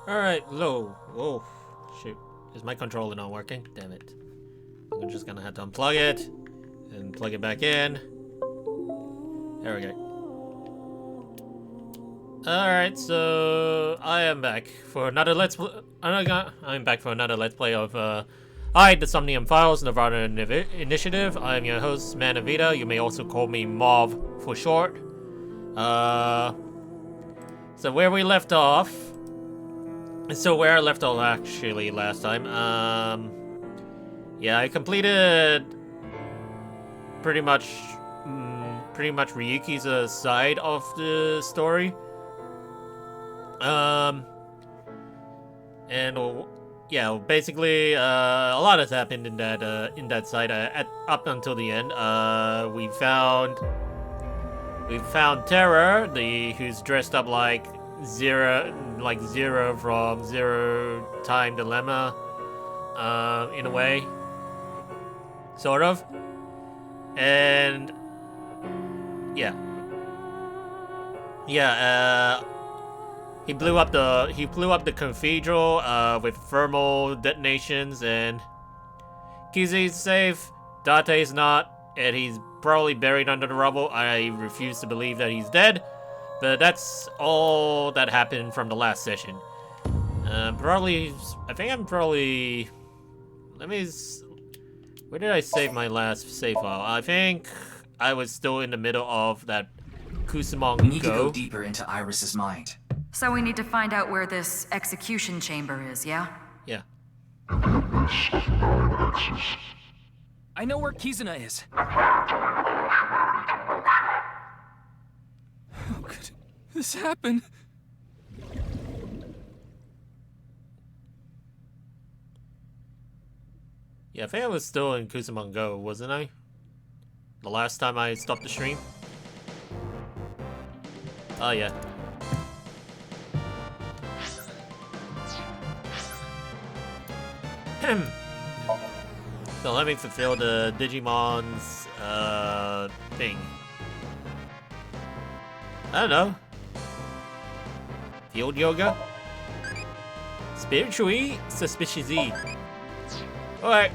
Alright, low. Oh, shoot. Is my controller not working? Damn it. I'm just gonna have to unplug it and plug it back in. There we go. Alright, so I am back for another Let's Play. I'm back for another Let's Play of the Somnium Files, Nirvana Initiative. I am your host, ManofVita. You may also call me Mov for short. So where we left off. So where I left off actually last time. Yeah, I completed pretty much Ryuki's side of the story. Yeah, basically, a lot has happened in that side. Up until the end, we found Terror, who's dressed up like Zero from Zero Time Dilemma, in a way, sort of, and yeah. He blew up the cathedral with thermal detonations, and Kizi's safe. Date's not, and he's probably buried under the rubble. I refuse to believe that he's dead, but that's all that happened from the last session. Where did I save my last save file? I think I was still in the middle of that Kusamon Go. We need to go deeper into Iris's mind. So we need to find out where this execution chamber is, yeah? Yeah. I know where Kizuna is. How could this happen? Yeah, I think I was still in Kusamon Go, wasn't I? The last time I stopped the stream? Oh, yeah. So let me fulfill the Digimon's thing. I don't know. Field yoga? Spiritually suspicious-y. Alright.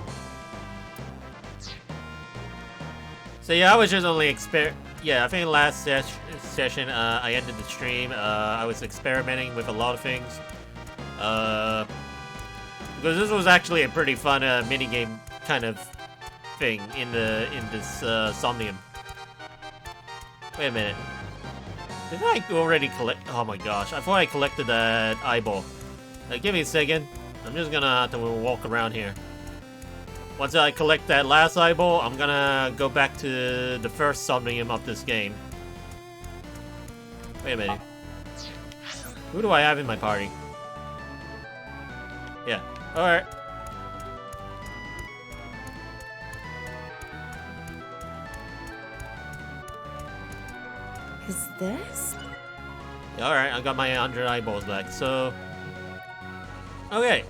So yeah, I was just only I think last session I ended the stream. I was experimenting with a lot of things. Because this was actually a pretty fun minigame kind of thing in this Somnium. Wait a minute. Did I already collect? Oh my gosh, I thought I collected that eyeball. Give me a second. I'm just gonna have to walk around here. Once I collect that last eyeball, I'm gonna go back to the first Somnium of this game. Wait a minute. Who do I have in my party? Yeah. Alright. Is this? Alright, I got my 100 eyeballs back, so... Okay.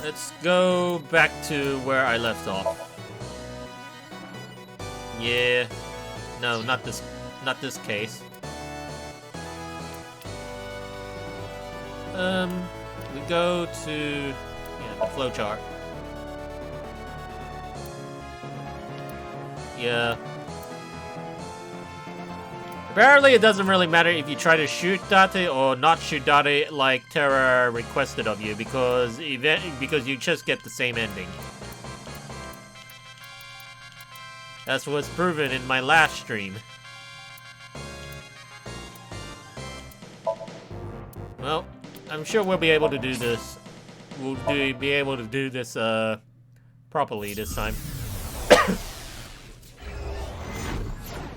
Let's go back to where I left off. Yeah. No, not this case. We go to the flowchart. Yeah. Apparently, it doesn't really matter if you try to shoot Date or not shoot Date like Terra requested of you, because you just get the same ending. That's what's proven in my last stream. Well, I'm sure we'll be able to do this. Be able to do this properly this time.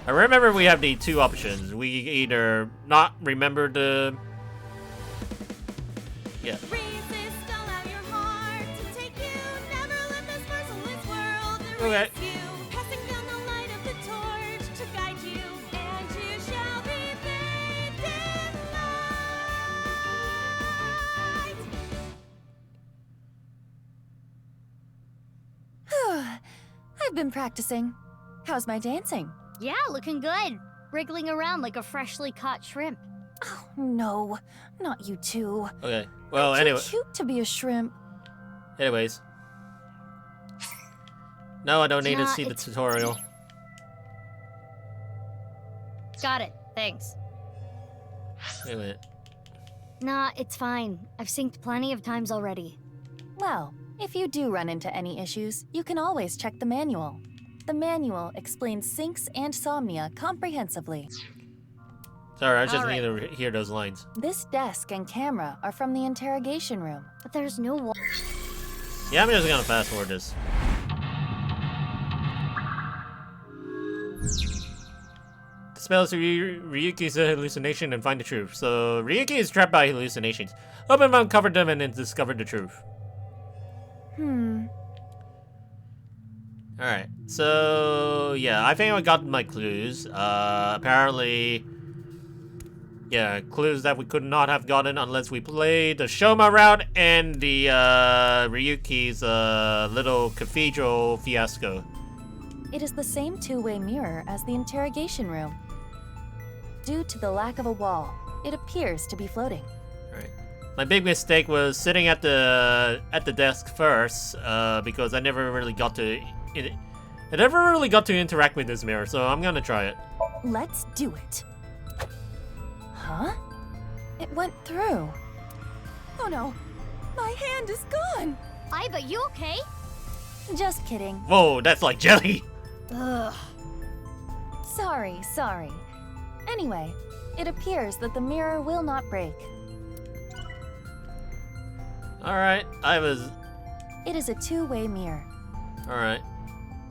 I remember we have the two options. We either not remember the... Yeah. Okay. I've been practicing. How's my dancing? Yeah, looking good. Wriggling around like a freshly caught shrimp. Oh, no, not you two. Okay. Well, Too anyway. cute to be a shrimp. Anyways. No, I don't need to Nah, see the it's- tutorial. Got it. Thanks. Wait a minute. Nah, it's fine. I've synced plenty of times already. Well, if you do run into any issues, you can always check the manual. The manual explains syncs and Somnia comprehensively. Sorry, I just Alright. need to hear those lines. This desk and camera are from the interrogation room. But there's no wall. Yeah, I'm just gonna fast forward this. Dispels Ryuki's hallucination and find the truth. So, Ryuki is trapped by hallucinations. Hope I've uncovered them and then discovered the truth. Alright, so yeah, I think I got my clues. Apparently, yeah, clues that we could not have gotten unless we played the Shoma route and the Ryuki's little cathedral fiasco. It is the same two-way mirror as the interrogation room. Due to the lack of a wall, it appears to be floating. Alright. My big mistake was sitting at the desk first, because I never really got to I never really got to interact with this mirror, so I'm gonna try it. Let's do it. Huh? It went through. Oh no, my hand is gone. Iva, you okay? Just kidding. Whoa, that's like jelly! Ugh. Sorry. Anyway, it appears that the mirror will not break. Alright, It is a two-way mirror. Alright.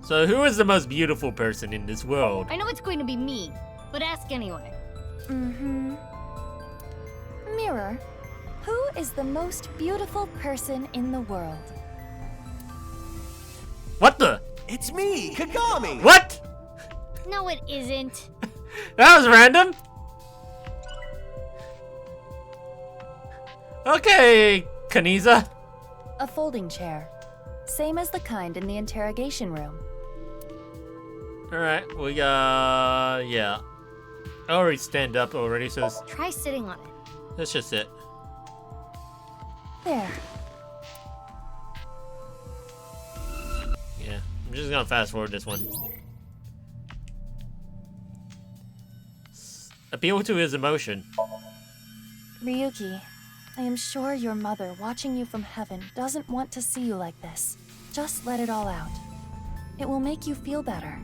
So who is the most beautiful person in this world? I know it's going to be me, but ask anyway. Mirror, who is the most beautiful person in the world? What the? It's me, Kagami! What? No, it isn't. That was random! Okay, Kaniza. A folding chair. Same as the kind in the interrogation room. Alright, we got... yeah. I already stand up already, so Try sitting on it. let's just sit. There. Yeah, I'm just gonna fast forward this one. Appeal to his emotion. Ryuki, I am sure your mother, watching you from heaven, doesn't want to see you like this. Just let it all out. It will make you feel better.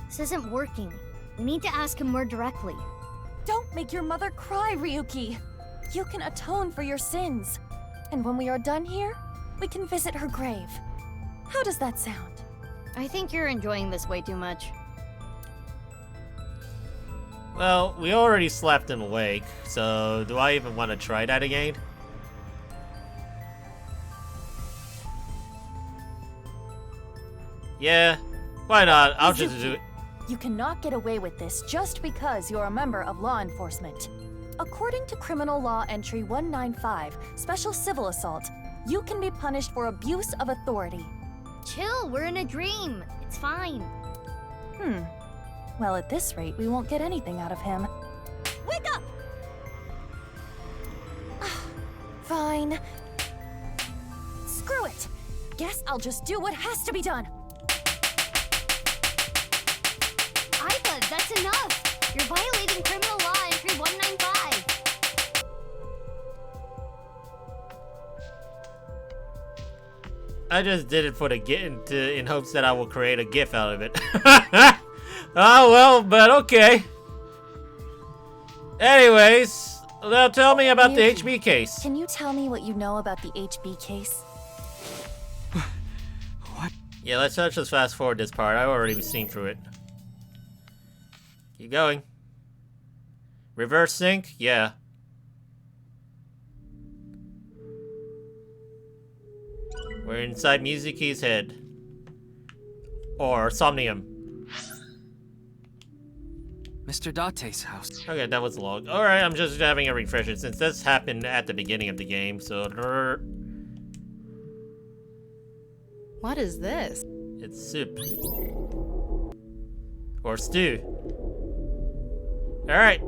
This isn't working. We need to ask him more directly. Don't make your mother cry, Ryuki. You can atone for your sins. And when we are done here, we can visit her grave. How does that sound? I think you're enjoying this way too much. Well, we already slapped him awake, so do I even want to try that again? Yeah, why not? I'll just do it. You cannot get away with this just because you're a member of law enforcement. According to Criminal Law Entry 195, Special Civil Assault, you can be punished for abuse of authority. Chill, we're in a dream. It's fine. Well, at this rate, we won't get anything out of him. Wake up! Fine. Screw it! Guess I'll just do what has to be done. Iva, that's enough. You're violating Criminal Law Entry 195. I just did it for the in hopes that I will create a GIF out of it. Oh well, but okay. Anyways, now tell me about the Ryuki, HB case. Can you tell me what you know about the HB case? Yeah, let's just fast forward this part. I've already seen through it. Keep going. Reverse sync? Yeah. We're inside Mizuki's head. Or Somnium. Mr. Date's house. Okay, that was long. Alright, I'm just having a refresher since this happened at the beginning of the game, so... What is this? It's soup. Or stew. Alright,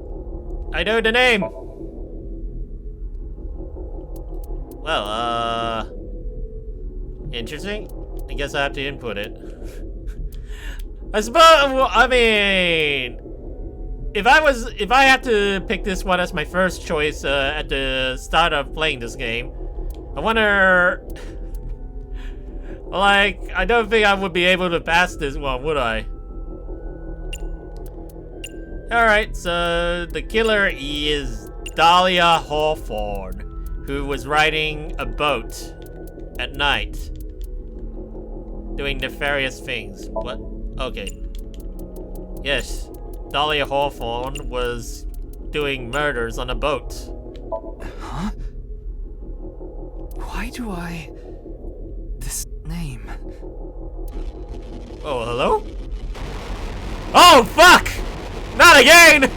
I know the name. Well, interesting. I guess I have to input it. I suppose, well, I mean, if I had to pick this one as my first choice at the start of playing this game, I wonder, like, I don't think I would be able to pass this one, would I? Alright, so the killer is Dahlia Hawthorne, who was riding a boat at night, doing nefarious things. What? Okay. Yes, Dahlia Hawthorne was doing murders on a boat. Huh? Why do I... this name? Oh, hello? Oh, fuck! Not again!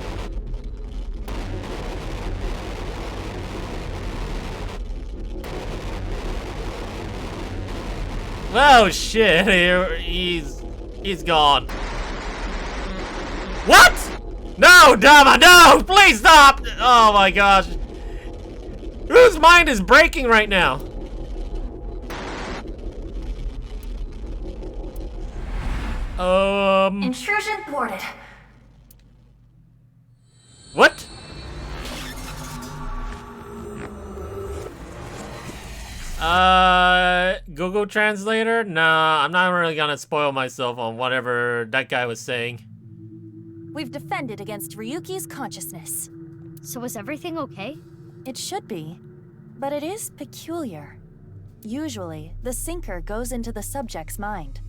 Oh shit, he's gone. What? No, Dama, no! Please stop! Oh my gosh. Whose mind is breaking right now? Intrusion thwarted. What? Google Translator? Nah, I'm not really gonna spoil myself on whatever that guy was saying. We've defended against Ryuki's consciousness. So is everything okay? It should be, but it is peculiar. Usually, the sinker goes into the subject's mind.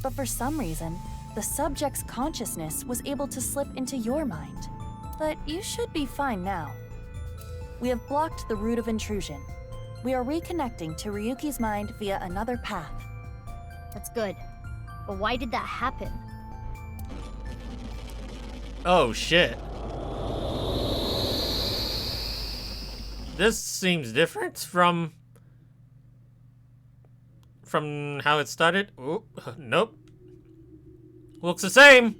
But for some reason, the subject's consciousness was able to slip into your mind. But you should be fine now. We have blocked the route of intrusion. We are reconnecting to Ryuki's mind via another path. That's good. But why did that happen? Oh shit. This seems different from how it started. Oh, nope. Looks the same.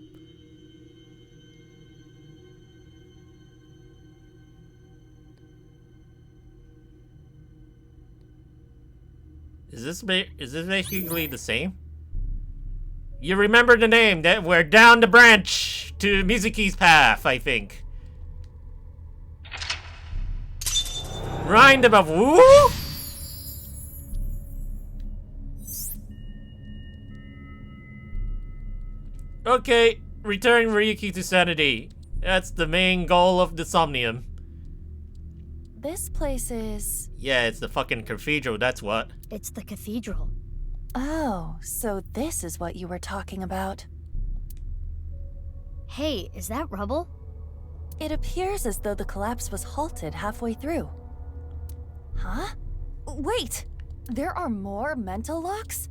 Is this basically the same? You remember the name, that we're down the branch to Mizuki's path, I think. Rind above woo? Okay, return Ryuki to sanity. That's the main goal of the Somnium. This place is... Yeah, it's the fucking cathedral, that's what. It's the cathedral. Oh, so this is what you were talking about. Hey, is that rubble? It appears as though the collapse was halted halfway through. Huh? Wait! There are more mental locks?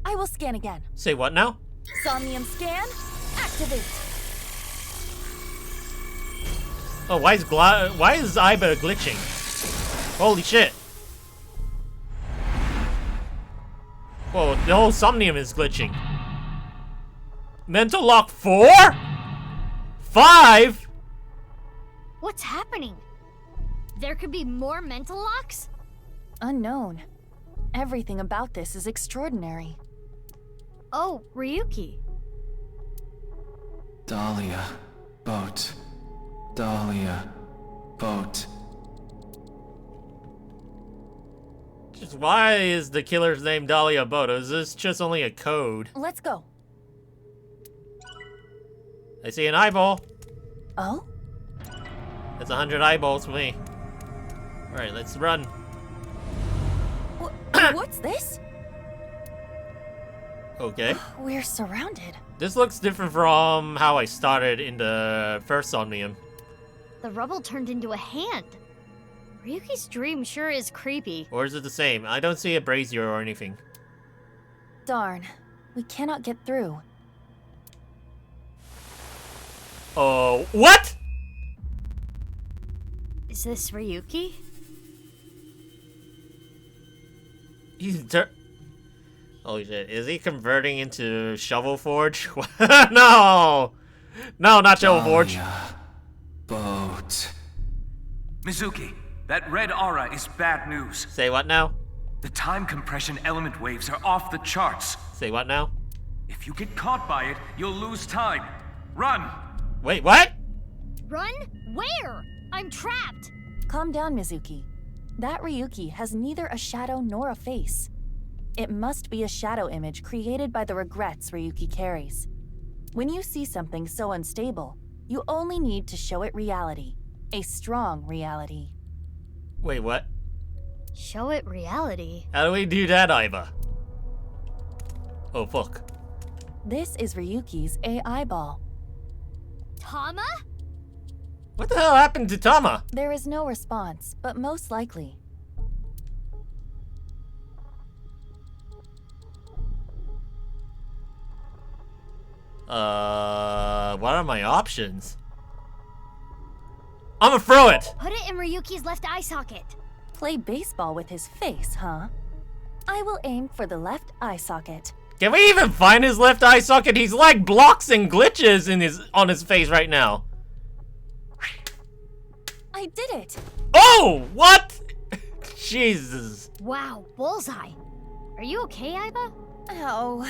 I will scan again. Say what now? Somnium scan, activate! Oh, why is Iba glitching? Holy shit. Whoa, the whole Somnium is glitching. Mental lock 4? 5? What's happening? There could be more mental locks? Unknown. Everything about this is extraordinary. Oh, Ryuki. Dahlia, boat. Dahlia, boat. Just why is the killer's name Dahlia Boto? Is this just only a code? Let's go. I see an eyeball. Oh? That's 100 eyeballs for me. Alright, let's run. What's this? Okay. We're surrounded. This looks different from how I started in the first Somnium. The rubble turned into a hand. Ryuki's dream sure is creepy. Or is it the same? I don't see a brazier or anything. Darn. We cannot get through. Oh, what? Is this Ryuki? He's holy shit, is he converting into Shovel Forge? No! No, not Shovel Forge. Dahlia, boat. Mizuki, that red aura is bad news. Say what now? The time compression element waves are off the charts. Say what now? If you get caught by it, you'll lose time. Run! Wait, what? Run? Where? I'm trapped. Calm down, Mizuki. That Ryuki has neither a shadow nor a face. It must be a shadow image created by the regrets Ryuki carries. When you see something so unstable, you only need to show it reality. A strong reality. Wait, what? Show it reality. How do we do that, Iva? Oh, fuck. This is Ryuki's AI ball. Tama? What the hell happened to Tama? There is no response, but most likely. What are my options? I'm gonna throw it! Put it in Ryuki's left eye socket. Play baseball with his face, huh? I will aim for the left eye socket. Can we even find his left eye socket? He's like blocks and glitches on his face right now. I did it! Oh, what? Jesus. Wow, bullseye. Are you okay, Iba? Ow.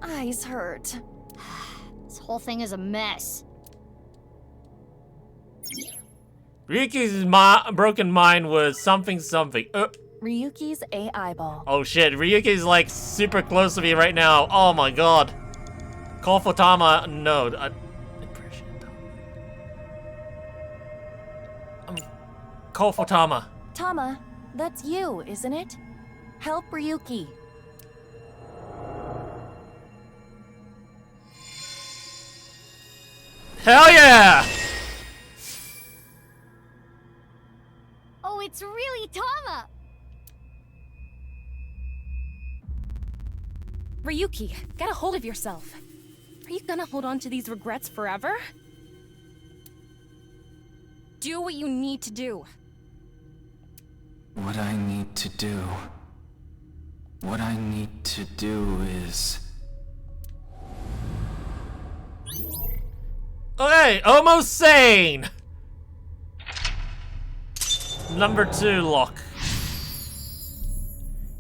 Eyes hurt. This whole thing is a mess. Ryuki's broken mind was something. Ryuki's AI ball. Oh shit, Ryuki's like super close to me right now. Oh my god. Call for Tama. No. Call for Tama. Tama, that's you, isn't it? Help Ryuki. Hell yeah! Oh, it's really Tama! Ryuki, get a hold of yourself. Are you gonna hold on to these regrets forever? Do what you need to do. What I need to do... What I need to do is... Okay, almost sane! Number 2 lock.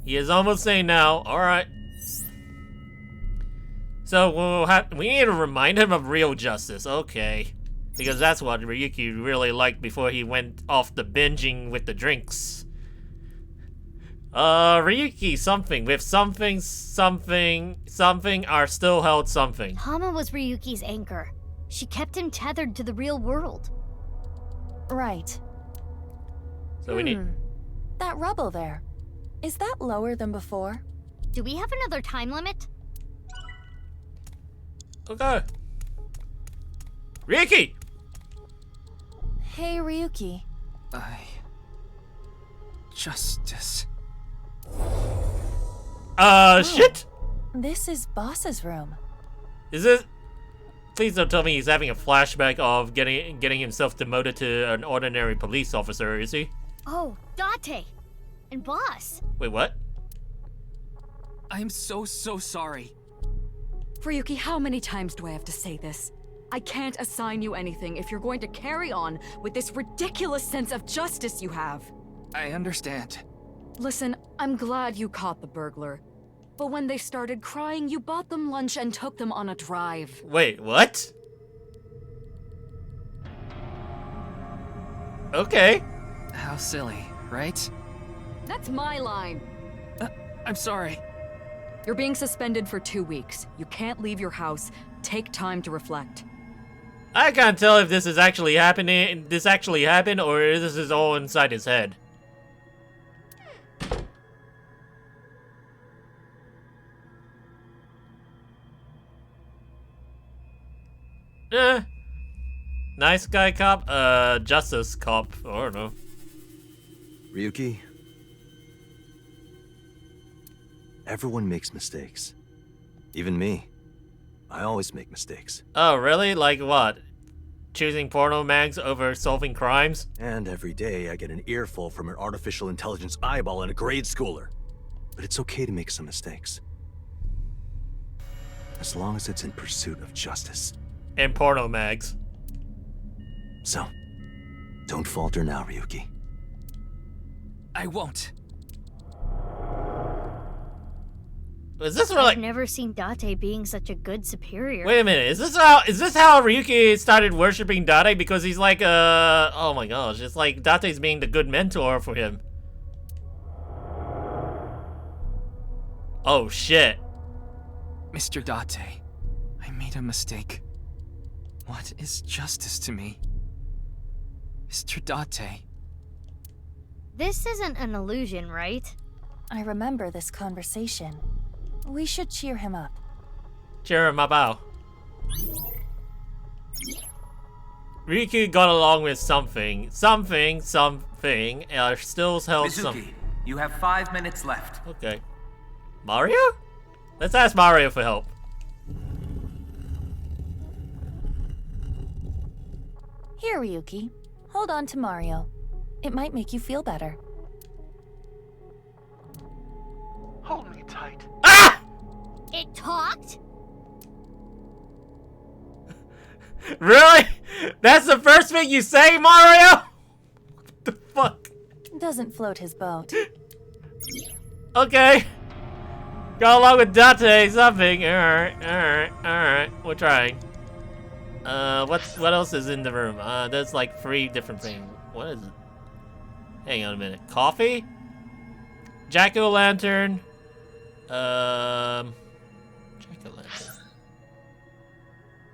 He is almost sane now, alright. So we need to remind him of real justice, okay. Because that's what Ryuki really liked before he went off the binging with the drinks. Ryuki something with something are still held something. Tama was Ryuki's anchor. She kept him tethered to the real world. Right. So we need... That rubble there. Is that lower than before? Do we have another time limit? Okay. Ryuki! Hey, Ryuki. Justice. Shit! This is Boss's room. Is it? Please don't tell me he's having a flashback of getting himself demoted to an ordinary police officer, is he? Oh, Date! And Boss! Wait, what? I'm so sorry. Ryuki, how many times do I have to say this? I can't assign you anything if you're going to carry on with this ridiculous sense of justice you have. I understand. Listen, I'm glad you caught the burglar. But when they started crying, you bought them lunch and took them on a drive. Wait, what? Okay. How silly, right? That's my line. I'm sorry. You're being suspended for 2 weeks. You can't leave your house. Take time to reflect. I can't tell if this is actually happening, this actually happened, or if this is all inside his head. Nice guy cop? Justice cop. I don't know. Ryuki? Everyone makes mistakes. Even me. I always make mistakes. Oh, really? Like what? Choosing porno mags over solving crimes? And every day I get an earful from an artificial intelligence eyeball and a grade schooler. But it's okay to make some mistakes. As long as it's in pursuit of justice. And porno mags. So, Don't falter now, Ryuki. I won't. Is this I've really? never seen Date being such a good superior. Wait a minute. Is this how Ryuki started worshiping Date? Because he's like oh my gosh, it's like Date's being the good mentor for him. Oh shit. Mr. Date, I made a mistake. What is justice to me? Mr. Date. This isn't an illusion, right? I remember this conversation. We should cheer him up. Cheer him up out. Ryuki got along with something, still held some. Mizuki, you have 5 minutes left. Okay. Mario? Let's ask Mario for help. Here, Ryuki. Hold on to Mario. It might make you feel better. Hold me tight. Ah! It talked? Really? That's the first thing you say, Mario? What the fuck? Doesn't float his boat. Okay. Got along with Date, something. Alright. We're trying. What else is in the room? There's like 3 different things. What is it? Hang on a minute. Coffee? Jack-o'-lantern. Jack-o'-lantern.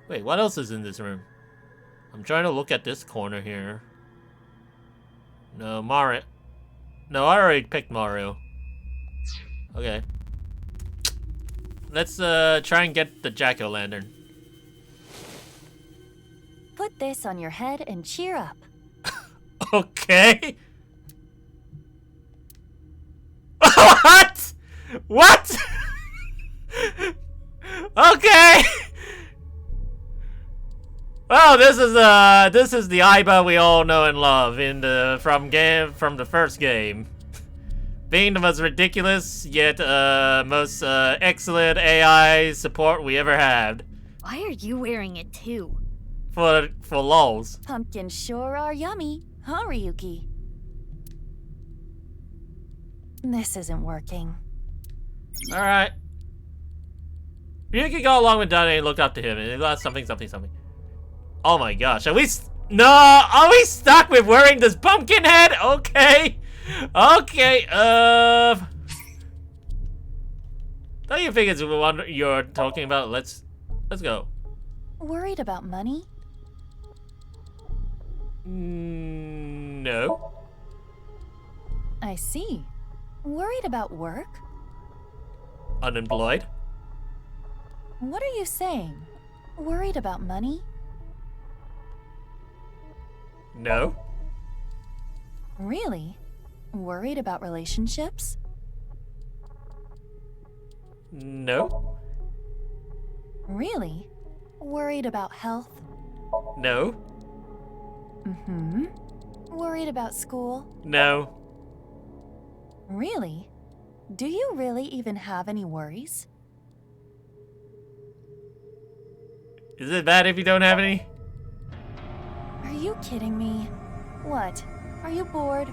Wait, what else is in this room? I'm trying to look at this corner here. No, Mario. No, I already picked Mario. Okay. Let's try and get the jack-o'-lantern. Put this on your head and cheer up. Okay. What? What? Okay. Well, this is the Aiba we all know and love from the first game. Being the most ridiculous yet most excellent AI support we ever had. Why are you wearing it too? For lols. Pumpkins sure are yummy, huh, Ryuki? This isn't working. Alright. Ryuki got along with Date and looked up to him and he got something. Oh my gosh, are we stuck with wearing this pumpkin head? Okay. Okay, don't you think it's what you're talking about? Let's go. Worried about money? No. I see. Worried about work? Unemployed? What are you saying? Worried about money? No. Really? Worried about relationships? No. Really? Worried about health? No. Mm-hmm. Worried about school? No. Really? Do you really even have any worries? Is it bad if you don't have any? Are you kidding me? What? Are you bored?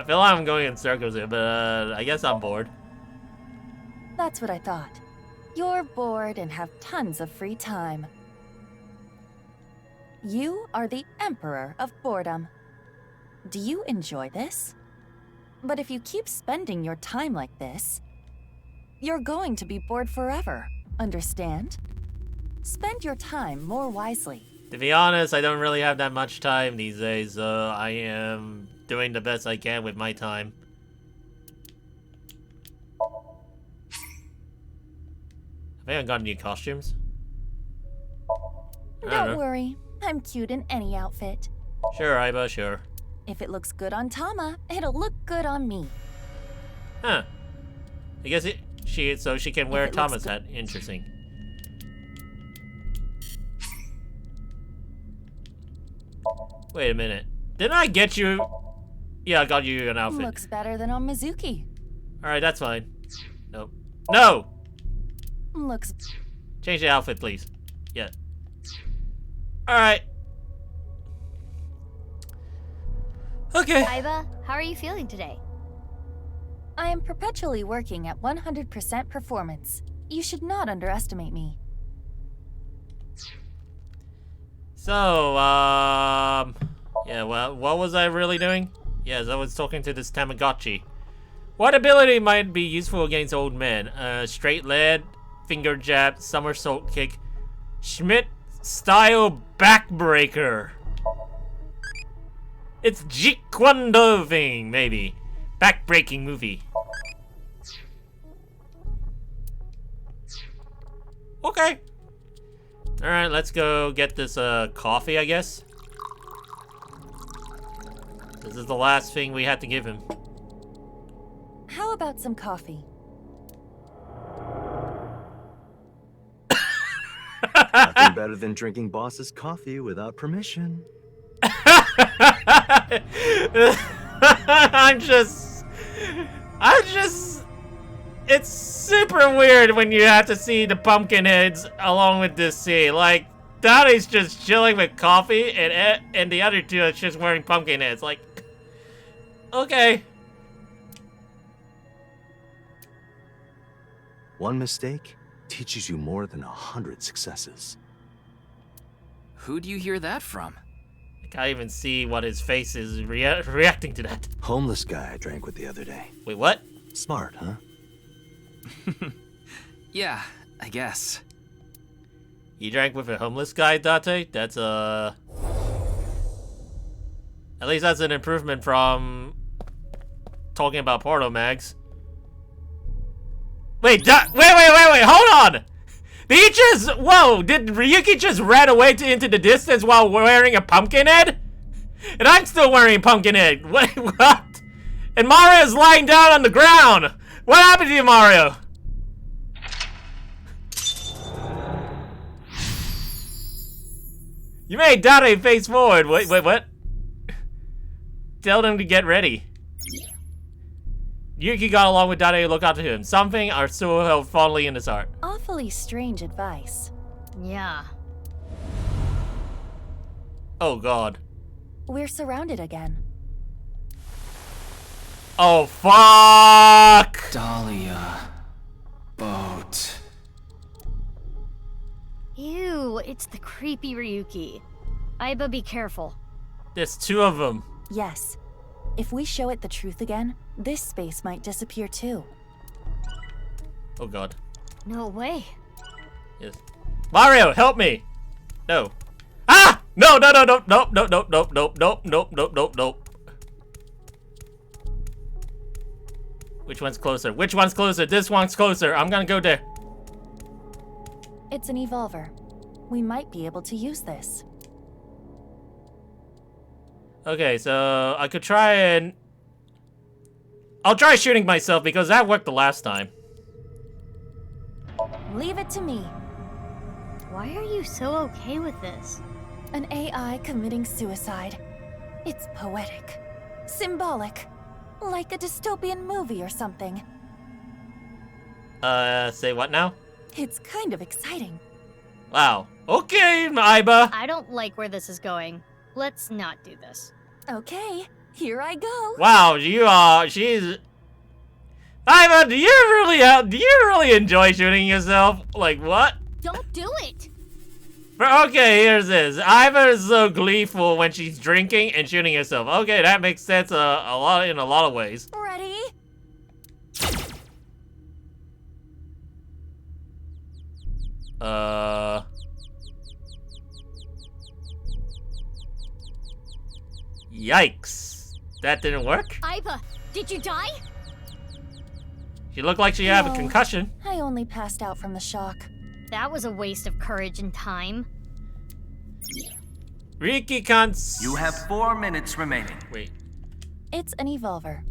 I feel like I'm going in circles here, but I guess I'm bored. That's what I thought. You're bored and have tons of free time. You are the emperor of boredom. Do you enjoy this? But if you keep spending your time like this, you're going to be bored forever, understand? Spend your time more wisely. To be honest, I don't really have that much time these days, so I am doing the best I can with my time. I think I got new costumes. I don't know. Don't worry, I'm cute in any outfit. Sure, Aiba, sure. If it looks good on Tama, it'll look good on me. Huh. I guess she can wear it looks Tama's good- hat. Interesting. Wait a minute. Didn't I get you? Yeah, I got you an outfit. Looks better than on Mizuki. Alright, that's fine. Nope. No! Looks... Change the outfit, please. Yeah. Alright. Okay. Aiba, how are you feeling today? I am perpetually working at 100% performance. You should not underestimate me. So, yeah, well, what was I really doing? Yes, I was talking to this Tamagotchi. What ability might be useful against old men? Straight lead, finger jab, somersault kick, Schmidt style backbreaker. It's Jeet Kune Do thing, maybe. Backbreaking movie. Okay. Alright, let's go get this coffee, I guess. This is the last thing we had to give him. How about some coffee? Nothing better than drinking boss's coffee without permission. I'm just, it's super weird when you have to see the pumpkin heads along with this scene. Like, Donnie's just chilling with coffee, and the other two are just wearing pumpkin heads. Like, okay. One mistake teaches you more than 100 successes. Who do you hear that from? I can't even see what his face is reacting to that. Homeless guy I drank with the other day. Wait, what? Smart, huh? Yeah, I guess. You drank with a homeless guy, Date? That's at least that's an improvement from talking about Porto Mags. Wait, wait, hold on! Did he just, whoa, did Ryuki just ran away into the distance while wearing a pumpkin head? And I'm still wearing a pumpkin head. Wait, what? And Mario's lying down on the ground. What happened to you, Mario? You made Dade face forward. Wait, what? Tell them to get ready. Yuki got along with Dade and looked after him. Something are still held fondly in his heart. Awfully strange advice. Yeah. Oh, God. We're surrounded again. Oh, fuck! Dahlia. Boat. Ew, it's the creepy Ryuki. Aiba, be careful. There's two of them. Yes. If we show it the truth again, this space might disappear too. Oh, God. No way. Yes. Mario, help me! No. Ah! No. Which one's closer? Which one's closer? This one's closer. I'm gonna go there. It's an evolver. We might be able to use this. Okay, so I could try and... I'll try shooting myself because that worked the last time. Leave it to me. Why are you so okay with this? An AI committing suicide. It's poetic. Symbolic. Like a dystopian movie or something. Say what now? It's kind of exciting. Wow. Okay, Aiba. I don't like where this is going. Let's not do this. Okay, here I go. Wow, she's... Aiba, do you really enjoy shooting yourself? Like, what? Don't do it! Okay, here's this. Aiba is so gleeful when she's drinking and shooting herself. Okay, that makes sense in a lot of ways. Ready? Yikes. That didn't work? Aiba, did you die? She looked like she had a No. concussion. I only passed out from the shock. That was a waste of courage and time. Riki can't... You have 4 minutes remaining. Wait. It's an evolver.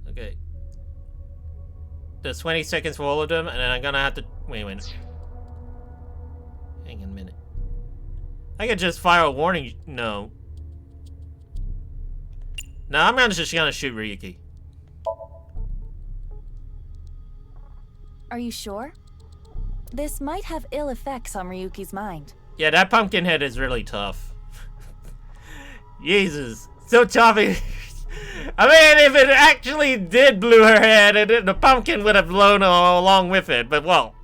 Okay. There's 20 seconds for all of them, and then I'm gonna have to... Wait a minute. Hang on a minute. I could just fire a warning... No. No, I'm just gonna shoot Ryuki. Are you sure? This might have ill effects on Ryuki's mind. Yeah, that pumpkin head is really tough. Jesus, so tough. I mean, if it actually did blew her head, the pumpkin would have blown along with it, but well.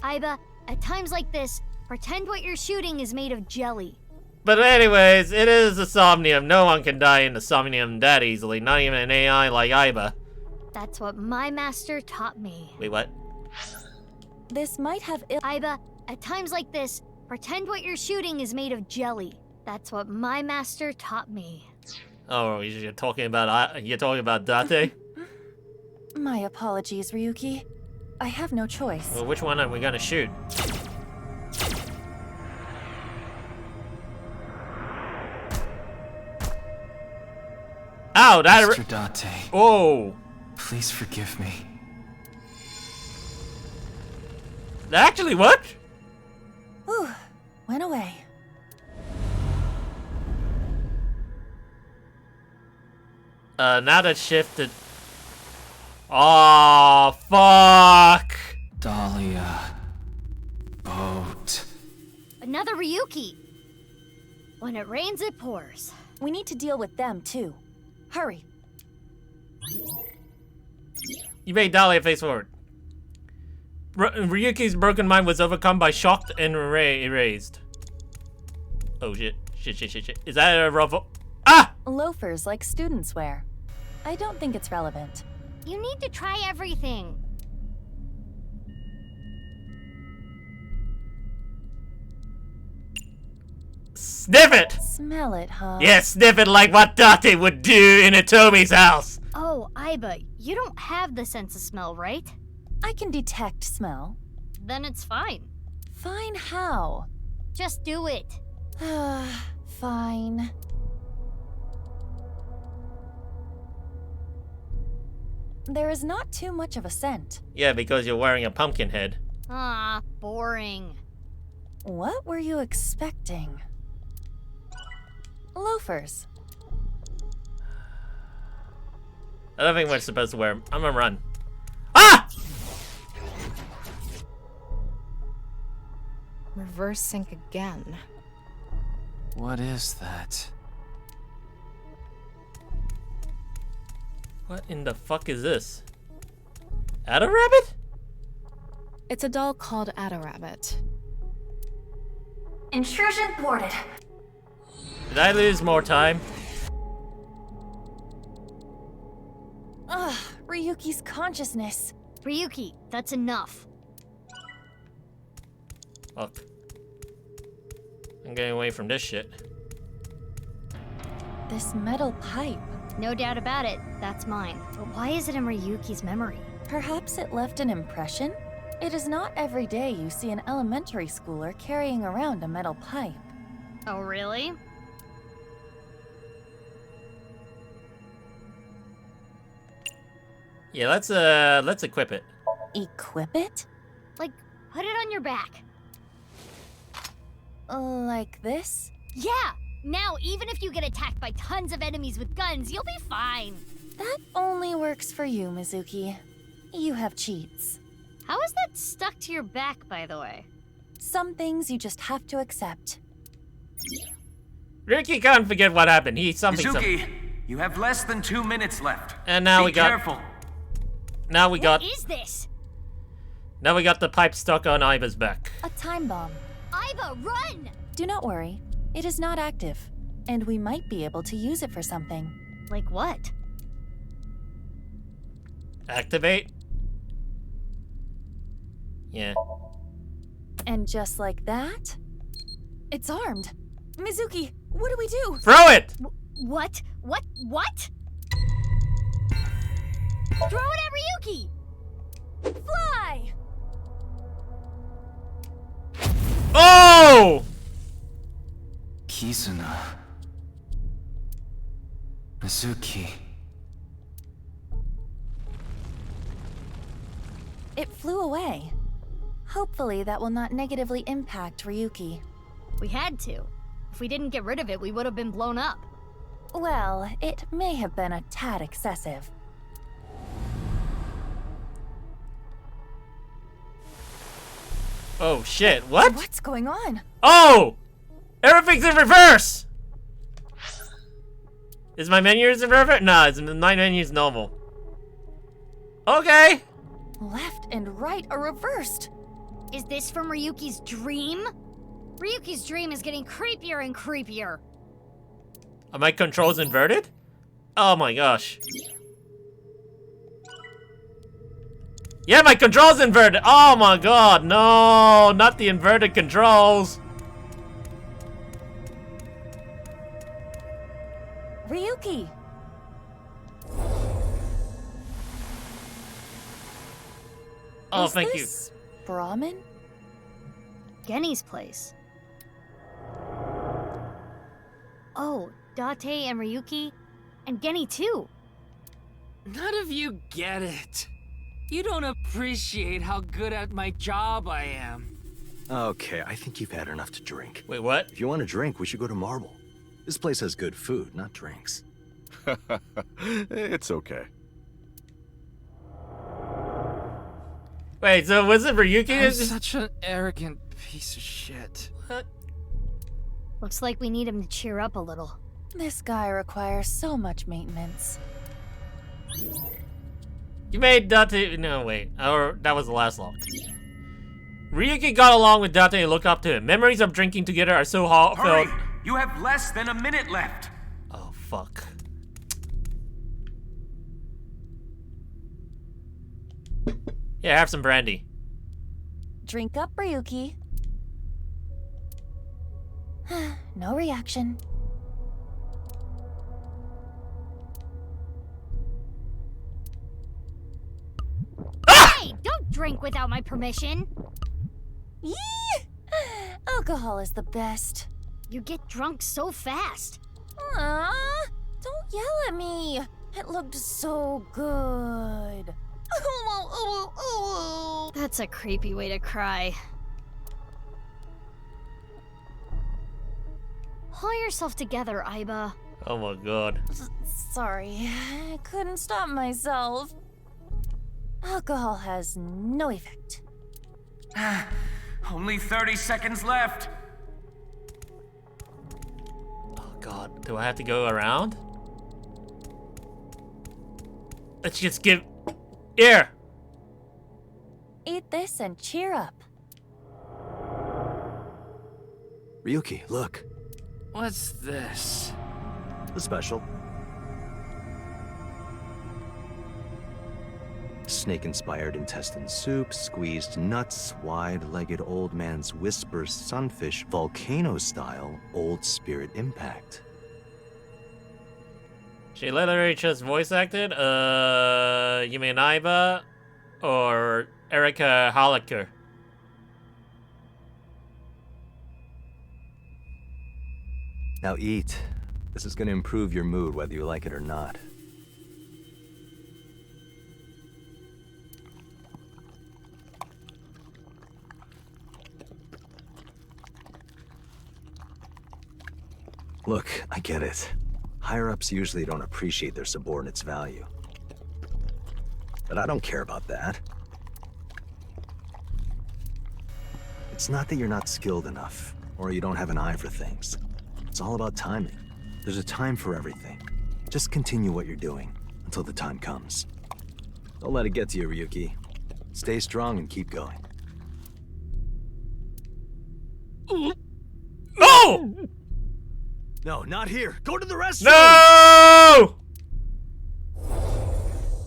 Aiba, at times like this, pretend what you're shooting is made of jelly. But anyways, it is a Somnium. No one can die in the Somnium that easily, not even an AI like Aiba. That's what my master taught me. Wait, what? This might have ill- Aiba, at times like this, pretend what you're shooting is made of jelly. That's what my master taught me. Oh, you're talking about Date? My apologies, Ryuki. I have no choice. Well, which one are we gonna shoot? Ow, that. Mr. Date. Oh. Please forgive me. That actually worked? Whew, went away. Now that shifted. Oh, fuck. Dahlia. Boat. Another Ryuki. When it rains, it pours. We need to deal with them, too. Hurry. You made Dahlia face forward. Ryuki's broken mind was overcome by shocked and erased. Oh shit. Shit. Is that a ruffle? Ah! Loafers like students wear. I don't think it's relevant. You need to try everything. Sniff it! Smell it, huh? Yeah, sniff it like what Date would do in Atomi's house. Oh, Aiba, you don't have the sense of smell, right? I can detect smell. Then it's fine. Fine how? Just do it. Fine. There is not too much of a scent. Yeah, because you're wearing a pumpkin head. Ah, boring. What were you expecting? Loafers. I don't think we're supposed to wear them. I'm gonna run. Ah! Reverse sync again. What is that? What in the fuck is this? Ada Rabbit? It's a doll called Ada Rabbit. Intrusion thwarted. Did I lose more time? Ugh, Ryuki's consciousness. Ryuki, that's enough. Fuck. I'm getting away from this shit. This metal pipe. No doubt about it, that's mine. But why is it in Ryuki's memory? Perhaps it left an impression? It is not every day you see an elementary schooler carrying around a metal pipe. Oh, really? Yeah, let's equip it. Equip it? Like, put it on your back. Like this? Yeah! Now, even if you get attacked by tons of enemies with guns, you'll be fine. That only works for you, Mizuki. You have cheats. How is that stuck to your back, by the way? Some things you just have to accept. Ricky can't forget what happened. He something. Mizuki, you have less than 2 minutes left. And now Be we got. careful. Now we got. What is this? Now we got the pipe stuck on Aiba's back. A time bomb. Aiba, run! Do not worry. It is not active, and we might be able to use it for something. Like what? Activate. Yeah. And just like that, it's armed. Mizuki, what do we do? Throw it! What? What? Throw it at Ryuki! Fly! Oh! Kizuna. Mizuki. It flew away. Hopefully that will not negatively impact Ryuki. We had to. If we didn't get rid of it, we would have been blown up. Well, it may have been a tad excessive. Oh shit, what? What's going on? Oh! Everything's in reverse! Is my menu in reverse? Nah, my menu's normal. Okay! Left and right are reversed. Is this from Ryuki's dream? Ryuki's dream is getting creepier and creepier. Are my controls inverted? Oh my gosh. Yeah, my controls inverted! Oh my god, no! Not the inverted controls! Ryuki! Oh, Is thank this Brahmin? Genny's place. Oh, Date and Ryuki, and Genny too. None of you get it. You don't appreciate how good at my job I am. Okay, I think you've had enough to drink. Wait, what? If you want a drink, we should go to Marble. This place has good food, not drinks. It's okay. Wait, so was it Ryuki? I'm such an arrogant piece of shit. What? Looks like we need him to cheer up a little. This guy requires so much maintenance. You made Date. No, wait. Or that was the last log. Ryuki got along with Date and looked up to him. Memories of drinking together are so heartfelt. Hurry! You have less than a minute left. Oh, fuck. Yeah, have some brandy. Drink up, Ryuki. No reaction. Hey, don't drink without my permission. Yee! Alcohol is the best. You get drunk so fast. Don't yell at me. It looked so good. That's a creepy way to cry. Pull yourself together, Aiba. Oh my god. Sorry, I couldn't stop myself. Alcohol has no effect. Only 30 seconds left. Oh god. Do I have to go around? Let's just give... Here! Eat this and cheer up. Ryuki, look. What's this? The special. Snake-inspired intestine soup, squeezed nuts, wide-legged old man's whisper sunfish, volcano-style old spirit impact. She literally just voice acted? You mean Aiba? Or Erika Hollaker? Now eat. This is gonna improve your mood whether you like it or not. Look, I get it. Higher-ups usually don't appreciate their subordinates' value. But I don't care about that. It's not that you're not skilled enough, or you don't have an eye for things. It's all about timing. There's a time for everything. Just continue what you're doing, until the time comes. Don't let it get to you, Ryuki. Stay strong and keep going. No! No, not here! Go to the restroom! No!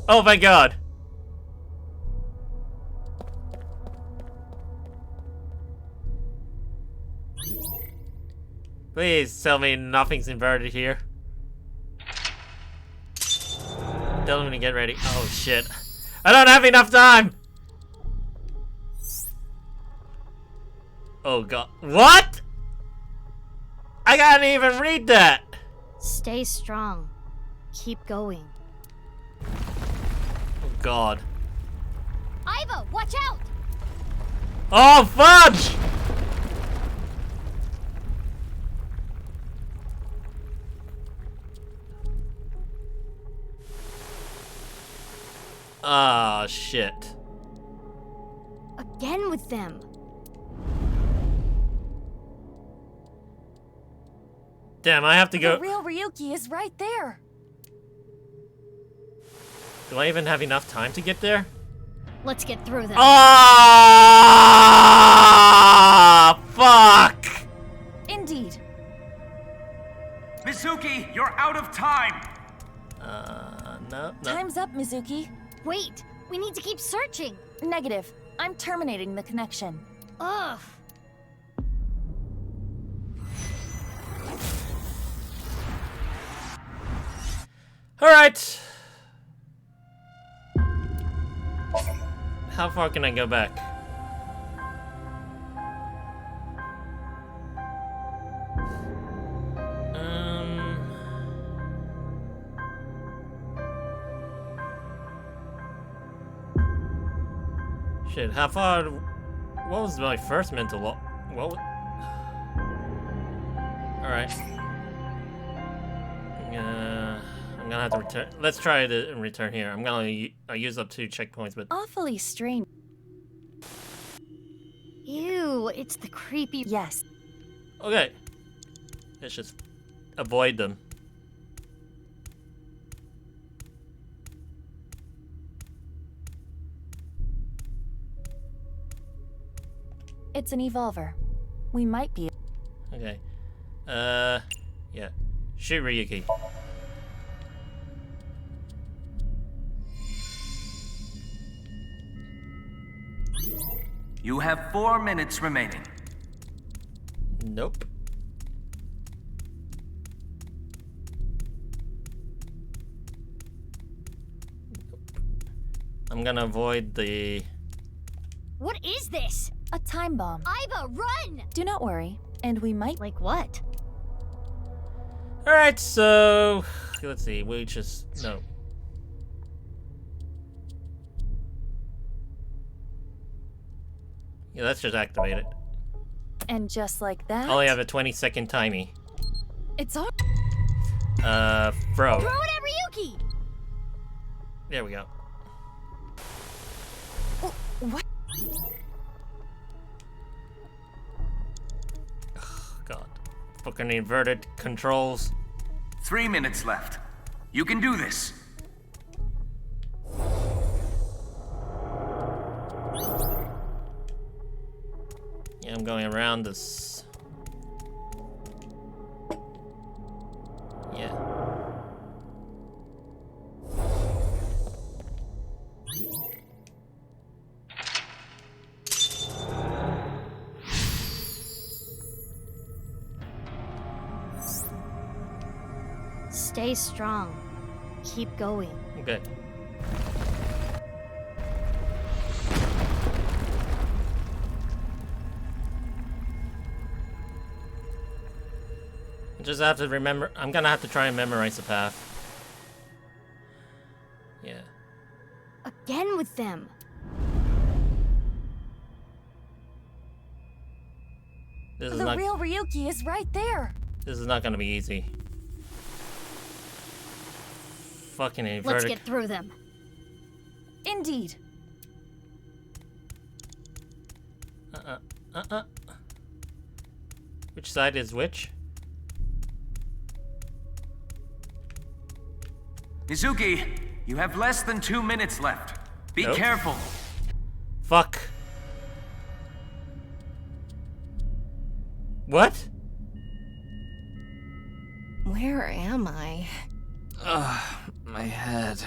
Oh, thank God. Please tell me nothing's inverted here. Tell me to get ready. Oh, shit. I don't have enough time! Oh, God. What? I can't even read that! Stay strong. Keep going. Oh, God. Aiba, watch out! Oh, fudge! Ah, shit. Again with them. Damn, I have to go. The real Ryuki is right there. Do I even have enough time to get there? Let's get through them. Ah, fuck! Indeed. Mizuki, you're out of time! No. Time's up, Mizuki. Wait, we need to keep searching. Negative. I'm terminating the connection. Ugh. Alright. How far can I go back? Shit, how far? What was my first mental lock? What was... Alright. I'm gonna have to return. Let's try to return here. I'm gonna use up 2 checkpoints, but... Awfully strange. Ew, it's the creepy... Yes. Okay. Let's just avoid them. It's an evolver. We might be... Okay. Yeah. Shoot Ryuki. You have 4 minutes remaining. Nope. I'm gonna avoid the... What is this? A time bomb. Iba, run! Do not worry. And we might... Like what? Alright, so... Let's see, we just... No. Yeah, let's just activate it. And just like that... I only have a 20-second timey. It's all... Throw. Throw it at Ryuki! There we go. What? God. Fucking inverted controls. 3 minutes left. You can do this. Yeah, I'm going around this. Yeah. Stay strong. Keep going. Okay. Just have to remember. I'm gonna have to try and memorize the path. Yeah. Again with them. This is The not. real Ryuki is right there. This is not gonna be easy. Fucking Let's inverted. get through them. Indeed. Which side is which? Mizuki, you have less than 2 minutes left. Be Nope. careful. Fuck. What? Where am I? My head.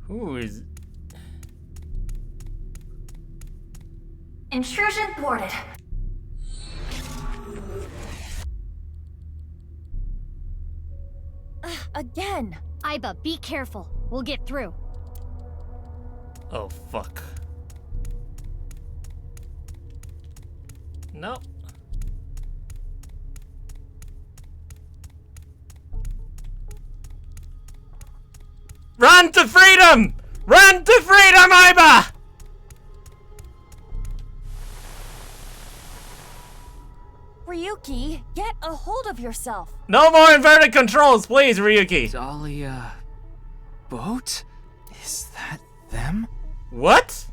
Who is? Intrusion thwarted. Again. Iba, be careful. We'll get through. Oh fuck. No. Run to freedom! Run to freedom, Iba! Ryuki, get a hold of yourself. No more inverted controls, please, Ryuki. Dahlia... boat? Is that them? What?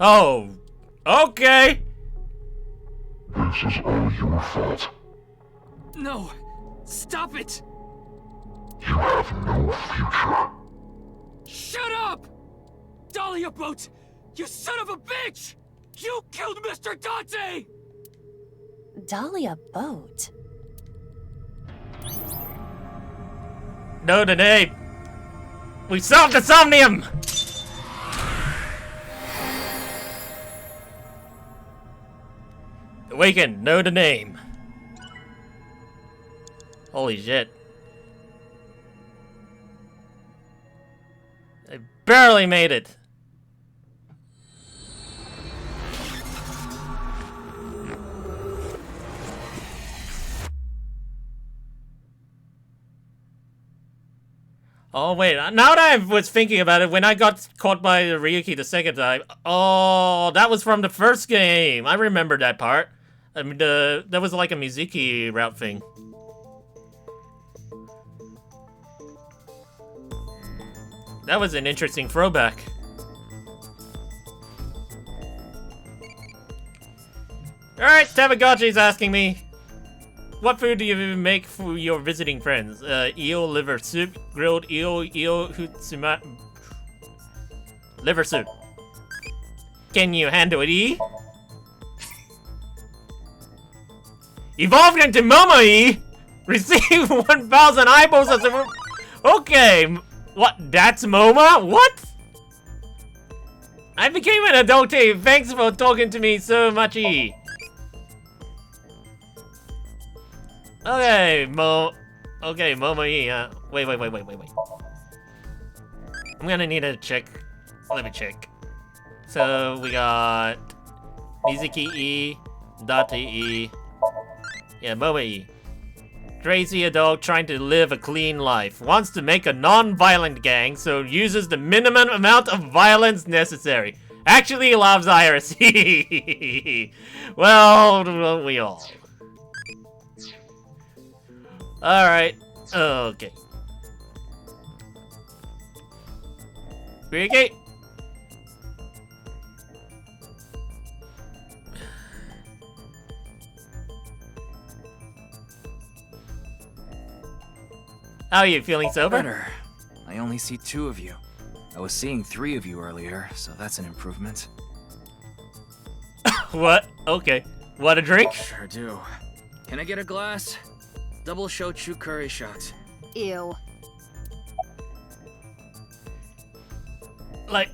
Oh, Okay. This is all your fault. No! Stop it! You have no future. Shut up! Dahlia Boat! You son of a bitch! You killed Mr. Dante! Dahlia Boat? Know the name. We solved the Somnium! Awaken, know the name. Holy shit. I barely made it. Oh wait, now that I was thinking about it, when I got caught by Ryuki the second time, oh, that was from the first game. I remember that part. I mean, that was like a Mizuki route thing. That was an interesting throwback. Alright, Tamagotchi's asking me, what food do you make for your visiting friends? Eel liver soup, grilled eel hutsuma... liver soup. Can you handle it, E? Evolved into Momo-E! Receive 1,000 eyeballs as a... Okay, what, that's Moma? What? I became an adult, thanks for talking to me so much, E. Okay, Momo-E, wait. I'm gonna need to check. Let me check. So, we got Mizuki E, Date E. Yeah, Momo-E. Crazy adult trying to live a clean life. Wants to make a non-violent gang, so uses the minimum amount of violence necessary. Actually loves Iris. Well, don't we all? Alright. Okay. Ryuki? How are you, feeling sober? Better. I only see 2 of you. I was seeing 3 of you earlier, so that's an improvement. What? Okay. Want a drink? Sure do. Can I get a glass? Double shochu curry shot. Ew. Like...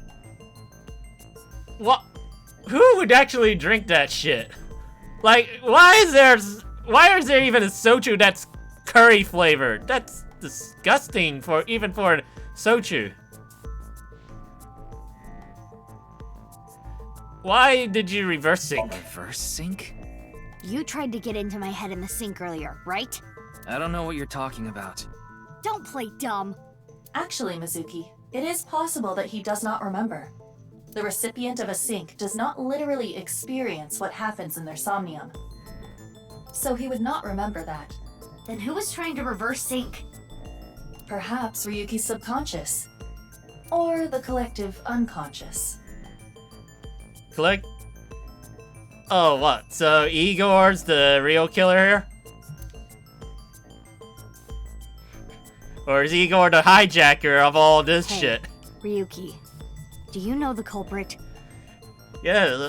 What? Who would actually drink that shit? Like, why is there even a soju that's curry flavored? That's disgusting even for soju. Why did you reverse sync? Reverse sync? You tried to get into my head in the sink earlier, right? I don't know what you're talking about. Don't play dumb. Actually, Mizuki, it is possible that he does not remember. The recipient of a sync does not literally experience what happens in their somnium. So he would not remember that. Then who was trying to reverse sync? Perhaps Ryuki's subconscious. Or the collective unconscious. Oh, what? So Igor's the real killer here? Or is Igor the hijacker of all this shit? Ryuki, do you know the culprit? Yeah,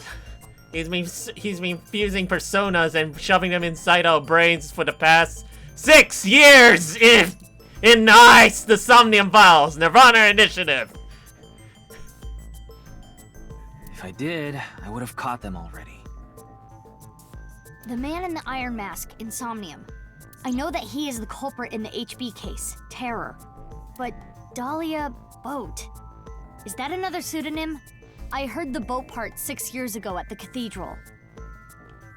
he's been fusing personas and shoving them inside our brains for the past 6 years in ICE, the Somnium Files, Nirvana Initiative. If I did, I would have caught them already. The man in the iron mask, Insomnium. I know that he is the culprit in the HB case, Terror. But Dahlia Boat, is that another pseudonym? I heard the boat part 6 years ago at the cathedral.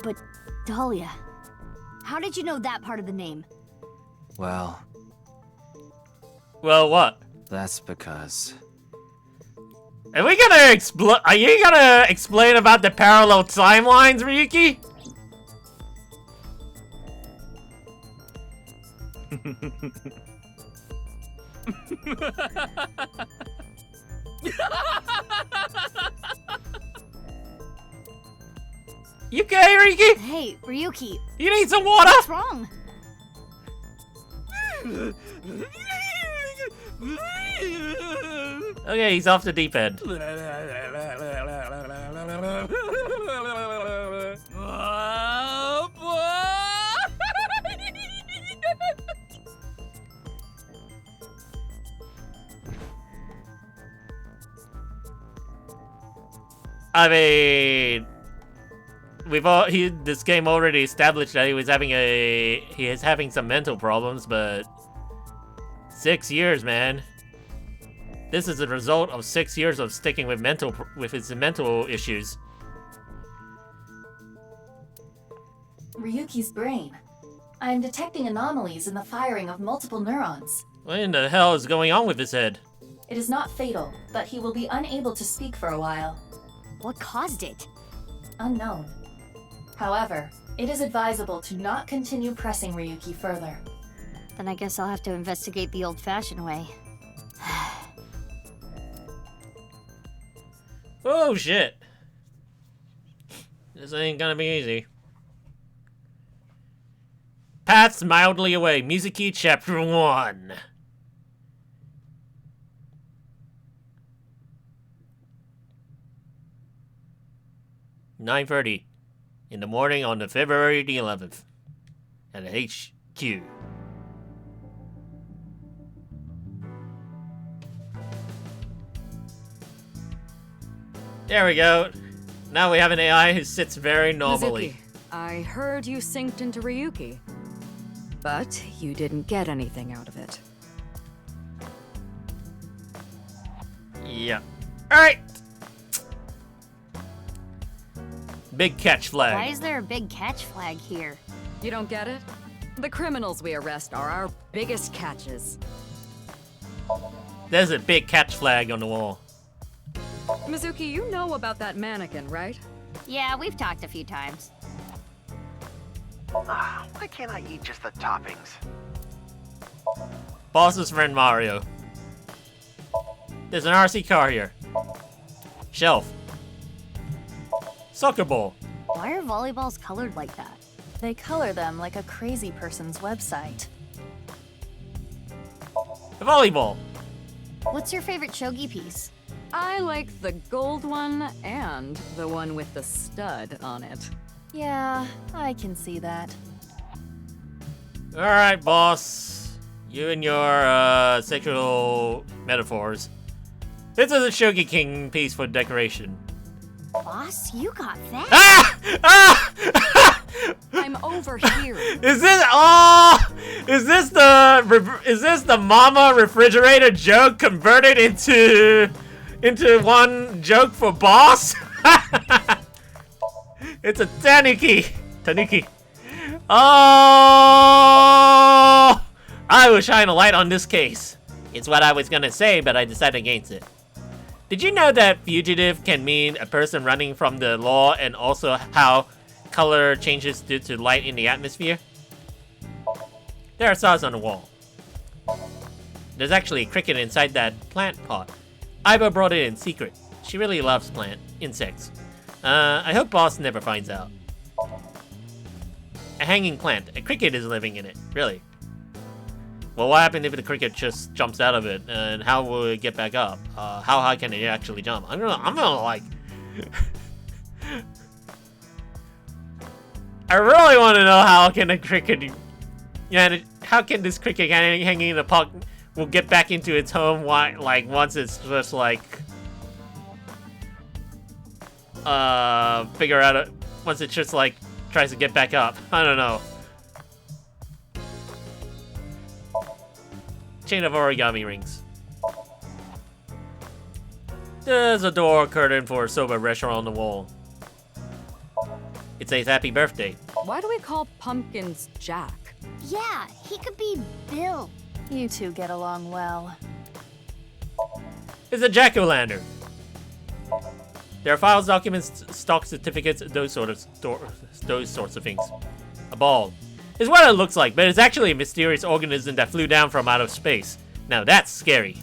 But Dahlia, how did you know that part of the name? Well, what? That's because... Are you gonna explain about the parallel timelines, Ryuki? Ryuki? Hey, Ryuki. You need some water? What's wrong? Okay, he's off the deep end. I mean, this game already established that he is having some mental problems, but 6 years, man. This is a result of 6 years of sticking with his mental issues. Ryuki's brain. I'm detecting anomalies in the firing of multiple neurons. What in the hell is going on with his head? It is not fatal, but he will be unable to speak for a while. What caused it? Unknown. However, it is advisable to not continue pressing Ryuki further. Then I guess I'll have to investigate the old-fashioned way. Oh shit. This ain't gonna be easy. Paths mildly away. Music Key Chapter 1. "9:30 in the morning on the February the 11th at the HQ. There we go. Now we have an AI who sits very normally. Mizuki, I heard you synced into Ryuki, but you didn't get anything out of it. Yeah. Alright! Big catch flag. Why is there a big catch flag here? You don't get it? The criminals we arrest are our biggest catches. There's a big catch flag on the wall. Mizuki, you know about that mannequin, right? Yeah, we've talked a few times. Why can't I eat just the toppings? Boss's friend Mario. There's an RC car here. Shelf. Soccer ball. Why are volleyballs colored like that? They color them like a crazy person's website. A volleyball. What's your favorite shogi piece? I like the gold one and the one with the stud on it. Yeah, I can see that. Alright, boss. You and your sexual metaphors. This is a Shogi King piece for decoration. Boss, you got that? Ah! Ah! I'm over here. Is this the mama refrigerator joke converted into one joke for boss? It's a tanuki. Oh! I will shine a light on this case. It's what I was gonna say, but I decided against it. Did you know that fugitive can mean a person running from the law, and also how color changes due to light in the atmosphere? There are stars on the wall. There's actually a cricket inside that plant pot. Iba brought it in secret. She really loves insects. I hope boss never finds out. A hanging plant. A cricket is living in it. Really? Well, what happened if the cricket just jumps out of it, and how will it get back up? How high can it actually jump? I'm gonna like... I really want to know how can a cricket... Yeah, how can this cricket hanging in the pot will get back into its home, like, once it's just, like... figure out... Once it just, like, tries to get back up. I don't know. Chain of origami rings. There's a door curtain for a soba restaurant on the wall. It says happy birthday. Why do we call pumpkins Jack? Yeah, he could be Bill. You two get along well. It's a jack-o'-lantern. There are files, documents, stock certificates, those sorts of things. A ball. It's what it looks like, but it's actually a mysterious organism that flew down from outer space. Now that's scary.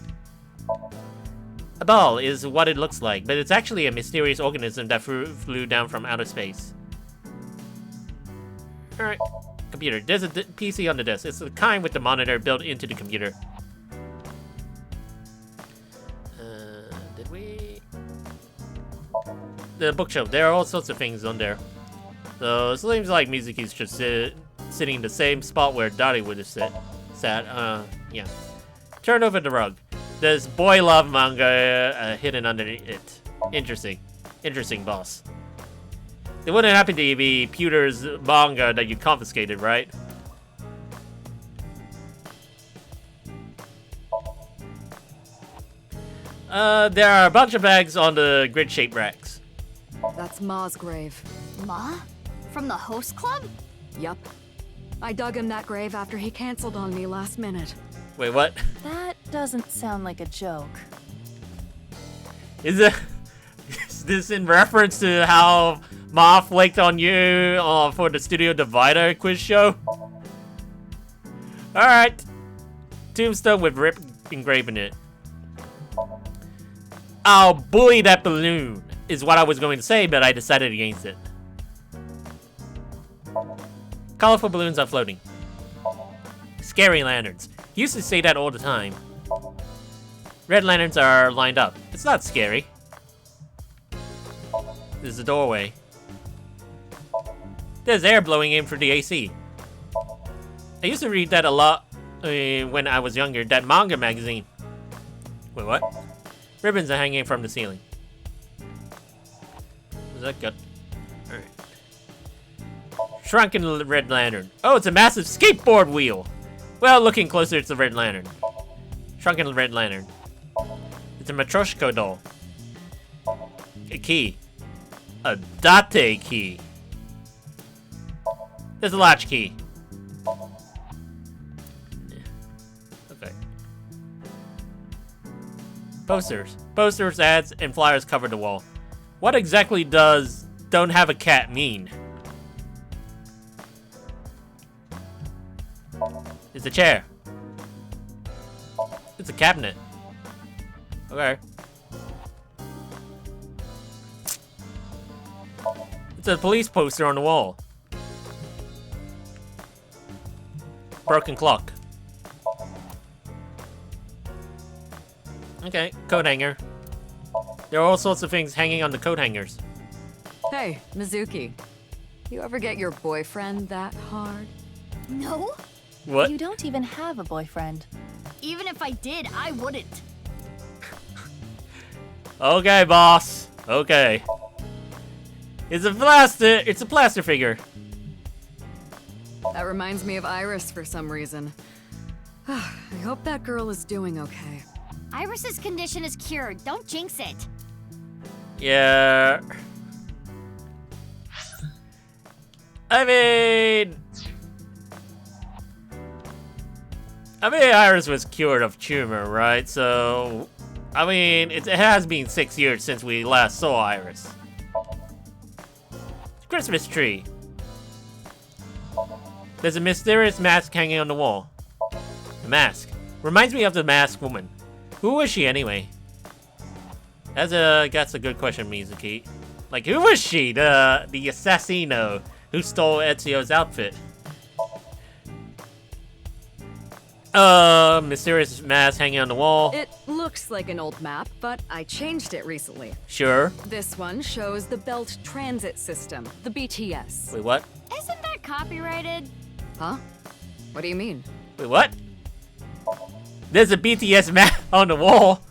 A ball is what it looks like, but it's actually a mysterious organism that flew down from outer space. Alright. Computer. There's a PC on the desk. It's the kind with the monitor built into the computer. Did we... The bookshelf. There are all sorts of things on there. So, it seems like Mizuki's just sitting in the same spot where Dottie would have sat. Yeah. Turn over the rug. There's boy love manga hidden under it. Interesting. Interesting, boss. It wouldn't happen to be Pewter's manga that you confiscated, right? There are a bunch of bags on the grid-shaped racks. That's Ma's grave. Ma? From the host club? Yup. I dug him that grave after he canceled on me last minute. Wait, what? That doesn't sound like a joke. Is this in reference to how Ma flaked on you for the Studio Divider quiz show? Alright. Tombstone with Rip engraved in it. I'll bully that balloon, is what I was going to say, but I decided against it. Colorful balloons are floating. Scary lanterns. He used to say that all the time. Red lanterns are lined up. It's not scary. There's a doorway. There's air blowing in through the AC. I used to read that a lot when I was younger, that manga magazine. Wait, what? Ribbons are hanging from the ceiling. Is that good? Alright. Shrunken red lantern. Oh, it's a massive skateboard wheel! Well, looking closer, it's a red lantern. Shrunken red lantern. It's a Matryoshka doll. A key. A Date key. There's a latch key. Okay. Posters. Posters, ads, and flyers cover the wall. What exactly does "don't have a cat" mean? It's a chair. It's a cabinet. Okay. It's a police poster on the wall. Broken clock. Okay, coat hanger. There are all sorts of things hanging on the coat hangers. Hey, Mizuki. You ever get your boyfriend that hard? No? What? You don't even have a boyfriend. Even if I did, I wouldn't. Okay, boss. Okay. It's a plaster figure. That reminds me of Iris for some reason. I hope that girl is doing okay. Iris's condition is cured. Don't jinx it. Yeah. I mean, Iris was cured of tumor, right? So, I mean, it has been 6 years since we last saw Iris. Christmas tree. There's a mysterious mask hanging on the wall. The mask. Reminds me of the masked woman. Who was she anyway? That's a good question, Mizuki. Like, who was she? The assassino who stole Ezio's outfit. Mysterious mask hanging on the wall. It looks like an old map, but I changed it recently. Sure. This one shows the Belt Transit System, the BTS. Wait, what? Isn't that copyrighted? Huh? What do you mean? Wait, what? There's a BTS map on the wall.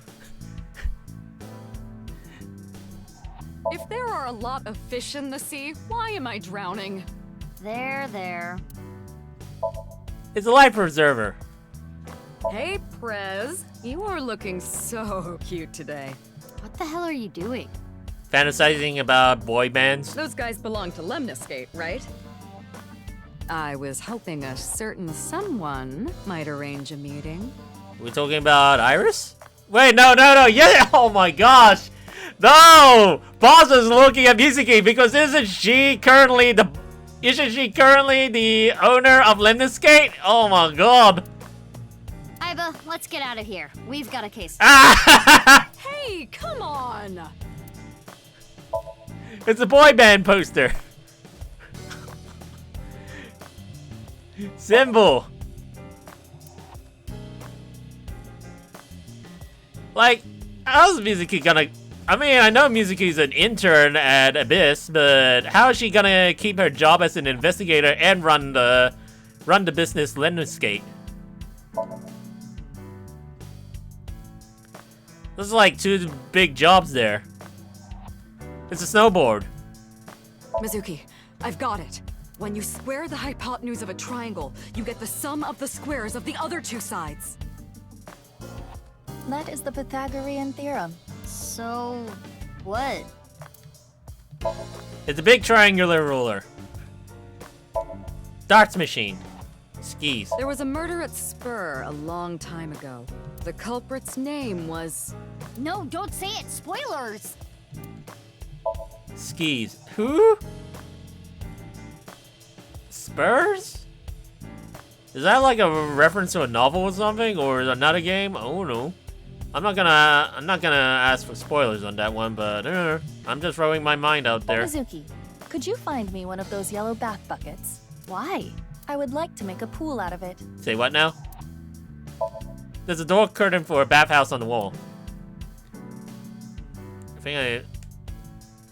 If there are a lot of fish in the sea, why am I drowning? There. It's a life preserver. Hey, Prez. You are looking so cute today. What the hell are you doing? Fantasizing about boy bands. Those guys belong to Lemniscate, right? I was hoping a certain someone might arrange a meeting. We're talking about Iris? Wait, no. Yeah, oh my gosh. No! Boss is looking at Mizuki because isn't she currently the owner of Lemniscate? Oh my god. Iba, let's get out of here. We've got a case. Hey, come on! It's a boy band poster. Symbol. Like, how's Mizuki gonna... I mean, I know Mizuki's an intern at Abyss, but how is she gonna keep her job as an investigator and run the business landscape? This is like two big jobs there. It's a snowboard. Mizuki, I've got it. When you square the hypotenuse of a triangle, you get the sum of the squares of the other two sides. That is the Pythagorean theorem. So, what? It's a big triangular ruler. Darts machine. Skis. There was a murder at Spur a long time ago. The culprit's name was... No, don't say it! Spoilers! Skis. Who? Spurs? Is that like a reference to a novel or something, or another game? Oh no. I'm not gonna ask for spoilers on that one, but I'm just throwing my mind out there. Mizuki, could you find me one of those yellow bath buckets? Why? I would like to make a pool out of it. Say what now? There's a door curtain for a bathhouse on the wall. Is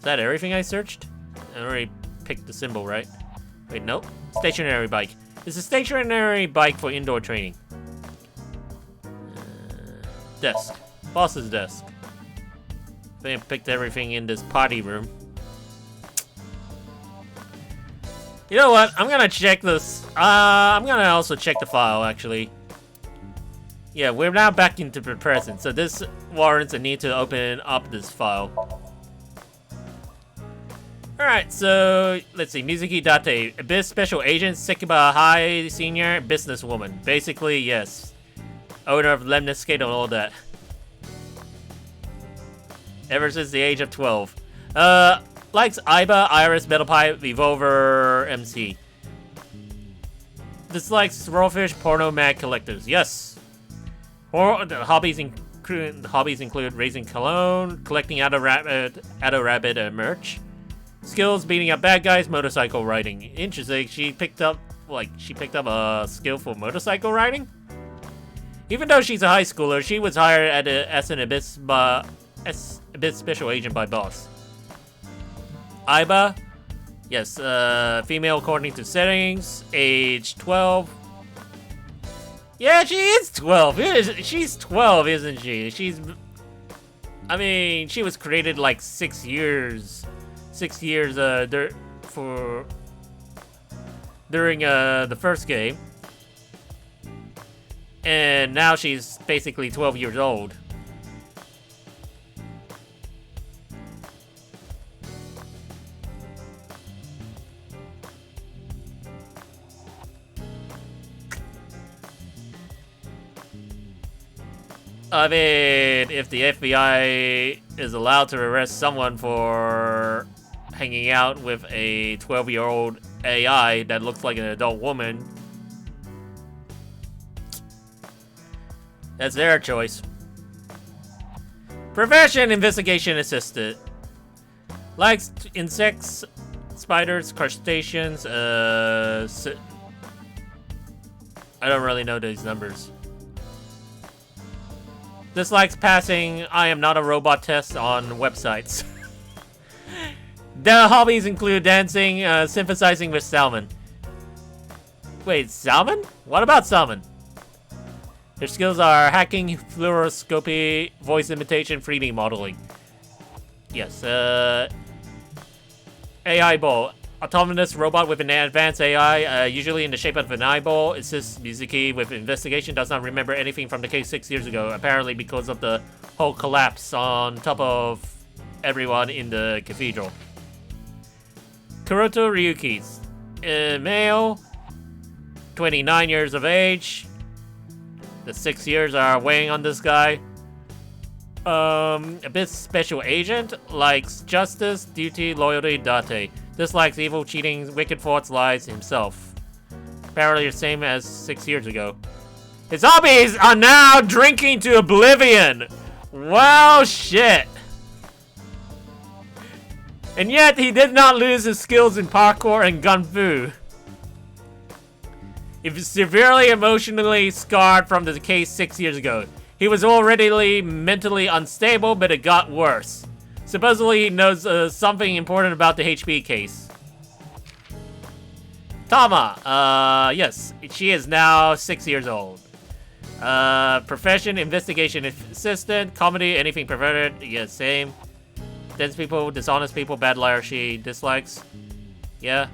that everything I searched? I already picked the symbol, right? Wait, nope. Stationary bike. It's a stationary bike for indoor training. Desk. Boss's desk. I think I picked everything in this party room. You know what? I'm gonna check this. I'm gonna also check the file, actually. Yeah, we're now back into the present, so this warrants a need to open up this file. Alright, so let's see. Mizuki Date, Abyss Special Agent, Sekiba High Senior Businesswoman. Basically, yes. Owner of Lemniscate and all that. Ever since the age of 12. Likes Iba, Iris, Metal Pipe, Revolver, MC. Dislikes Rawfish, Porno Mag Collectors. Yes. Hobbies include raising cologne, collecting Addo Rabbit merch. Skills, beating up bad guys, motorcycle riding. Interesting, she picked up a skill for motorcycle riding? Even though she's a high schooler, she was hired as an Abyss Special Agent by boss. Iba, yes, female according to settings, age 12. Yeah, she is 12. She's 12, isn't she? I mean, she was created like 6 years during the first game. And now she's basically 12 years old. I mean, if the FBI is allowed to arrest someone for hanging out with a 12-year-old AI that looks like an adult woman, that's their choice. Profession, investigation assistant. Likes insects, spiders, crustaceans, I don't really know these numbers. Dislikes passing I am not a robot test on websites. The hobbies include dancing, sympathizing with salmon. Wait, salmon? What about salmon? Their skills are hacking, fluoroscopy, voice imitation, 3D modeling. Yes, AI ball. Autonomous robot with an advanced AI, usually in the shape of an eyeball. Assists Mizuki with investigation. Does not remember anything from the case 6 years ago. Apparently because of the whole collapse on top of everyone in the cathedral. Kuroto Ryuki. Male. 29 years of age. The 6 years are weighing on this guy. A bit special agent. Likes justice, duty, loyalty, date. Dislikes evil, cheating, wicked thoughts, lies himself. Apparently the same as 6 years ago. His hobbies are now drinking to oblivion! Well, shit. And yet, he did not lose his skills in parkour and gun fu. He was severely emotionally scarred from the case 6 years ago. He was already mentally unstable, but it got worse. Supposedly, he knows something important about the HP case. Tama, yes, she is now 6 years old. Profession, investigation assistant, comedy, anything perverted, yeah, same. Dense people, dishonest people, bad liar she dislikes. Yeah.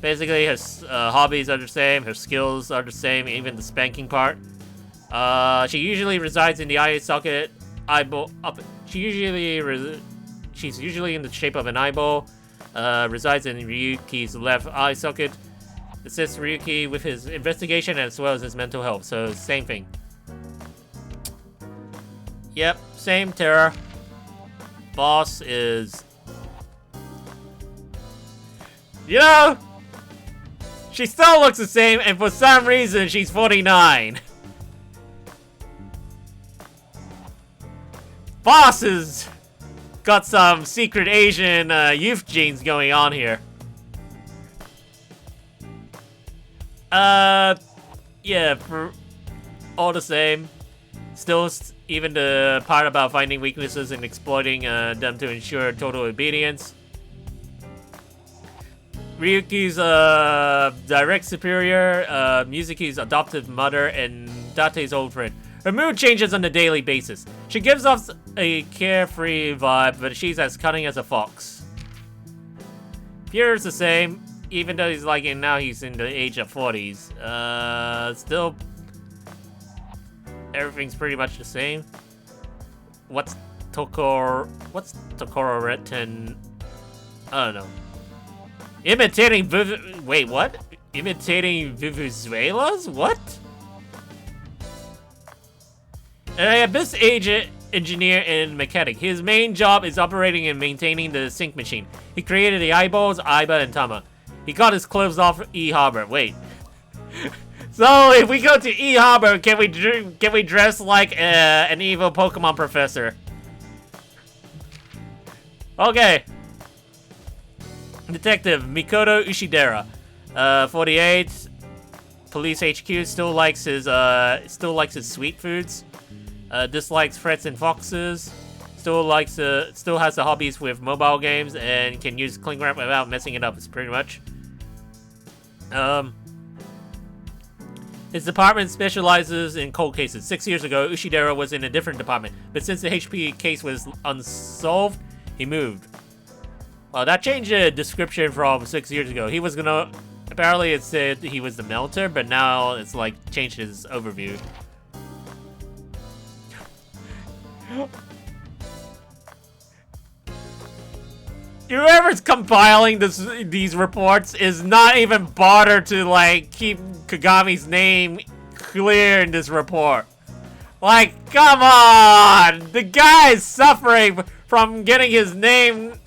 Basically, her hobbies are the same, her skills are the same, even the spanking part. She usually resides in the eye socket eyeball. She's usually in the shape of an eyeball. Resides in Ryuki's left eye socket. Assists Ryuki with his investigation as well as his mental health. So same thing. Yep, same Terra. Boss is, you know, she still looks the same, and for some reason she's 49. Boss has got some secret Asian youth genes going on here. Yeah, for all the same, still even the part about finding weaknesses and exploiting them to ensure total obedience. Ryuki's direct superior, Mizuki's adoptive mother, and Date's old friend. Her mood changes on a daily basis. She gives off a carefree vibe, but she's as cunning as a fox. Pierre's the same, even though he's now he's in the age of 40s. Still, everything's pretty much the same. What's Tokoro Retten? I don't know. Imitating wait, what? Imitating Vuvuzelas? What? An abyss agent, engineer, and mechanic. His main job is operating and maintaining the sync machine. He created the eyeballs, Aiba, and Tama. He got his clothes off E Harbor. Wait. So if we go to E Harbor, can we dress like an evil Pokemon professor? Okay. Detective Mikoto Ushidera, 48, Police HQ. Still likes his sweet foods. Dislikes threats and foxes. Still has the hobbies with mobile games and can use cling wrap without messing it up. It's pretty much. His department specializes in cold cases. 6 years ago, Ushidera was in a different department, but since the HP case was unsolved, he moved. Well, that changed the description from 6 years ago. He was gonna, apparently it said he was the melter, but now it's like changed his overview. Whoever's compiling these reports is not even bothered to like keep Kagami's name clear in this report. Like, come on! The guy is suffering from getting his name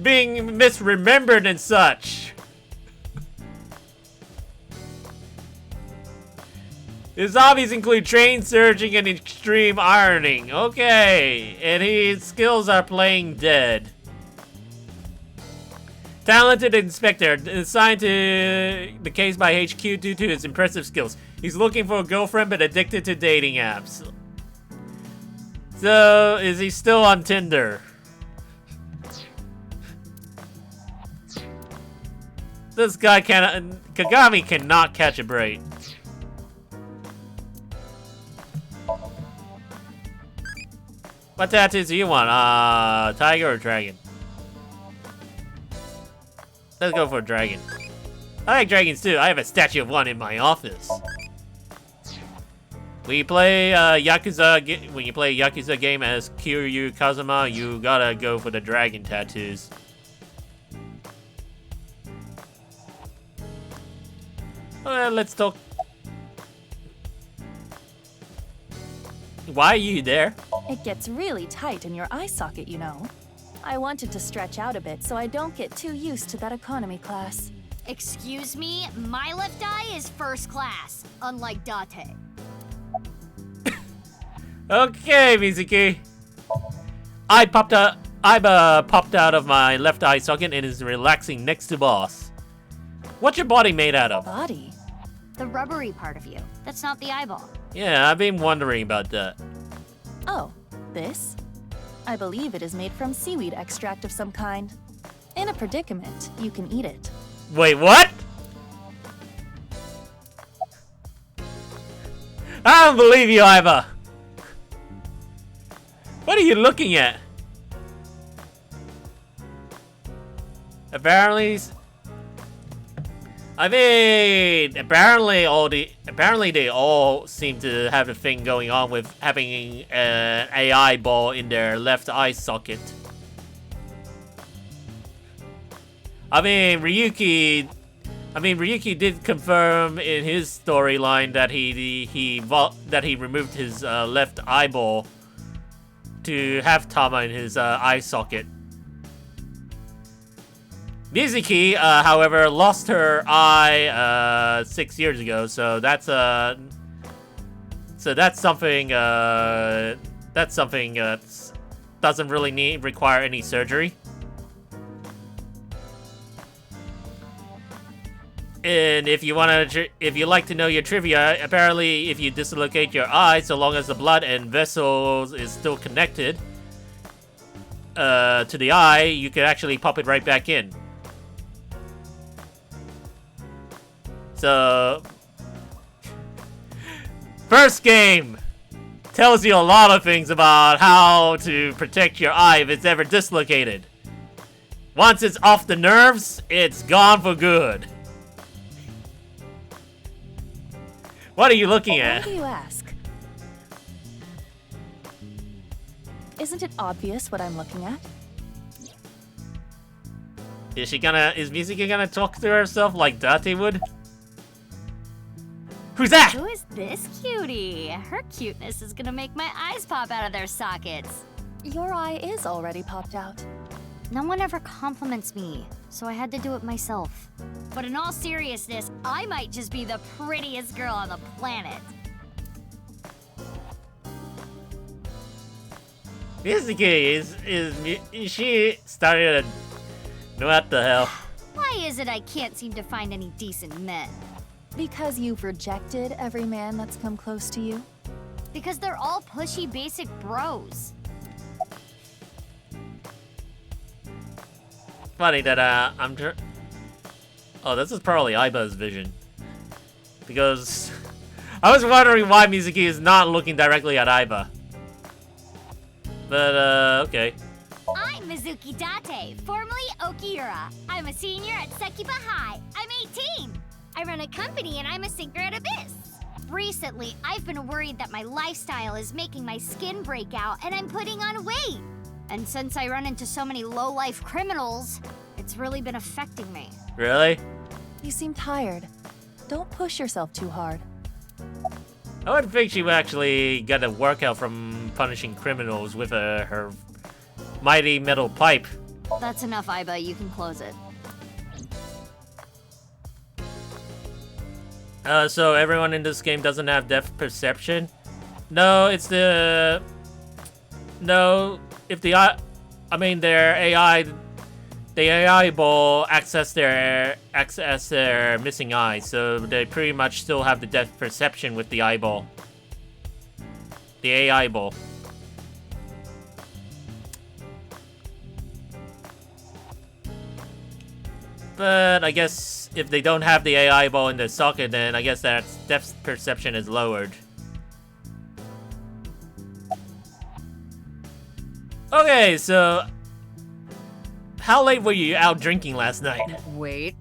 being misremembered and such. His hobbies include train surging and extreme ironing. Okay, and his skills are playing dead. Talented inspector, assigned to the case by HQ due to his impressive skills. He's looking for a girlfriend but addicted to dating apps. So, is he still on Tinder? This guy Kagami cannot catch a break. What tattoos do you want? Tiger or dragon? Let's go for a dragon. I like dragons too. I have a statue of one in my office. When you play Yakuza game as Kiryu Kazuma, you gotta go for the dragon tattoos. Let's talk. Why are you there? It gets really tight in your eye socket, you know. I wanted to stretch out a bit so I don't get too used to that economy class. Excuse me, my left eye is first class, unlike Date. Okay, Mizuki. Aiba popped out of my left eye socket and is relaxing next to boss. What's your body made out of? Body? The rubbery part of you. That's not the eyeball. Yeah, I've been wondering about that. Oh, this? I believe it is made from seaweed extract of some kind. In a predicament, you can eat it. Wait, what? I don't believe you, Iva. What are you looking at? Apparently, apparently they all seem to have a thing going on with having an AI ball in their left eye socket. Ryuki did confirm in his storyline that he removed his left eyeball to have Tama in his eye socket. Mizuki, however, lost her eye 6 years ago, so that's something that doesn't really require any surgery. And if you like to know your trivia, apparently if you dislocate your eye, so long as the blood and vessels is still connected to the eye, you can actually pop it right back in. So, first game tells you a lot of things about how to protect your eye if it's ever dislocated. Once it's off the nerves, it's gone for good. What are you looking at? Why do you ask? Isn't it obvious what I'm looking at? Is Mizuki gonna talk to herself like Date would? Who's that? Who is this cutie? Her cuteness is gonna make my eyes pop out of their sockets. Your eye is already popped out. No one ever compliments me, so I had to do it myself. But in all seriousness, I might just be the prettiest girl on the planet. Mizuki is she started to... What the hell? Why is it I can't seem to find any decent men? Because you've rejected every man that's come close to you? Because they're all pushy basic bros. Funny that oh, this is probably Aiba's vision. Because I was wondering why Mizuki is not looking directly at Aiba. But okay. I'm Mizuki Date, formerly Okiura. I'm a senior at Sekiba High. I'm 18. I run a company and I'm a sinker at Abyss. Recently, I've been worried that my lifestyle is making my skin break out and I'm putting on weight. And since I run into so many low-life criminals, it's really been affecting me. Really? You seem tired. Don't push yourself too hard. I would think she would actually get a workout from punishing criminals with her mighty metal pipe. That's enough, Aiba. You can close it. So everyone in this game doesn't have depth perception? No, it's the... No, if the... their AI... The AI ball access their missing eye, so they pretty much still have the depth perception with the eyeball. The AI ball. But I guess if they don't have the AI ball in their socket, then I guess that depth perception is lowered. Okay, so how late were you out drinking last night? Wait,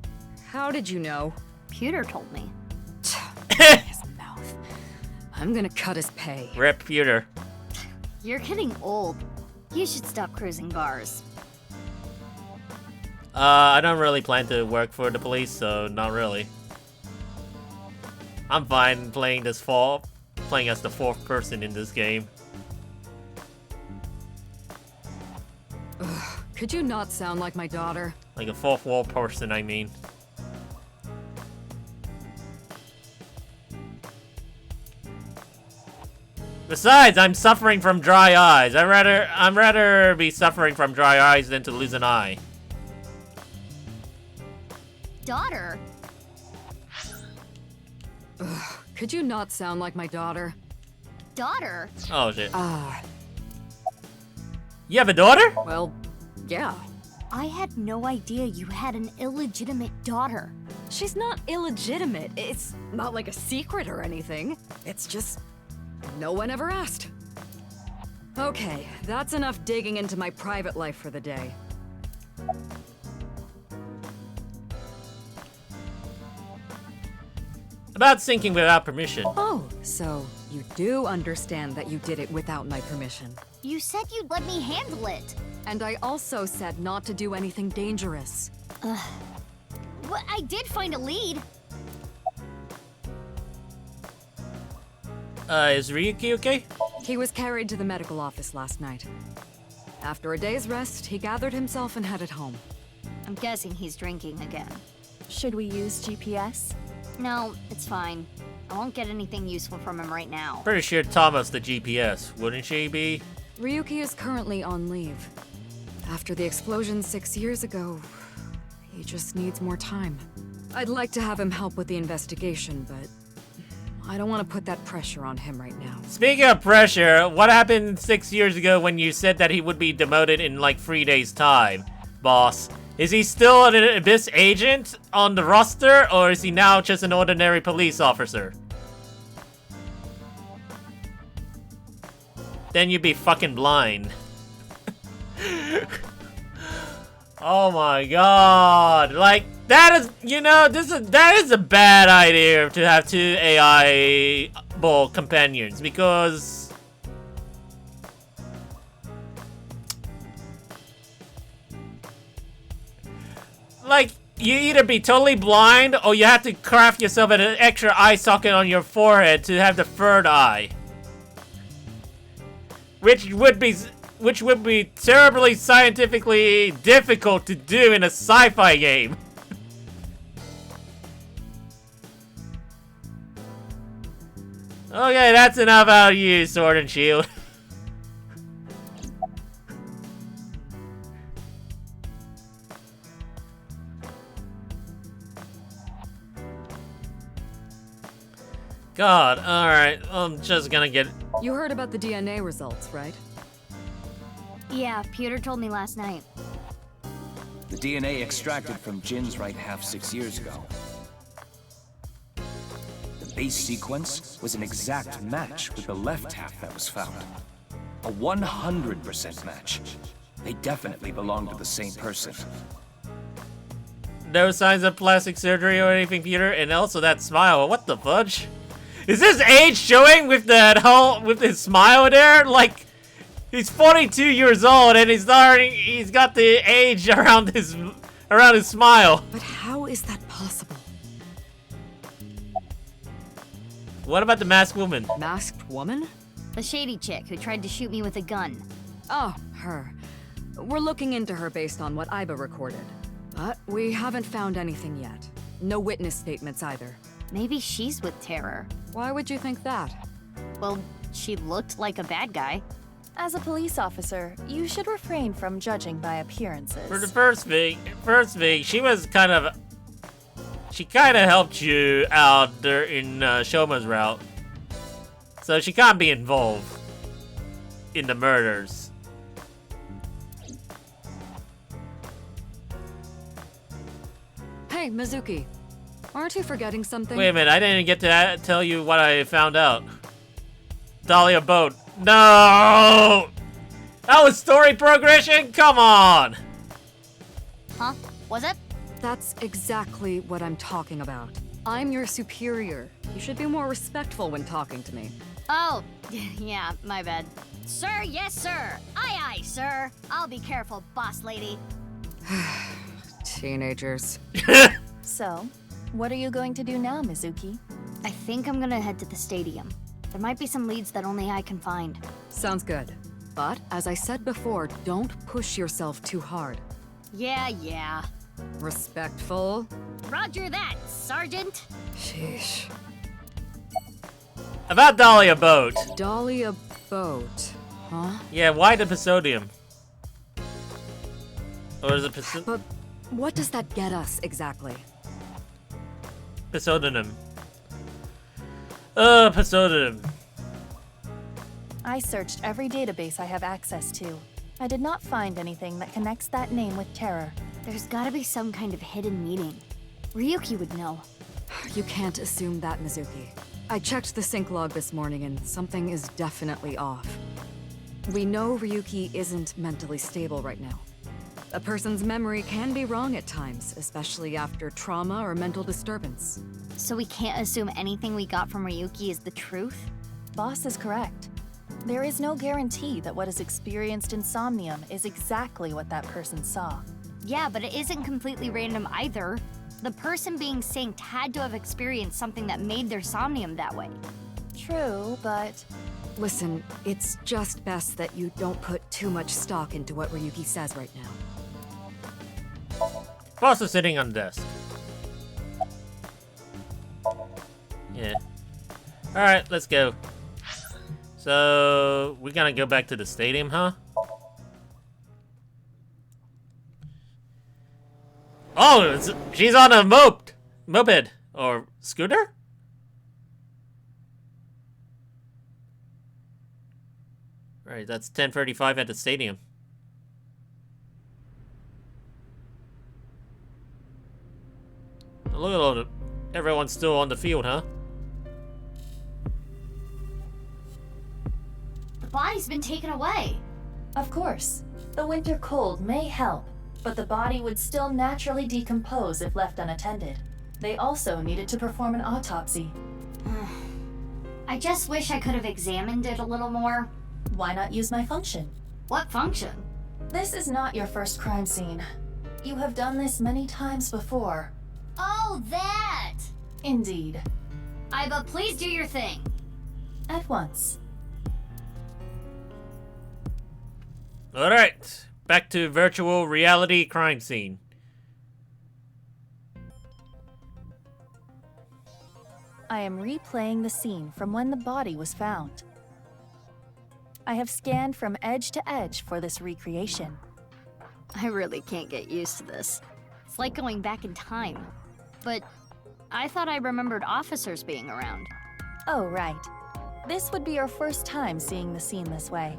how did you know? Pewter told me. His mouth. I'm gonna cut his pay. Rip Pewter. You're getting old. You should stop cruising bars. I don't really plan to work for the police, so not really. I'm fine playing as the fourth person in this game. Ugh, could you not sound like my daughter? Like a fourth wall person, I mean. Besides, I'm suffering from dry eyes. I'd rather be suffering from dry eyes than to lose an eye. Daughter? Could you not sound like my daughter? Daughter? Oh shit. Ah. You have a daughter? Well, yeah. I had no idea you had an illegitimate daughter. She's not illegitimate. It's not like a secret or anything. It's just no one ever asked. Okay, that's enough digging into my private life for the day. About sinking without permission. Oh, so you do understand that you did it without my permission. You said you'd let me handle it. And I also said not to do anything dangerous. Well, I did find a lead. Is Ryuki okay? He was carried to the medical office last night. After a day's rest, he gathered himself and headed home. I'm guessing he's drinking again. Should we use GPS? No, it's fine. I won't get anything useful from him right now. Pretty sure Thomas the GPS, wouldn't she be? Ryuki is currently on leave. After the explosion 6 years ago, he just needs more time. I'd like to have him help with the investigation, but I don't want to put that pressure on him right now. Speaking of pressure, what happened 6 years ago when you said that he would be demoted in like 3 days' time, boss? Is he still an Abyss agent on the roster, or is he now just an ordinary police officer? Then you'd be fucking blind. Oh my god. Like, that is, you know, that is a bad idea to have two AI-able companions, because like, you either be totally blind or you have to craft yourself an extra eye socket on your forehead to have the third eye. Which would be terribly scientifically difficult to do in a sci-fi game. Okay, that's enough out of you, Sword and Shield. God, alright, I'm just gonna get... You heard about the DNA results, right? Yeah, Peter told me last night. The DNA extracted from Jin's right half 6 years ago. The base sequence was an exact match with the left half that was found. A 100% match. They definitely belong to the same person. No signs of plastic surgery or anything, Peter, and also that smile. What the fudge? Is his age showing with that whole, with his smile there? Like, he's 42 years old and he's got the age around his smile. But how is that possible? What about the masked woman? Masked woman? The shady chick who tried to shoot me with a gun. Oh, her. We're looking into her based on what Iba recorded. But we haven't found anything yet. No witness statements either. Maybe she's with Terror. Why would you think that? Well, she looked like a bad guy. As a police officer, you should refrain from judging by appearances. For the first thing, she kind of helped you out there in Shoma's route. So she can't be involved in the murders. Hey, Mizuki. Aren't you forgetting something? Wait a minute, I didn't get to tell you what I found out. Dahlia boat. No! That was story progression? Come on! Huh? Was it? That's exactly what I'm talking about. I'm your superior. You should be more respectful when talking to me. Oh, yeah, my bad. Sir, yes, sir. Aye, aye, sir. I'll be careful, boss lady. Teenagers. So, what are you going to do now, Mizuki? I think I'm gonna head to the stadium. There might be some leads that only I can find. Sounds good. But, as I said before, don't push yourself too hard. Yeah. Respectful? Roger that, Sergeant. Sheesh. About Dahlia boat. Dahlia boat, huh? Yeah, why the Posodium? Or is it But what does that get us, exactly? Pseudonym. Pseudonym. I searched every database I have access to. I did not find anything that connects that name with terror. There's gotta be some kind of hidden meaning. Ryuki would know. You can't assume that, Mizuki. I checked the sync log this morning and something is definitely off. We know Ryuki isn't mentally stable right now. A person's memory can be wrong at times, especially after trauma or mental disturbance. So we can't assume anything we got from Ryuki is the truth? Boss is correct. There is no guarantee that what is experienced in Somnium is exactly what that person saw. Yeah, but it isn't completely random either. The person being synced had to have experienced something that made their Somnium that way. True, but... Listen, it's just best that you don't put too much stock into what Ryuki says right now. Boss is sitting on the desk. Yeah. Alright, let's go. So, we gotta go back to the stadium, huh? Oh, she's on a moped. Or scooter? Right, that's 10:35 at the stadium. Look at all the... Everyone's still on the field, huh? The body's been taken away. Of course. The winter cold may help, but the body would still naturally decompose if left unattended. They also needed to perform an autopsy. I just wish I could have examined it a little more. Why not use my function? What function? This is not your first crime scene. You have done this many times before. Oh, that! Indeed. But please do your thing. At once. Alright, back to virtual reality crime scene. I am replaying the scene from when the body was found. I have scanned from edge to edge for this recreation. I really can't get used to this. It's like going back in time. But I thought I remembered officers being around. Oh, right. This would be your first time seeing the scene this way.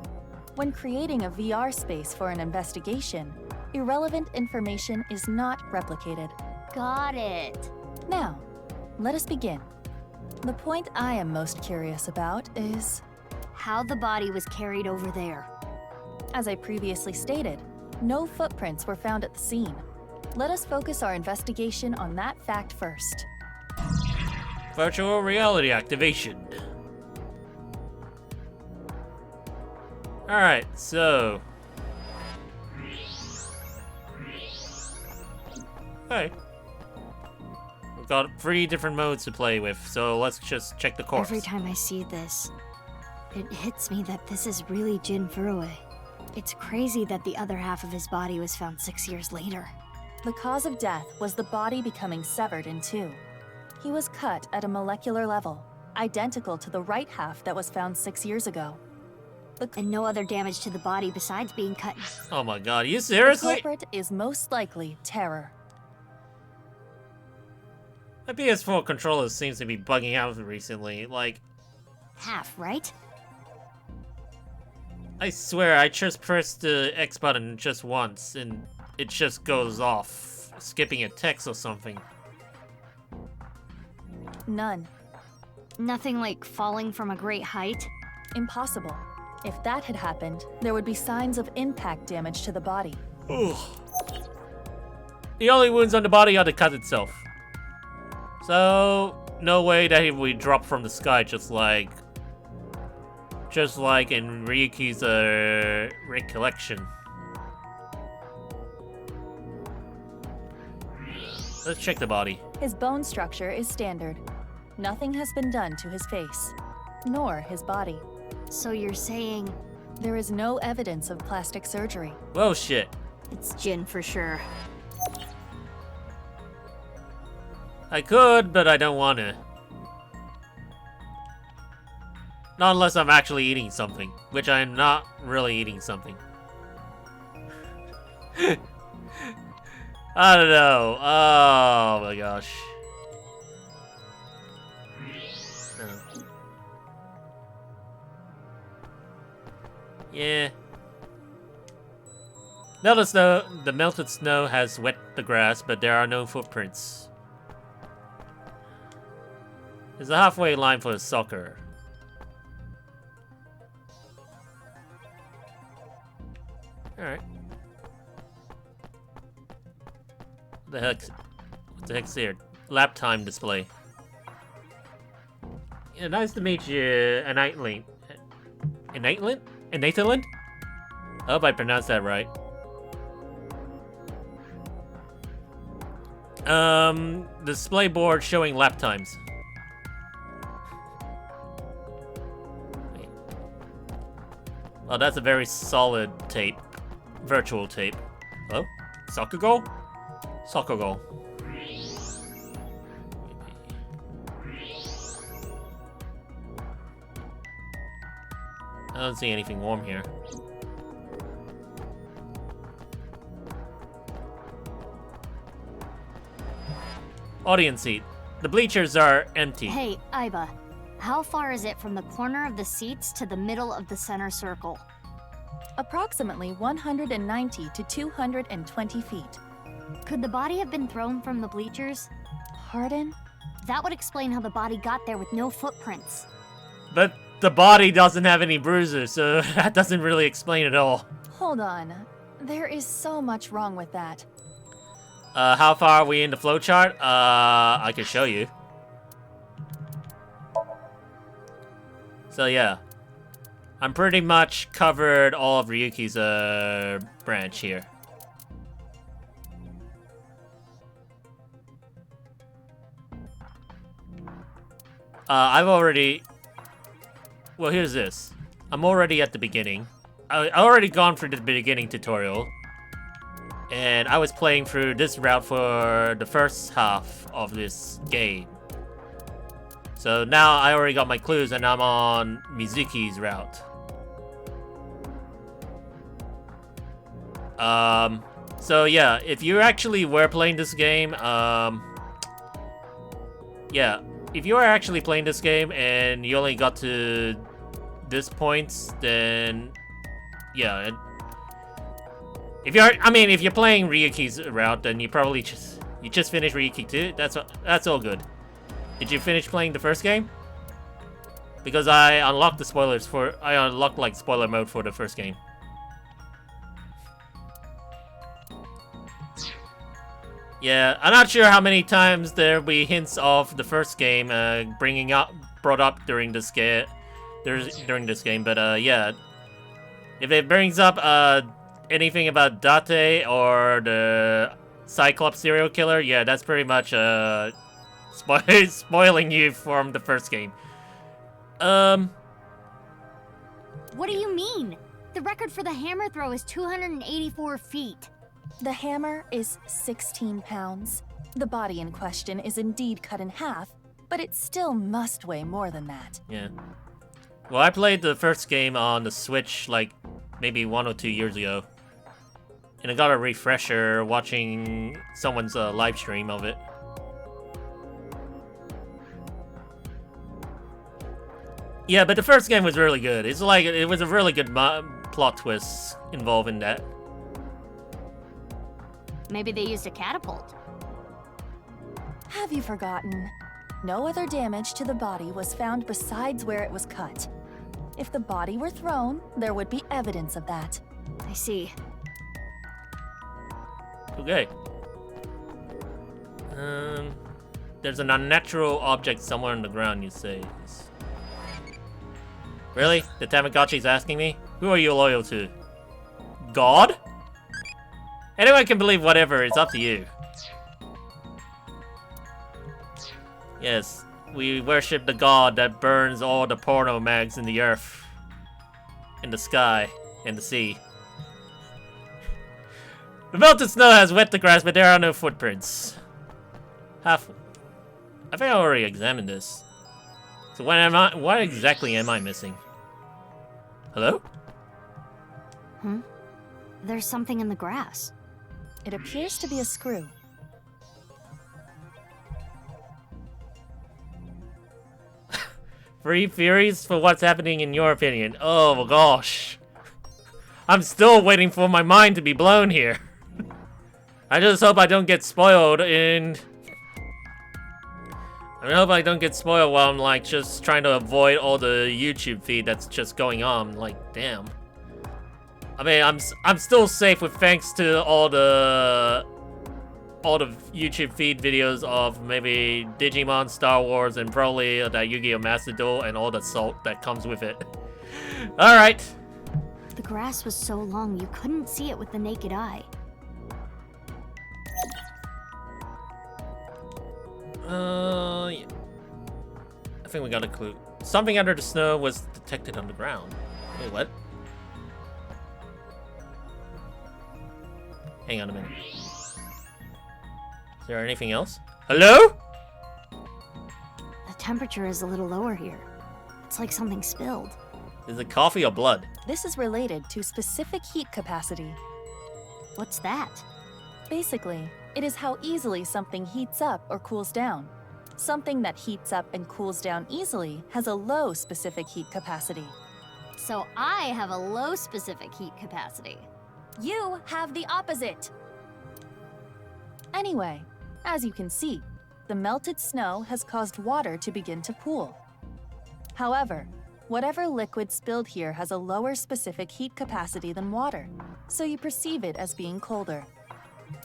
When creating a VR space for an investigation, irrelevant information is not replicated. Got it. Now, let us begin. The point I am most curious about is... how the body was carried over there. As I previously stated, no footprints were found at the scene. Let us focus our investigation on that fact first. Virtual reality activation. Alright, so... Hey. We've got 3 different modes to play with, so let's just check the course. Every time I see this, it hits me that this is really Jin Furue. It's crazy that the other half of his body was found 6 years later. The cause of death was the body becoming severed in 2. He was cut at a molecular level, identical to the right half that was found 6 years ago. And no other damage to the body besides being cut. Oh my god, are you seriously? The culprit is most likely terror. My PS4 controller seems to be bugging out recently, like... Half, right? I swear, I just pressed the X button just once, and it just goes off, skipping a text or something. None. Nothing like falling from a great height? Impossible. If that had happened, there would be signs of impact damage to the body. Ugh. The only wounds on the body are the cut itself. So, no way that he would drop from the sky just like in Ryuki's recollection. Let's check the body. His bone structure is standard. Nothing has been done to his face, nor his body. So you're saying... there is no evidence of plastic surgery. Well, shit. It's Jin for sure. I could, but I don't want to. Not unless I'm actually eating something, which I'm not really eating something. I don't know. Oh my gosh. No. Yeah. The melted snow has wet the grass, but there are no footprints. There's a halfway line for soccer. Alright. What the heck's here? Lap time display. Yeah, nice to meet you, Anatolin. Anatolin? Anatolin? I hope I pronounced that right. Display board showing lap times. Oh, that's a very solid tape. Virtual tape. Oh? Soccer goal? Soccer goal. I don't see anything warm here. Audience seat. The bleachers are empty. Hey, Aiba. How far is it from the corner of the seats to the middle of the center circle? Approximately 190 to 220 feet. Could the body have been thrown from the bleachers? Pardon? That would explain how the body got there with no footprints. But the body doesn't have any bruises, so that doesn't really explain it all. Hold on. There is so much wrong with that. How far are we in the flowchart? I can show you. So yeah. I'm pretty much covered all of Ryuki's branch here. I've already... Well, here's this. I'm already at the beginning. I already gone through the beginning tutorial. And I was playing through this route for the first half of this game. So now I already got my clues and I'm on Mizuki's route. So yeah, if you actually were playing this game, yeah, if you are actually playing this game and you only got to this point, then yeah. If you're playing Ryuki's route, then you probably just finished Ryuki 2. That's all good. Did you finish playing the first game? Because I unlocked like spoiler mode for the first game. Yeah, I'm not sure how many times there'll be hints of the first game brought up during this game. But yeah, if it brings up anything about Date or the Cyclops serial killer, yeah, that's pretty much spoiling you from the first game. What do you mean? The record for the hammer throw is 284 feet. The hammer is 16 pounds. The body in question is indeed cut in half, but it still must weigh more than that. Yeah. Well, I played the first game on the Switch like maybe 1 or 2 years ago. And I got a refresher watching someone's live stream of it. Yeah, but the first game was really good. It's like, it was a really good plot twist involved in that. Maybe they used a catapult. Have you forgotten? No other damage to the body was found besides where it was cut. If the body were thrown, there would be evidence of that. I see. Okay. There's an unnatural object somewhere on the ground, you say. Really? The Tamagotchi's asking me? Who are you loyal to? God? Anyone can believe whatever, it's up to you. Yes, we worship the god that burns all the porno mags in the earth, in the sky, in the sea. The melted snow has wet the grass, but there are no footprints. I think I already examined this. So what exactly am I missing? Hello? There's something in the grass. It appears to be a screw. Three theories for what's happening in your opinion. Oh gosh. I'm still waiting for my mind to be blown here. I just hope I don't get spoiled I hope I don't get spoiled while I'm like just trying to avoid all the YouTube feed that's just going on. Like, damn. I mean, I'm still safe with thanks to all the YouTube feed videos of maybe Digimon, Star Wars, and probably that Yu-Gi-Oh! Master Duel and all the salt that comes with it. All right. The grass was so long you couldn't see it with the naked eye. Yeah. I think we got a clue. Something under the snow was detected on the ground. Wait, what? Hang on a minute. Is there anything else? Hello? The temperature is a little lower here. It's like something spilled. Is it coffee or blood? This is related to specific heat capacity. What's that? Basically, it is how easily something heats up or cools down. Something that heats up and cools down easily has a low specific heat capacity. So I have a low specific heat capacity. You have the opposite. Anyway, as you can see, the melted snow has caused water to begin to pool. However, whatever liquid spilled here has a lower specific heat capacity than water, so you perceive it as being colder.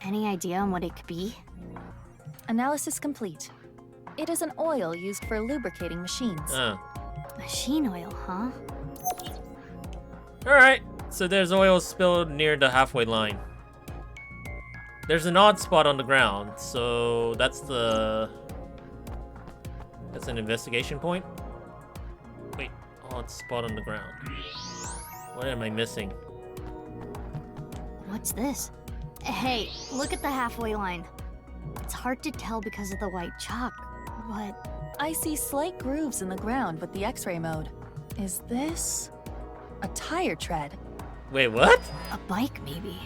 Any idea on what it could be? Analysis complete. It is an oil used for lubricating machines. Machine oil, huh? Alright, so there's oil spilled near the halfway line. There's an odd spot on the ground, so that's an investigation point? Wait, odd spot on the ground. What am I missing? What's this? Hey, look at the halfway line. It's hard to tell because of the white chalk, but... I see slight grooves in the ground with the X-ray mode. Is this a tire tread? Wait, what? A bike, maybe.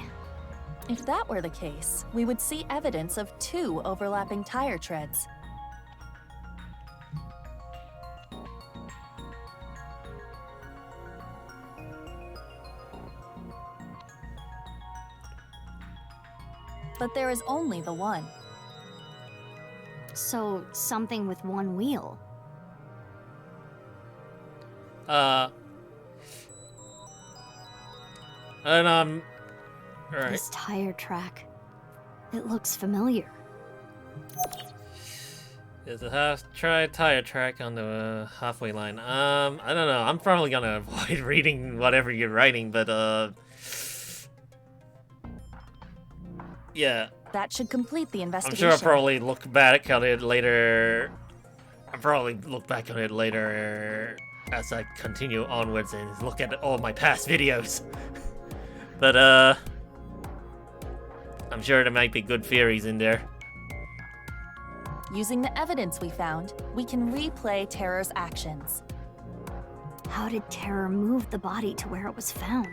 If that were the case, we would see evidence of 2 overlapping tire treads. But there is only the one. So, something with one wheel. And alright. This tire track. It looks familiar. There's a tire track on the halfway line. I don't know. I'm probably gonna avoid reading whatever you're writing, but yeah. That should complete the I'm investigation. sure I'll probably look back on it later. As I continue onwards and look at all my past videos. But I'm sure there might be good theories in there. Using the evidence we found, we can replay Terror's actions. How did Terror move the body to where it was found?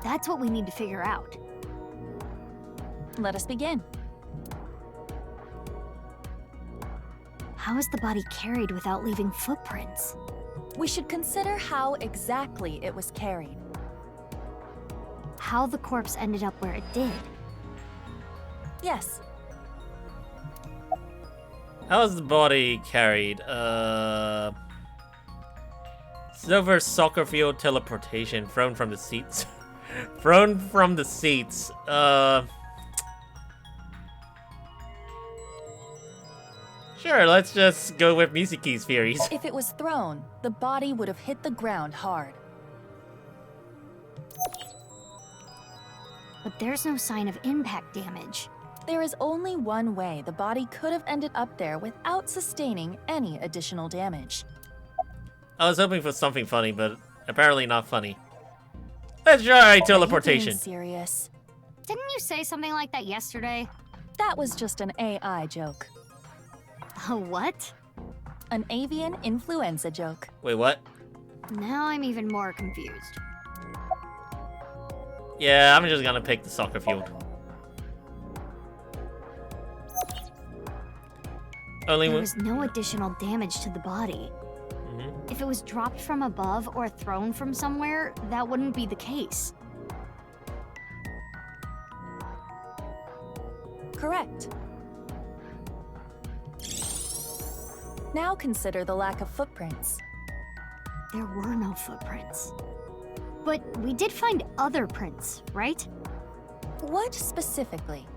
That's what we need to figure out. Let us begin. How is the body carried without leaving footprints? We should consider how exactly it was carried. How the corpse ended up where it did. Yes. How is the body carried? Silver soccer field teleportation thrown from the seats. Thrown from the seats. Sure, let's just go with Mizuki's theories. If it was thrown, the body would have hit the ground hard. But there's no sign of impact damage. There is only one way the body could have ended up there without sustaining any additional damage. I was hoping for something funny, but apparently not funny. Let's try teleportation. Are you being serious? Didn't you say something like that yesterday? That was just an AI joke. A what? An avian influenza joke. Wait, what? Now I'm even more confused. Yeah, I'm just gonna pick the soccer field. There was no additional damage to the body. If it was dropped from above or thrown from somewhere, that wouldn't be the case. Correct. Now consider the lack of footprints. There were no footprints. But we did find other prints, right? What specifically?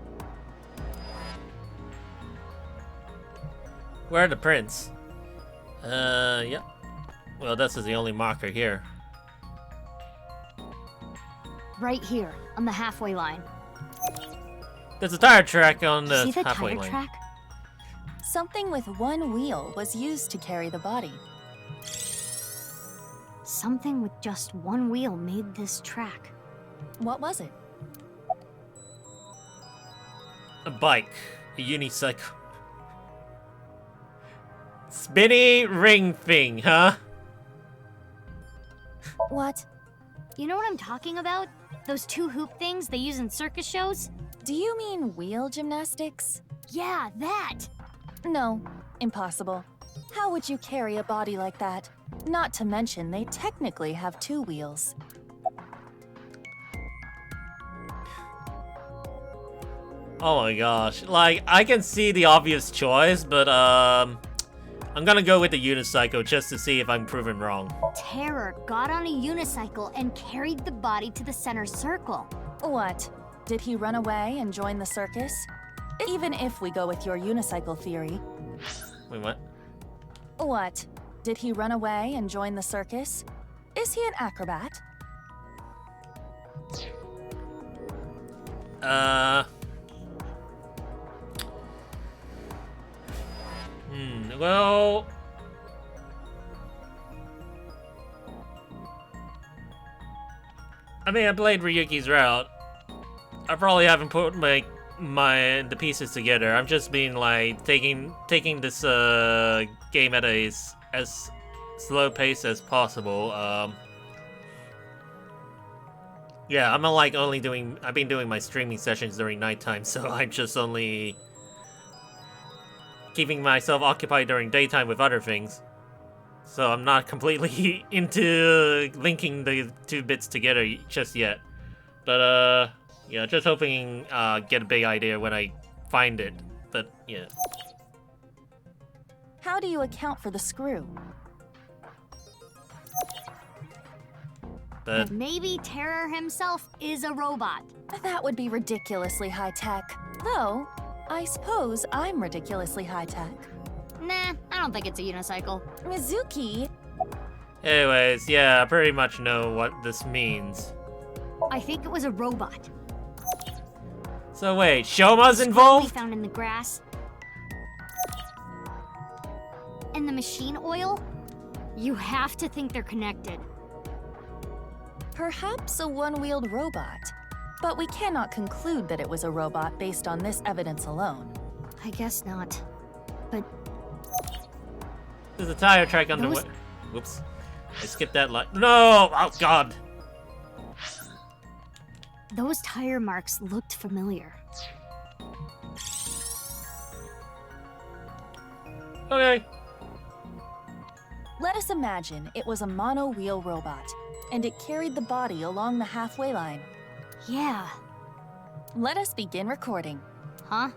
Where are the prints? Yep. Well, this is the only marker here. Right here, on the halfway line. There's a tire track on the See the halfway tire line. track? Something with one wheel was used to carry the body. Something with just one wheel made this track. What was it? A bike. A unicycle. Spinny ring thing, huh? What? You know what I'm talking about? Those two hoop things they use in circus shows? Do you mean wheel gymnastics? Yeah, that! No, impossible. How would you carry a body like that? Not to mention, they technically have two wheels. Oh my gosh. Like, I can see the obvious choice, but, I'm gonna go with the unicycle just to see if I'm proven wrong. Terror got on a unicycle and carried the body to the center circle. What? Did he run away and join the circus? Even if we go with your unicycle theory. Wait, what? What? Did he run away and join the circus? Is he an acrobat? Well... I mean, I played Ryuki's route. I probably haven't put the pieces together. I'm just being like taking this game at as slow pace as possible. Yeah, I'm like I've been doing my streaming sessions during nighttime, so I'm just only keeping myself occupied during daytime with other things. So I'm not completely into linking the two bits together just yet. But yeah, just hoping get a big idea when I find it. But yeah. How do you account for the screw? But maybe Terror himself is a robot. That would be ridiculously high-tech. Though, I suppose I'm ridiculously high-tech. Nah, I don't think it's a unicycle. Mizuki! anyways, yeah, I pretty much know what this means. I think it was a robot. So wait, Shoma's involved? We found in the grass. And the machine oil? You have to think they're connected. Perhaps a one-wheeled robot. But we cannot conclude that it was a robot based on this evidence alone. I guess not. But There's a tire track underway. Whoops. I skipped that line. No! Oh, God. those tire marks looked familiar. Okay. Let us imagine it was a mono-wheel robot, and it carried the body along the halfway line. Yeah. Let us begin recording. Huh?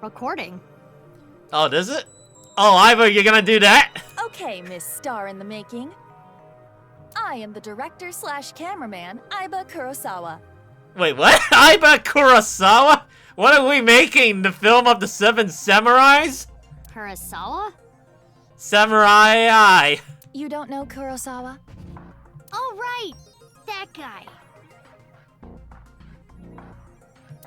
Recording? Oh, does it? Oh, Iva, you're gonna do that? Okay, Miss Star in the Making. I am the director/cameraman, Aiba Kurosawa. Wait, what? Aiba Kurosawa? What are we making? The film of the Seven Samurais? Kurosawa? Samurai Eye. You don't know Kurosawa? Oh, right! That guy.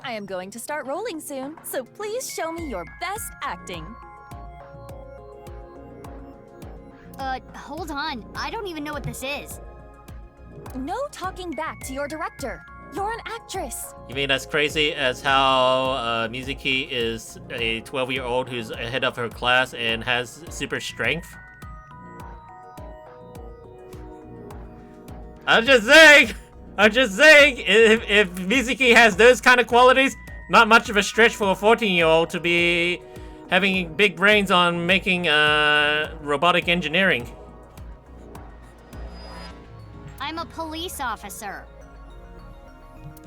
I am going to start rolling soon, so please show me your best acting. Hold on. I don't even know what this is. No talking back to your director. You're an actress. You mean as crazy as how Mizuki is a 12-year-old who's ahead of her class and has super strength? I'm just saying, if Mizuki has those kind of qualities, not much of a stretch for a 14-year-old to be having big brains on making robotic engineering. I'm a police officer.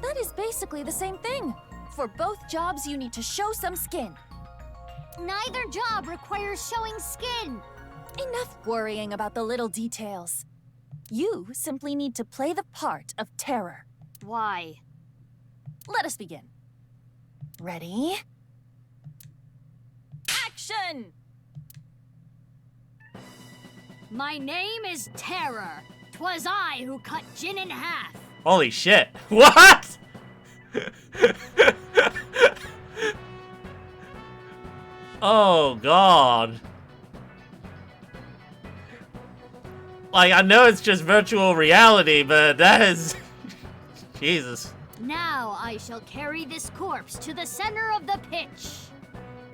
That is basically the same thing. For both jobs, you need to show some skin. Neither job requires showing skin. Enough worrying about the little details. You simply need to play the part of terror. Why? Let us begin. Ready? Action! My name is Terror. 'Twas I who cut Jin in half. Holy shit. What? Oh, God. Like, I know it's just virtual reality, but that is... Jesus. Now I shall carry this corpse to the center of the pitch.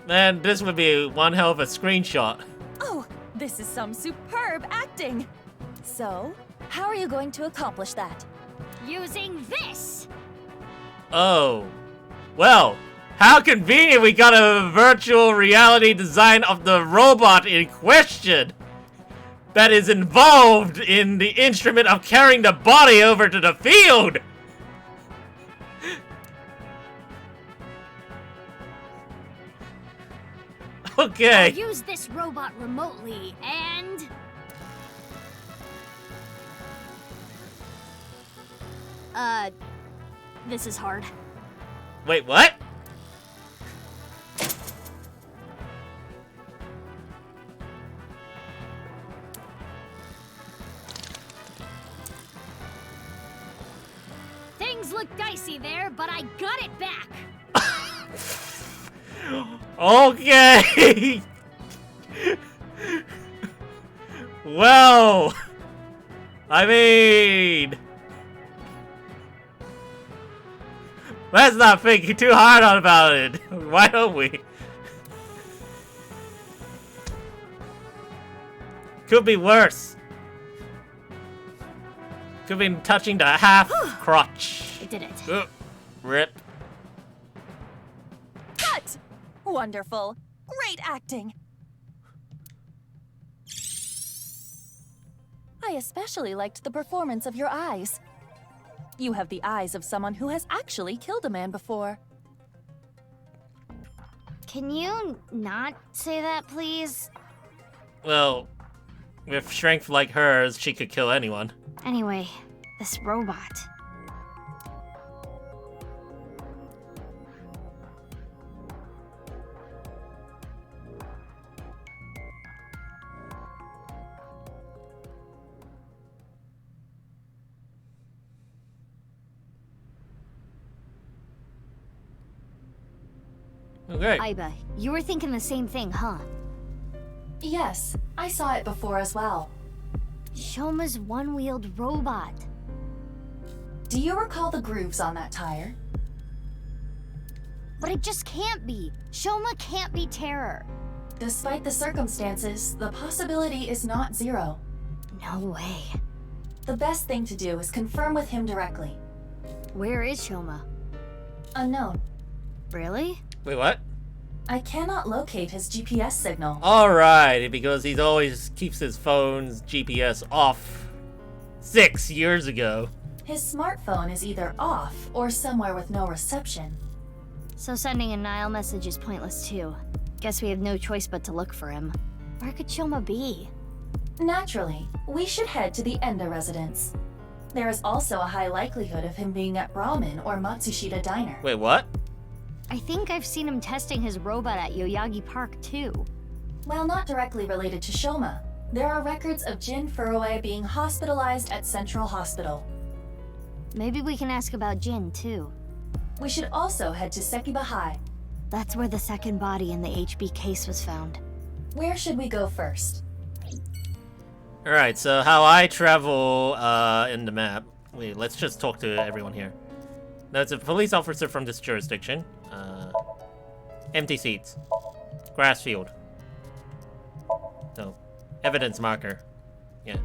Man, this would be one hell of a screenshot. Oh, this is some superb acting. So, how are you going to accomplish that? Using this! Oh. Well, how convenient we got a virtual reality design of the robot in question that is involved in the instrument of carrying the body over to the field! Okay. I'll use this robot remotely and... this is hard. Wait, what? Things look dicey there, but I got it back. Okay. Well, I mean, let's not think too hard about it. Why don't we? Could be worse. Could be touching the half crotch. I did it. Rip. Cut! Wonderful. Great acting. I especially liked the performance of your eyes. You have the eyes of someone who has actually killed a man before. Can you not say that, please? Well, with strength like hers, she could kill anyone. Anyway, this robot. Okay. Aiba, you were thinking the same thing, huh? Yes, I saw it before as well. Shoma's one-wheeled robot. Do you recall the grooves on that tire? But it just can't be. Shoma can't be Terror. Despite the circumstances, the possibility is not zero. No way. The best thing to do is confirm with him directly. Where is Shoma? Unknown. Really? Wait, what? I cannot locate his GPS signal. Alright, because he always keeps his phone's GPS off 6 years ago. His smartphone is either off or somewhere with no reception. So sending a Nile message is pointless too. Guess we have no choice but to look for him. Where could Shoma be? Naturally, we should head to the Enda residence. There is also a high likelihood of him being at Brahmin or Matsushita Diner. Wait, what? I think I've seen him testing his robot at Yoyagi Park too. While not directly related to Shoma, there are records of Jin Furue being hospitalized at Central Hospital. Maybe we can ask about Jin too. We should also head to Sekiba High. That's where the second body in the HB case was found. Where should we go first? Alright, so how I travel in the map. Wait, let's just talk to everyone here. Now, it's a police officer from this jurisdiction. Empty seats. Grass field. No. Evidence marker. Yeah.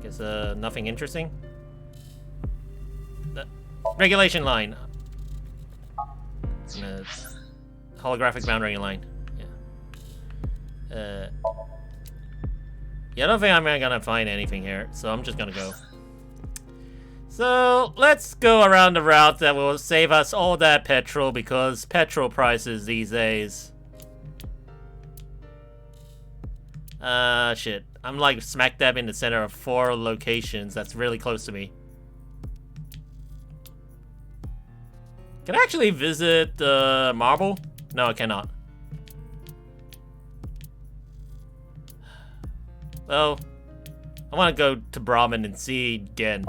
Guess, nothing interesting? Regulation line. Holographic boundary line. Yeah. Yeah, I don't think I'm gonna find anything here, so I'm just gonna go. So, let's go around the route that will save us all that petrol, because petrol prices these days. Shit. I'm like smack dab in the center of 4 locations that's really close to me. Can I actually visit Marble? No, I cannot. Well, I want to go to Brahmin and see Den.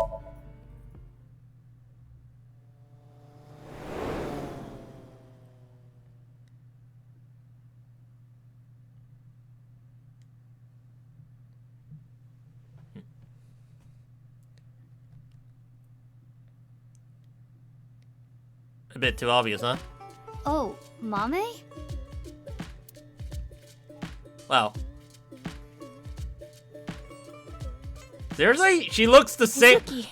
A bit too obvious, huh? Oh, Mame? Wow. Seriously? She looks the same. Mizuki,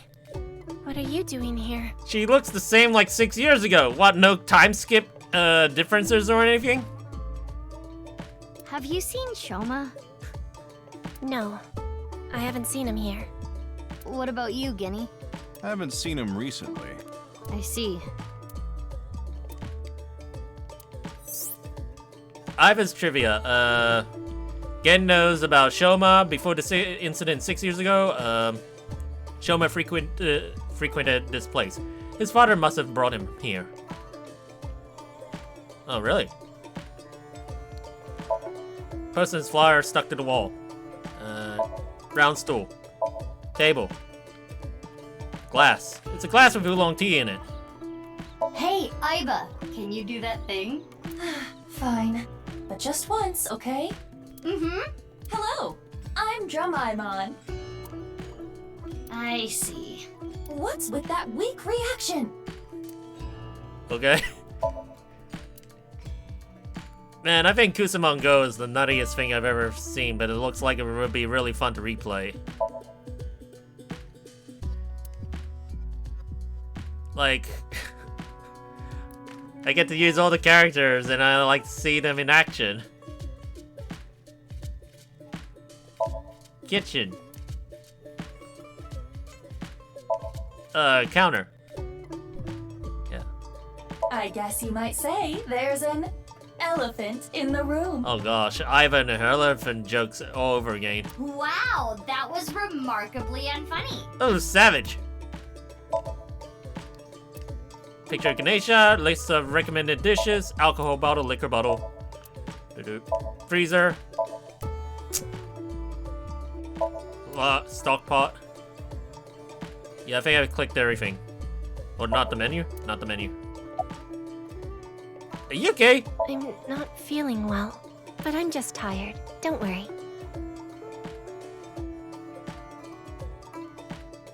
what are you doing here? She looks the same like 6 years ago. What, no time skip differences or anything? Have you seen Shoma? No, I haven't seen him here. What about you, Ginny? I haven't seen him recently. I see. Ivan's trivia. Gen knows about Shoma. Before the incident 6 years ago, Shoma frequented this place. His father must have brought him here. Oh, really? Person's flyer stuck to the wall. Round stool. Table. Glass. It's a glass with oolong tea in it. Hey, Aiba, can you do that thing? Fine. But just once, okay? Mm-hmm. Hello, I'm Drumaimon. I see. What's with that weak reaction? Okay. Man, I think Kusamon Go is the nuttiest thing I've ever seen, but it looks like it would be really fun to replay. Like, I get to use all the characters and I like to see them in action. Kitchen. Counter. Yeah. I guess you might say there's an elephant in the room. Oh gosh, Ivan and her elephant jokes all over again. Wow, that was remarkably unfunny. Oh, savage. Picture of Ganesha, list of recommended dishes, alcohol bottle, liquor bottle, freezer, stock pot. Yeah, I think I clicked everything. Or not the menu? Not the menu. Are you okay? I'm not feeling well, but I'm just tired. Don't worry.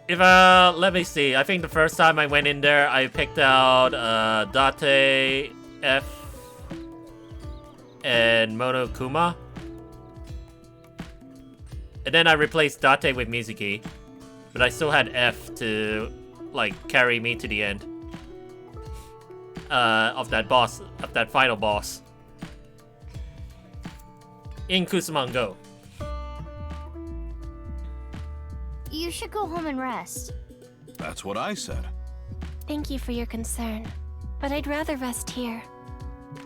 If, let me see. I think the first time I went in there, I picked out, Date, F, and Monokuma. And then I replaced Date with Mizuki. But I still had F to, like, carry me to the end. Of that boss, of that final boss. In Kusamon Go. You should go home and rest. That's what I said. Thank you for your concern, but I'd rather rest here.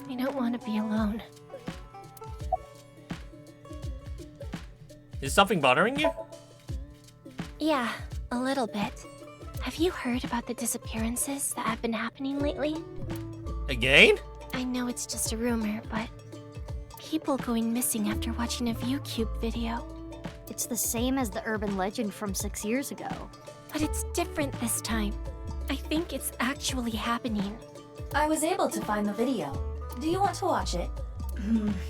I don't want to be alone. Is something bothering you? Yeah, a little bit. Have you heard about the disappearances that have been happening lately? Again? I know it's just a rumor, but people going missing after watching a ViewCube video. It's the same as the urban legend from 6 years ago. But it's different this time. I think it's actually happening. I was able to find the video. Do you want to watch it?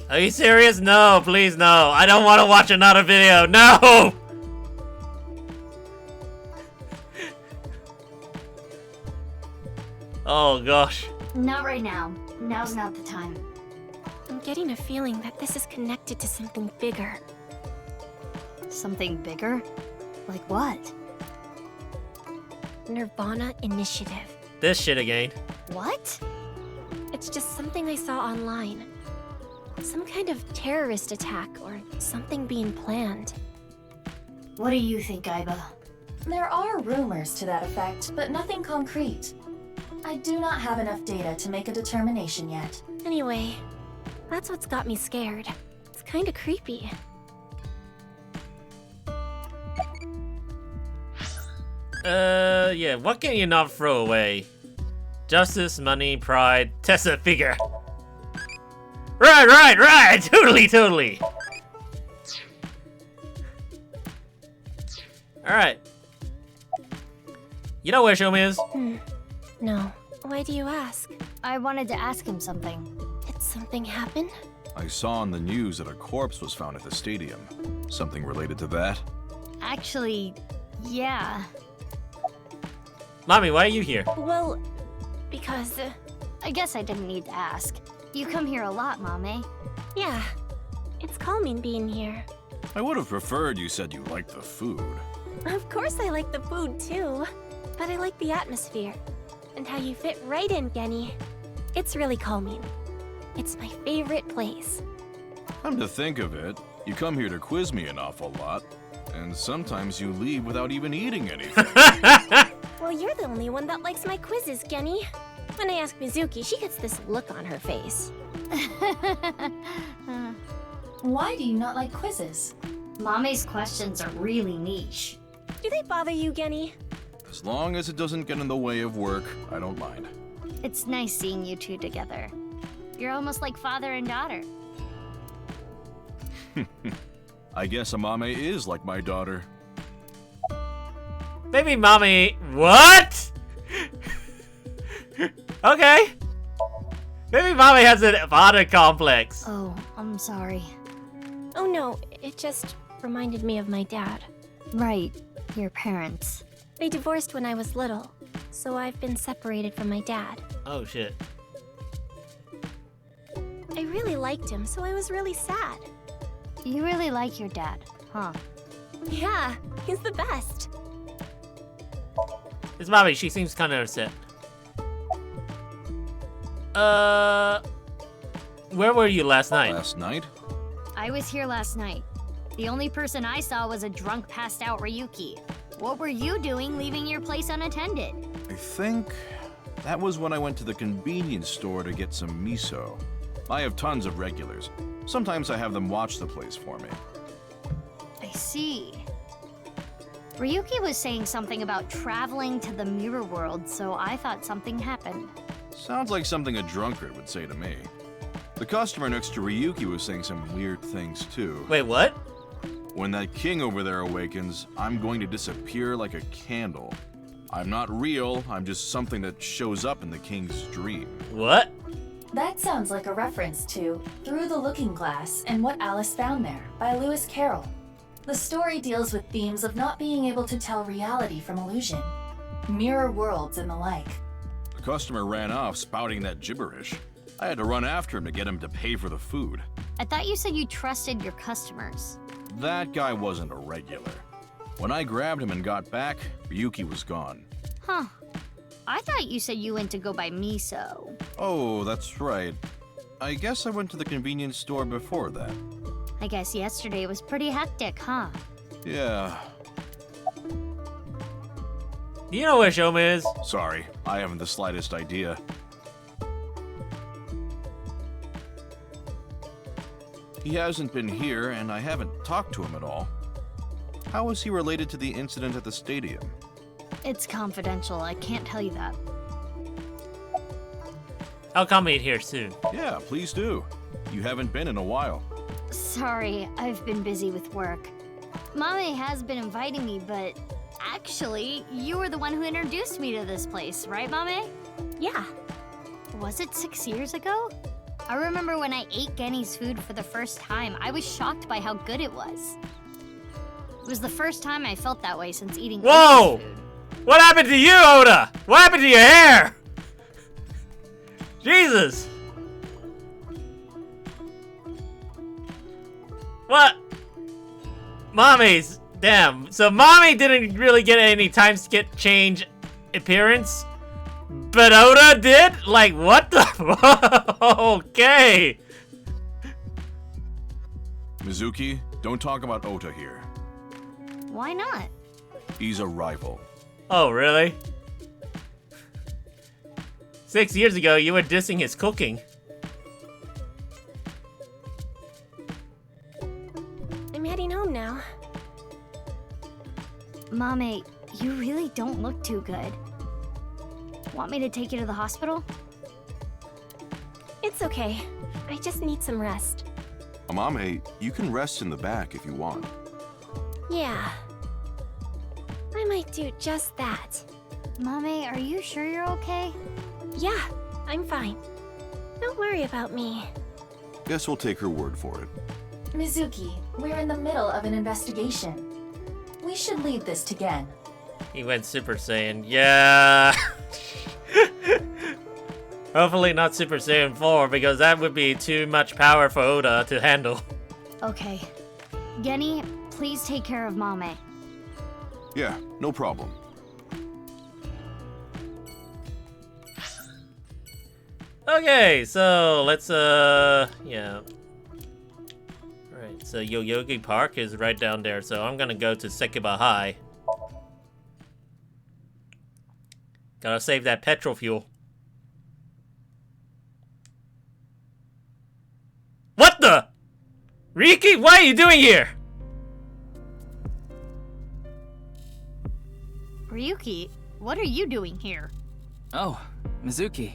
Are you serious? No, please no. I don't want to watch another video. No! Oh gosh. Not right now. Now's not the time. I'm getting a feeling that this is connected to something bigger. Something bigger? Like what? Nirvana Initiative. This shit again. What? It's just something I saw online. Some kind of terrorist attack or something being planned. What do you think, Aiba? There are rumors to that effect, but nothing concrete. I do not have enough data to make a determination yet. Anyway, that's what's got me scared. It's kinda creepy. Yeah, what can you not throw away? Justice, money, pride, Tessa figure. Right! Totally! Alright. You know where Shomi is? No. Why do you ask? I wanted to ask him something. Did something happen? I saw on the news that a corpse was found at the stadium. Something related to that? Actually, yeah. Mommy, why are you here? Well, because... I guess I didn't need to ask. You come here a lot, Mame. yeah. It's calming being here. I would have preferred you said you liked the food. Of course I like the food, too. But I like the atmosphere. And how you fit right in, Genny. It's really calming. It's my favorite place. Come to think of it, you come here to quiz me an awful lot. And sometimes you leave without even eating anything. Well, you're the only one that likes my quizzes, Genny. When I ask Mizuki, she gets this look on her face. Why do you not like quizzes? Mame's questions are really niche. Do they bother you, Genny? As long as it doesn't get in the way of work, I don't mind. It's nice seeing you two together. You're almost like father and daughter. I guess Amame is like my daughter. Maybe Mommy... What? Okay. Maybe Mommy has a father complex. Oh, I'm sorry. Oh no, it just reminded me of my dad. Right, your parents. They divorced when I was little, so I've been separated from my dad. Oh, shit. I really liked him, so I was really sad. You really like your dad, huh? Yeah, he's the best. It's Mommy, she seems kind of upset. Where were you last night? Last night? I was here last night. The only person I saw was a drunk, passed out Ryuki. What were you doing leaving your place unattended? I think that was when I went to the convenience store to get some miso. I have tons of regulars. Sometimes I have them watch the place for me. I see. Ryuki was saying something about traveling to the mirror world, so I thought something happened. Sounds like something a drunkard would say to me. The customer next to Ryuki was saying some weird things too. Wait, what? When that king over there awakens, I'm going to disappear like a candle. I'm not real, I'm just something that shows up in the king's dream. What? That sounds like a reference to Through the Looking Glass and What Alice Found There by Lewis Carroll. The story deals with themes of not being able to tell reality from illusion, mirror worlds and the like. The customer ran off spouting that gibberish. I had to run after him to get him to pay for the food. I thought you said you trusted your customers. That guy wasn't a regular. When I grabbed him and got back, Ryuki was gone. Huh. I thought you said you went to go buy miso. Oh, that's right. I guess I went to the convenience store before that. I guess yesterday was pretty hectic, huh? Yeah. Do you know where Shoma is? Sorry, I haven't the slightest idea. He hasn't been here, and I haven't talked to him at all. How is he related to the incident at the stadium? It's confidential, I can't tell you that. I'll come meet here soon. Yeah, please do. You haven't been in a while. Sorry, I've been busy with work. Mame has been inviting me, but actually, you were the one who introduced me to this place, right, Mame? Yeah. Was it 6 years ago? I remember when I ate Genny's food for the first time, I was shocked by how good it was. It was the first time I felt that way since eating Whoa! Ota's food. What happened to you, Oda? What happened to your hair? Jesus! What? Mommy's... Damn. So Mommy didn't really get any time skip change appearance? But Oda did? Like, what the... Okay. Mizuki, don't talk about Ota here. Why not? He's a rival. Oh, really? 6 years ago, you were dissing his cooking. I'm heading home now. Mame, you really don't look too good. Want me to take you to the hospital? It's okay. I just need some rest. Amame, you can rest in the back if you want. Yeah. I might do just that. Mame, are you sure you're okay? Yeah, I'm fine. Don't worry about me. Guess we'll take her word for it. Mizuki, we're in the middle of an investigation. We should leave this to Gen. He went Super Saiyan. Yeah. Hopefully not Super Saiyan 4, because that would be too much power for Oda to handle. Okay. Genny, please take care of Mame. Yeah, no problem. Okay, so let's, yeah. Alright, so Yoyogi Park is right down there, so I'm gonna go to Sekiba High. Gotta save that petrol fuel. What the? Riki, what are you doing here? Ryuki, what are you doing here? Oh, Mizuki.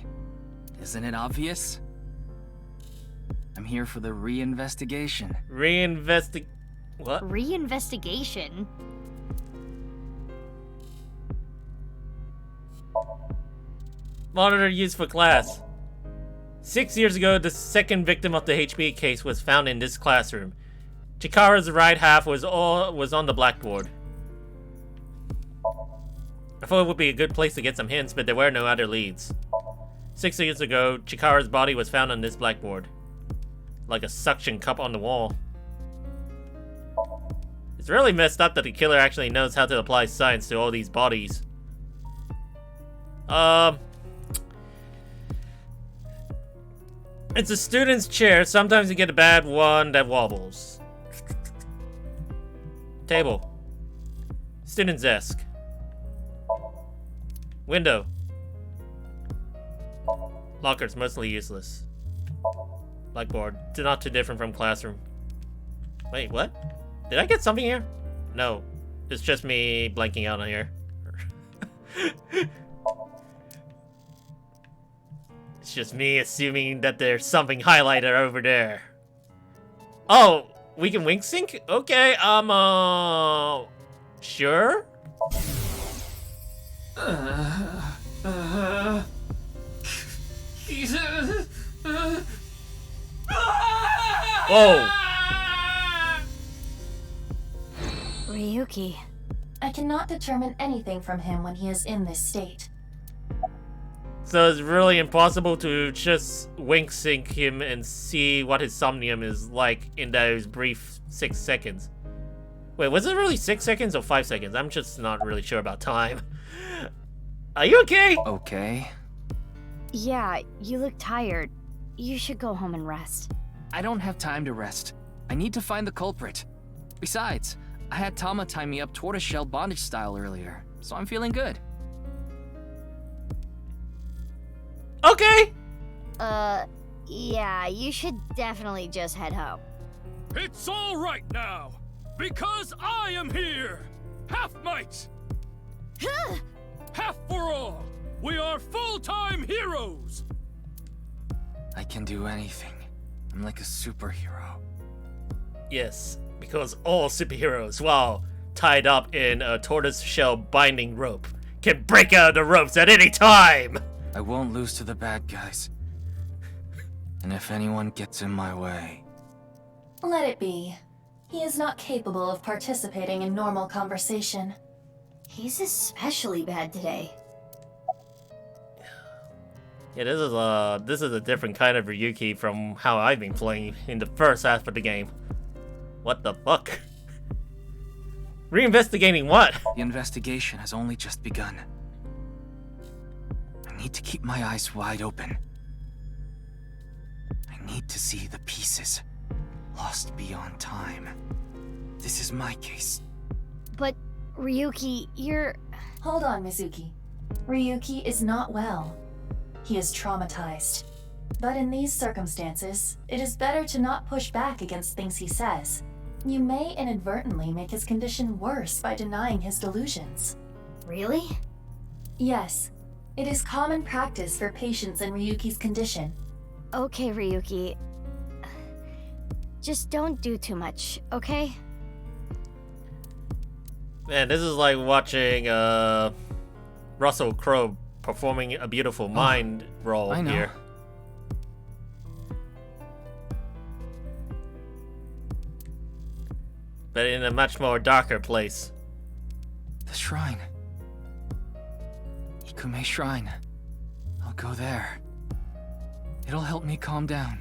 Isn't it obvious? I'm here for the reinvestigation. What? Reinvestigation? Monitor used for class. 6 years ago, the second victim of the HB case was found in this classroom. Chikara's right half was on the blackboard. I thought it would be a good place to get some hints, but there were no other leads. 6 years ago, Chikara's body was found on this blackboard. Like a suction cup on the wall. It's really messed up that the killer actually knows how to apply science to all these bodies. It's a student's chair. Sometimes you get a bad one that wobbles. Table. Student's desk. Window. Lockers, mostly useless. Blackboard. Not too different from classroom. Wait, what? Did I get something here? No. It's just me blanking out on here. It's just me assuming that there's something highlighted over there. Oh, we can wink sync? Okay, sure? Whoa! Ryuki. I cannot determine anything from him when he is in this state. So it's really impossible to just wink sync him and see what his somnium is like in those brief 6 seconds. Wait, was it really 6 seconds or 5 seconds? I'm just not really sure about time. Are you okay? Okay. Yeah, you look tired. You should go home and rest. I don't have time to rest. I need to find the culprit. Besides, I had Tama tie me up tortoiseshell bondage style earlier, so I'm feeling good. Okay! Yeah, you should definitely just head home. It's all right now, because I am here! Half might! Half for all! We are full-time heroes! I can do anything. I'm like a superhero. Yes, because all superheroes, while tied up in a tortoiseshell binding rope, can break out of the ropes at any time! I won't lose to the bad guys. And if anyone gets in my way... Let it be. He is not capable of participating in normal conversation. He's especially bad today. Yeah, this is a different kind of Ryuki from how I've been playing in the first half of the game. What the fuck? Reinvestigating what? The investigation has only just begun. I need to keep my eyes wide open. I need to see the pieces lost beyond time. This is my case. But Ryuki, you're... Hold on, Mizuki. Ryuki is not well. He is traumatized. But in these circumstances, it is better to not push back against things he says. You may inadvertently make his condition worse by denying his delusions. Really? Yes. It is common practice for patients in Ryuki's condition. Okay, Ryuki. Just don't do too much, okay? Man, this is like watching Russell Crowe performing a beautiful mind role I know. here. But in a much more darker place. The shrine. Ikume Shrine. I'll go there. It'll help me calm down.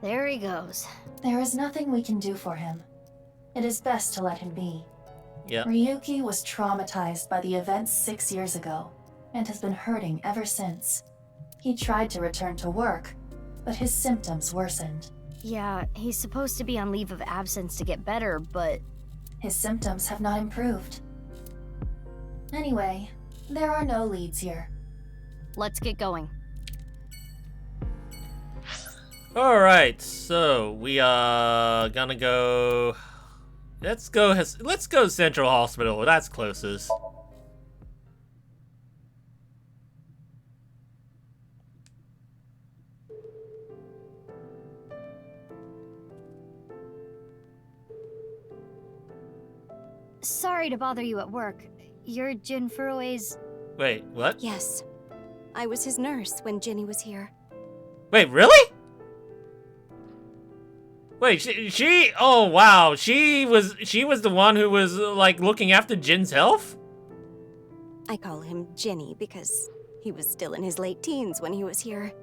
There he goes. There is nothing we can do for him. It is best to let him be. Yeah. Ryuki was traumatized by the events 6 years ago, and has been hurting ever since. He tried to return to work, but his symptoms worsened. Yeah, he's supposed to be on leave of absence to get better, but... His symptoms have not improved. Anyway, there are no leads here. Let's get going. Alright, so we are gonna go... Let's go Central Hospital, that's closest. Sorry to bother you at work. You're Jin Furue's... Wait, what? Yes. I was his nurse when Ginny was here. Wait, really? Wait, she oh wow, she was the one who was like looking after Jin's health? I call him Ginny because he was still in his late teens when he was here.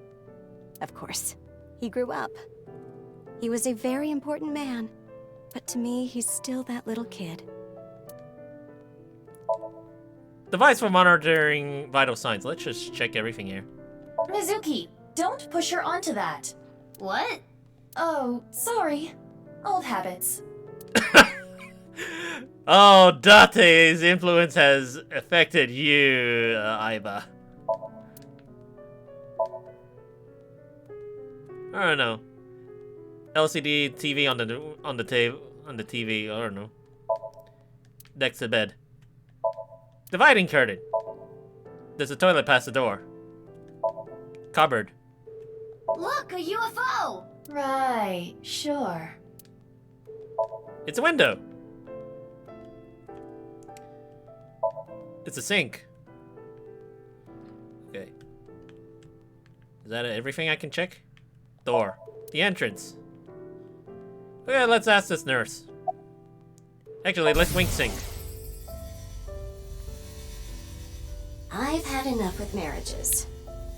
Of course, he grew up. He was a very important man, but to me, he's still that little kid. Device for monitoring vital signs. Let's just check everything here. Mizuki, don't push her onto that. What? Oh, sorry. Old habits. Oh, Date's influence has affected you, Aiba. I don't know. LCD TV on the TV. I don't know. Next to bed. Dividing curtain. There's a toilet past the door. Cupboard. Look, a UFO! Right, sure. It's a window. It's a sink. Okay. Is that everything I can check? Door. The entrance. Okay, let's ask this nurse. Actually, let's wink sync. I've had enough with marriages.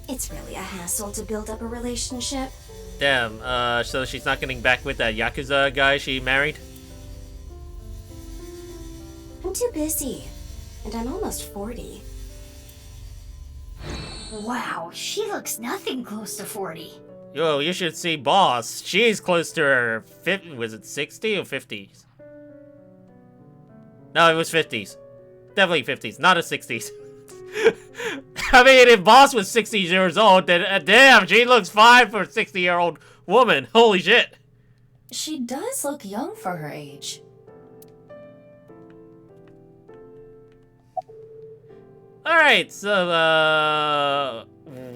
It's really a hassle to build up a relationship. Damn, so she's not getting back with that Yakuza guy she married? I'm too busy. And I'm almost 40. Wow, she looks nothing close to 40. Yo, you should see Boss. She's close to her 50, was it 60 or 50s? No, it was 50s. Definitely 50s, not a 60s. I mean, if Boss was 60 years old, then damn, she looks fine for a 60-year-old woman. Holy shit. She does look young for her age. Alright, so,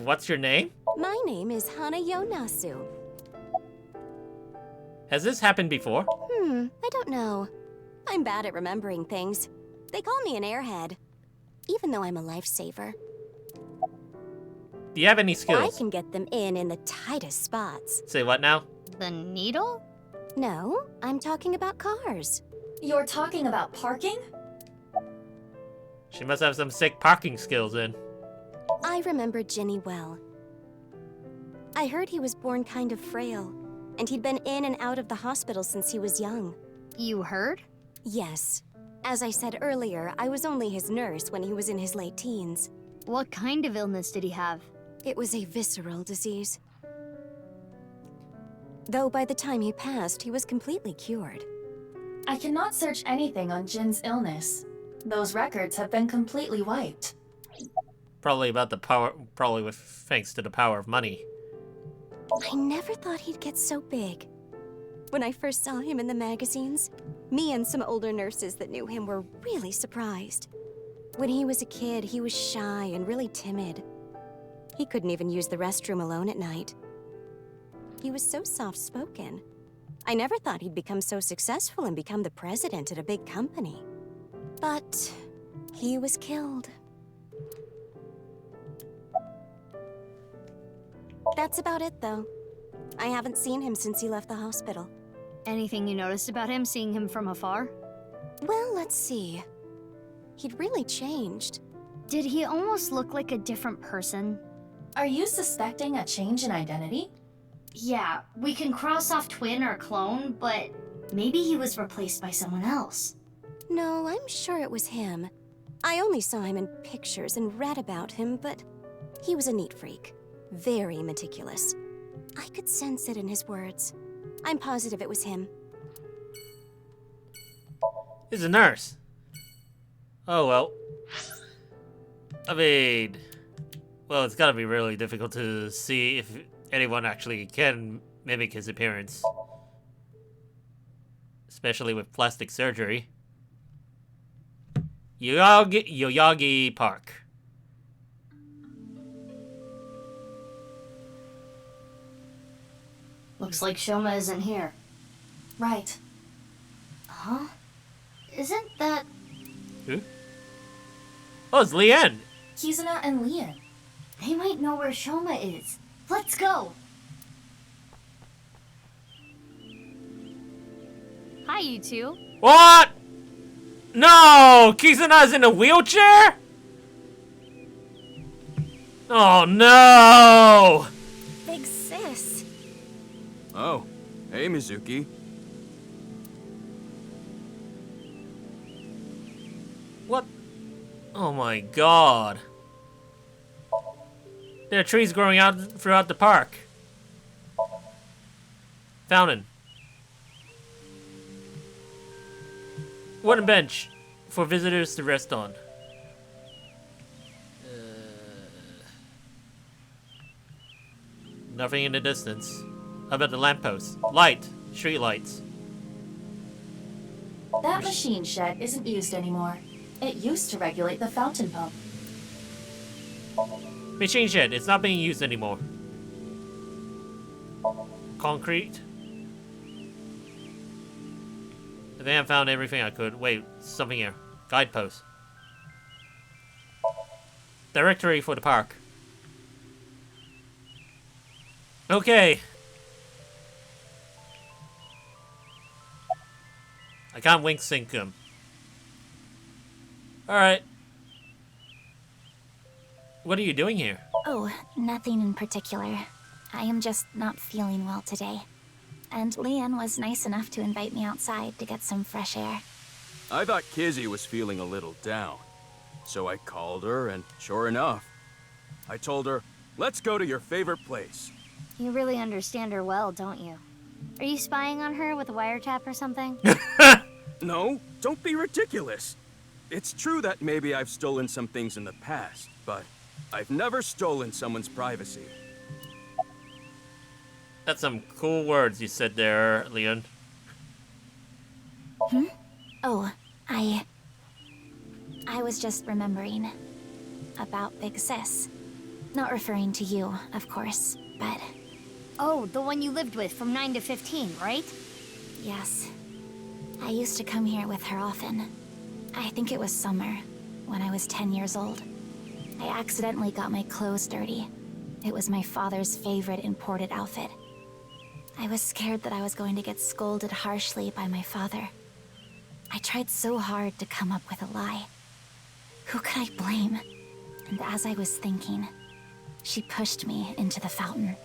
what's your name? My name is Hana Yonasu. Has this happened before? I don't know. I'm bad at remembering things. They call me an airhead, even though I'm a lifesaver. Do you have any skills? I can get them in the tightest spots. Say what now? The needle? No, I'm talking about cars. You're talking about parking? She must have some sick parking skills then. I remember Ginny well. I heard he was born kind of frail, and he'd been in and out of the hospital since he was young. You heard? Yes. As I said earlier, I was only his nurse when he was in his late teens. What kind of illness did he have? It was a visceral disease. Though by the time he passed, he was completely cured. I cannot search anything on Jin's illness. Those records have been completely wiped. Probably about the power, probably with thanks to the power of money. I never thought he'd get so big. When I first saw him in the magazines, me and some older nurses that knew him were really surprised. When he was a kid, he was shy and really timid. He couldn't even use the restroom alone at night. He was so soft-spoken. I never thought he'd become so successful and become the president at a big company. But he was killed. That's about it, though. I haven't seen him since he left the hospital. Anything you noticed about him, seeing him from afar? Well, let's see. He'd really changed. Did he almost look like a different person? Are you suspecting a change in identity? Yeah, we can cross off twin or clone, but maybe he was replaced by someone else. No, I'm sure it was him. I only saw him in pictures and read about him, but he was a neat freak. Very meticulous. I could sense it in his words. I'm positive it was him. He's a nurse. Oh, well. I mean... Well, it's gotta be really difficult to see if anyone actually can mimic his appearance. Especially with plastic surgery. Yoyagi Park. Looks like Shoma isn't here. Right. Huh? Isn't that... Who? Oh, it's Leanne! Kizuna and Leon. They might know where Shoma is. Let's go! Hi, you two. What? No! Kizuna's in a wheelchair? Oh no! Big sis. Oh, hey Mizuki. What? Oh my god. There are trees growing out throughout the park. Fountain. Wooden bench for visitors to rest on. Nothing in the distance. How about the lamppost? Light. Street lights. That machine shed isn't used anymore. It used to regulate the fountain pump. Machine shed. It's not being used anymore. Concrete. I think I found everything I could. Wait, something here. Guidepost. Directory for the park. Okay. I can't wink sync them. Alright. What are you doing here? Oh, nothing in particular. I am just not feeling well today. And Leanne was nice enough to invite me outside to get some fresh air. I thought Kizzy was feeling a little down. So I called her, and sure enough, I told her, let's go to your favorite place. You really understand her well, don't you? Are you spying on her with a wiretap or something? No, don't be ridiculous. It's true that maybe I've stolen some things in the past, but I've never stolen someone's privacy. That's some cool words you said there, Leon. Hmm? Oh, I was just remembering about Big Sis. Not referring to you, of course, but... Oh, the one you lived with from 9 to 15, right? Yes. I used to come here with her often. I think it was summer, when I was 10 years old. I accidentally got my clothes dirty. It was my father's favorite imported outfit. I was scared that I was going to get scolded harshly by my father. I tried so hard to come up with a lie. Who could I blame? And as I was thinking, she pushed me into the fountain.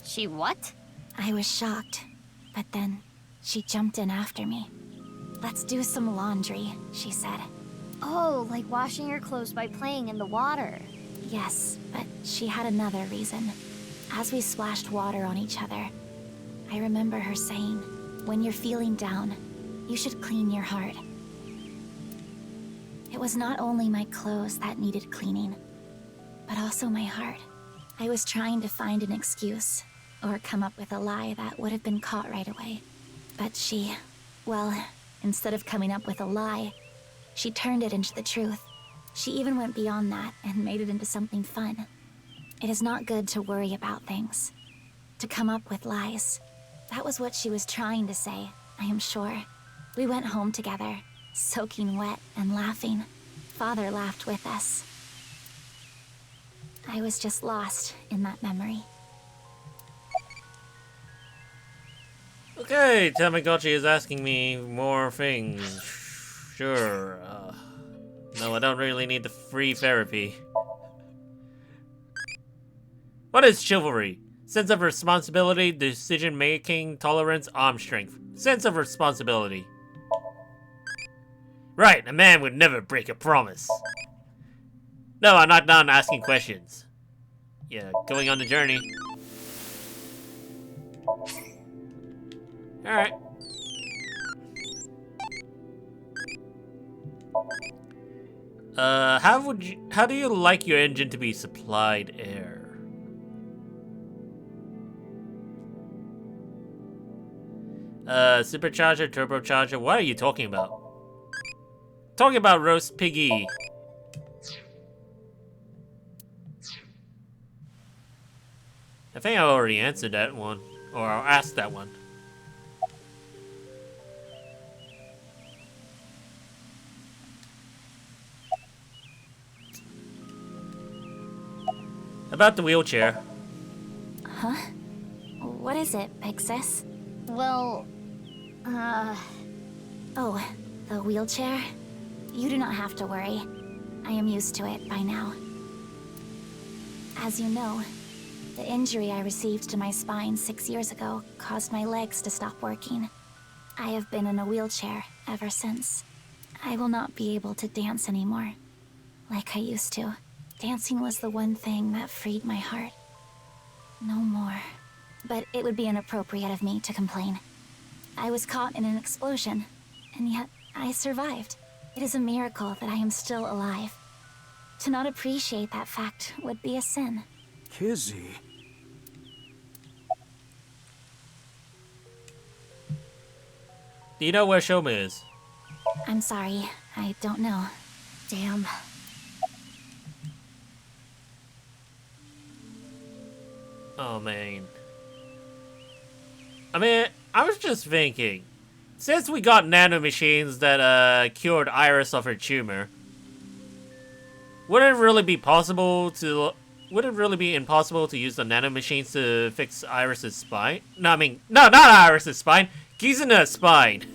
She what? I was shocked, but then she jumped in after me. Let's do some laundry, she said. Oh, like washing your clothes by playing in the water. Yes, but she had another reason. As we splashed water on each other, I remember her saying, when you're feeling down, you should clean your heart. It was not only my clothes that needed cleaning, but also my heart. I was trying to find an excuse, or come up with a lie that would have been caught right away. But she, well, instead of coming up with a lie, she turned it into the truth. She even went beyond that and made it into something fun. It is not good to worry about things, to come up with lies. That was what she was trying to say, I am sure. We went home together, soaking wet and laughing. Father laughed with us. I was just lost in that memory. Okay, Tamagotchi is asking me more things. Sure. No, I don't really need the free therapy. What is chivalry? Sense of responsibility, decision-making, tolerance, arm strength. Sense of responsibility. Right, a man would never break a promise. No, I'm not done asking questions. Yeah, going on the journey. Alright. How do you like your engine to be supplied air? Supercharger, turbocharger, what are you talking about? Talking about roast piggy. I think I already answered that one, or asked that one. About the wheelchair. Huh? What is it, Big Sis? Well, Oh, the wheelchair? You do not have to worry. I am used to it by now. As you know, the injury I received to my spine 6 years ago caused my legs to stop working. I have been in a wheelchair ever since. I will not be able to dance anymore, like I used to. Dancing was the one thing that freed my heart. No more. But it would be inappropriate of me to complain. I was caught in an explosion, and yet I survived. It is a miracle that I am still alive. To not appreciate that fact would be a sin. Kizzy. Do you know where Shoma is? I'm sorry, I don't know. damn. Oh, man. I mean, I was just thinking, since we got nanomachines that cured Iris of her tumor, would it really be impossible to use the nanomachines to fix Iris's spine? No, I mean, no, not Iris's spine. Kizana's spine.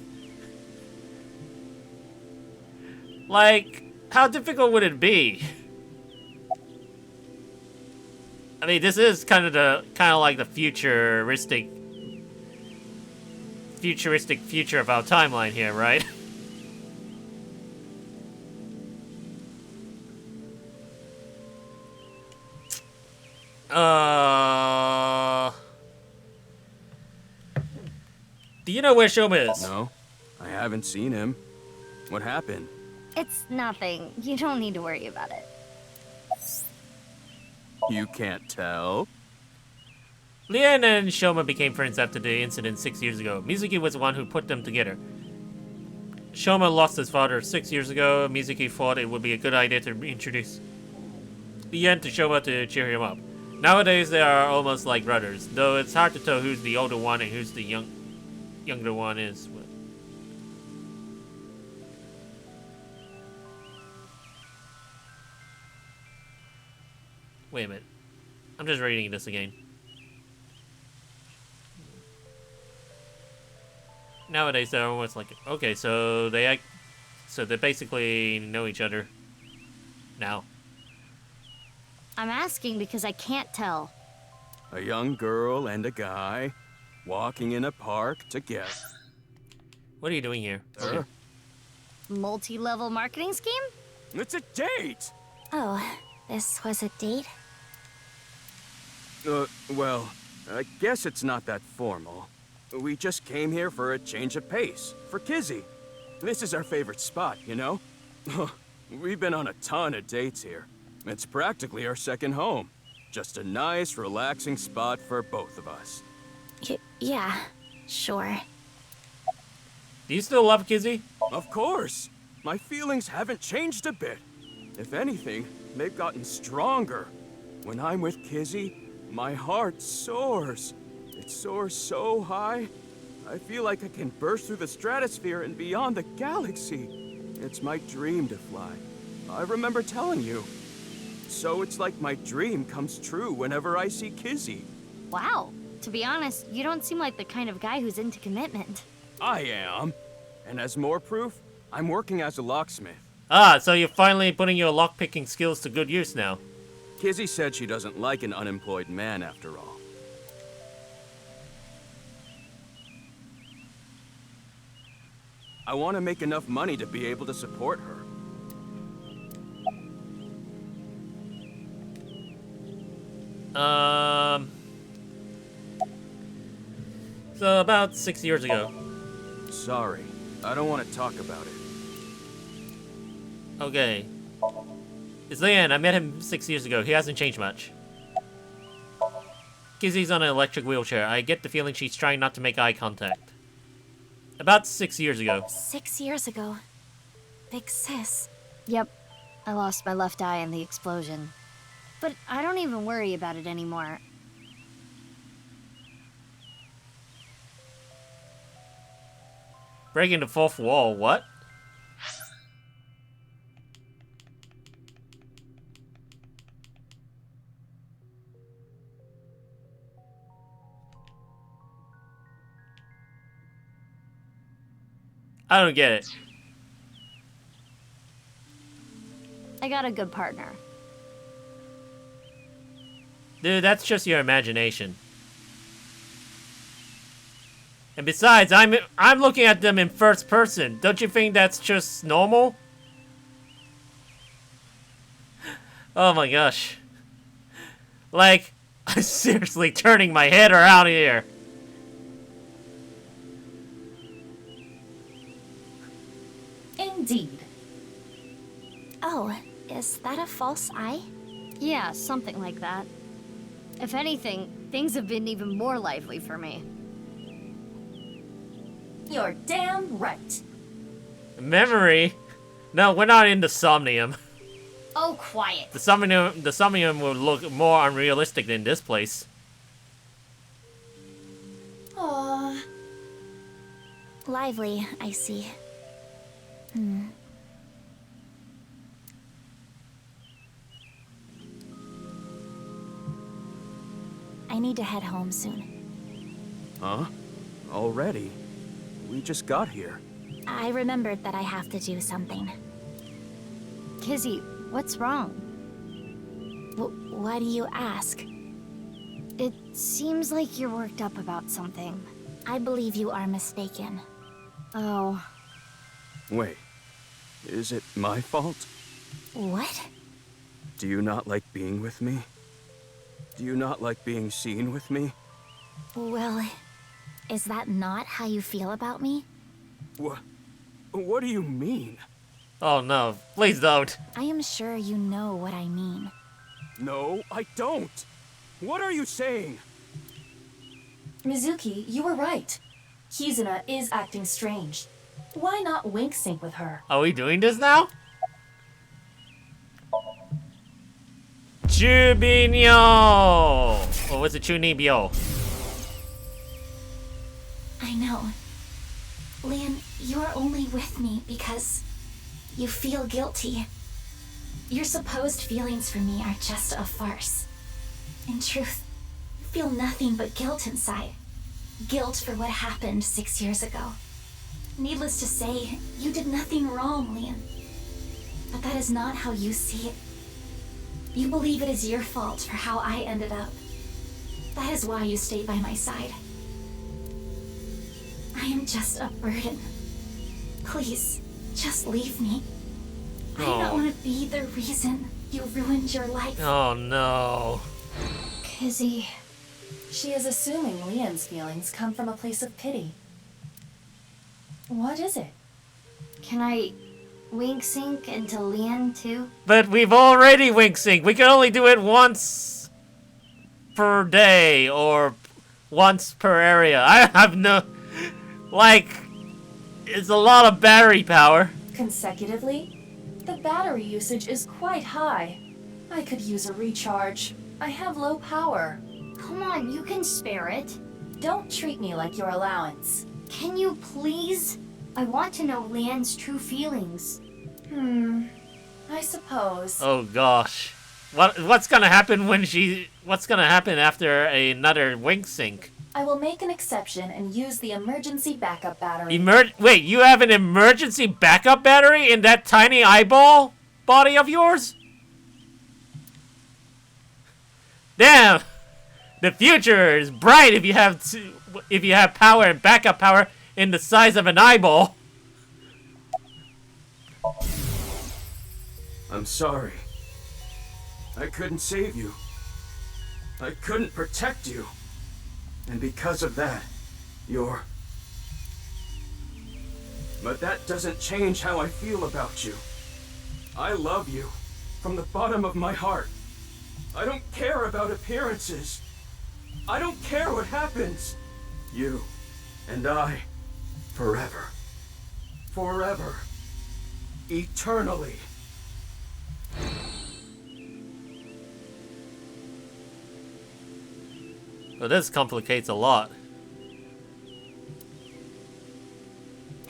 Like, how difficult would it be? I mean, this is kind of like the futuristic future of our timeline here, right? Do you know where Shoma is? No, I haven't seen him. What happened? It's nothing. You don't need to worry about it. You can't tell? Leanne and Shoma became friends after the incident 6 years ago. Mizuki was the one who put them together. Shoma lost his father 6 years ago. Mizuki thought it would be a good idea to introduce Leanne to Shoma to cheer him up. Nowadays, they are almost like brothers, though it's hard to tell who's the older one and who's the younger one is. Wait a minute. I'm just reading this again. Nowadays, they're almost like, okay, so they basically know each other now. I'm asking because I can't tell. A young girl and a guy walking in a park together. What are you doing here? Okay. Multi-level marketing scheme? It's a date! Oh, This was a date? Well, I guess it's not that formal. We just came here for a change of pace, for Kizzy. This is our favorite spot, you know? We've been on a ton of dates here. It's practically our second home. Just a nice, relaxing spot for both of us. Yeah, sure. Do you still love Kizzy? Of course! My feelings haven't changed a bit. If anything, they've gotten stronger. When I'm with Kizzy, my heart soars. It soars so high, I feel like I can burst through the stratosphere and beyond the galaxy. It's my dream to fly. I remember telling you. So it's like my dream comes true whenever I see Kizzy. Wow. To be honest, you don't seem like the kind of guy who's into commitment. I am. And as more proof, I'm working as a locksmith. Ah, so you're finally putting your lockpicking skills to good use now. Kizzy said she doesn't like an unemployed man after all. I want to make enough money to be able to support her. So about 6 years ago. Sorry, I don't want to talk about it. Okay. It's Leanne. I met him 6 years ago. He hasn't changed much. Kizzy's on an electric wheelchair. I get the feeling she's trying not to make eye contact. About 6 years ago. 6 years ago. Big sis. Yep. I lost my left eye in the explosion. But I don't even worry about it anymore. Breaking the fourth wall, what? I don't get it. I got a good partner. Dude, that's just your imagination. And besides, I'm looking at them in first person. Don't you think that's just normal? Oh my gosh. Like, I'm seriously turning my head around here. Indeed. Oh, is that a false eye? Yeah, something like that. If anything, things have been even more lively for me. You're damn right. Memory? No, we're not into Somnium. Oh, quiet. The Somnium will look more unrealistic than this place. Aww. Lively, I see. I need to head home soon. Huh? Already? We just got here. I remembered that I have to do something. Kizzy, what's wrong? Why do you ask? It seems like you're worked up about something. I believe you are mistaken. Oh. Wait. Is it my fault? What? Do you not like being with me? Do you not like being seen with me? Well, is that not how you feel about me? What do you mean? Oh no, please don't. I am sure you know what I mean. No, I don't. What are you saying? Mizuki, you were right. Kizuna is acting strange. Why not wink sync with her? Are we doing this now? Chubinyo! Or was it Chunibyo? I know. Lian, you're only with me because you feel guilty. Your supposed feelings for me are just a farce. In truth, you feel nothing but guilt inside. Guilt for what happened 6 years ago. Needless to say, you did nothing wrong, Lian. But that is not how you see it. You believe it is your fault for how I ended up. That is why you stay by my side. I am just a burden. Please, just leave me. I do not want to be the reason You ruined your life. Oh no. Kizzy. She is assuming Leon's feelings come from a place of pity. What is it? Can I wink sync into Leon too? But we've already wink sync. We can only do it once per day or once per area. I have no... Like, it's a lot of battery power. Consecutively? The battery usage is quite high. I could use a recharge. I have low power. Come on, you can spare it. Don't treat me like your allowance. Can you please? I want to know Leanne's true feelings. I suppose. Oh gosh. What's gonna happen when she... What's gonna happen after another wink sync? I will make an exception and use the emergency backup battery. Wait, you have an emergency backup battery in that tiny eyeball body of yours? Damn! The future is bright if you have power and backup power in the size of an eyeball. I'm sorry. I couldn't save you. I couldn't protect you. And because of that, you're... But that doesn't change how I feel about you. I love you from the bottom of my heart. I don't care about appearances. I don't care what happens. You and I, forever. Forever. Eternally. Well, this complicates a lot.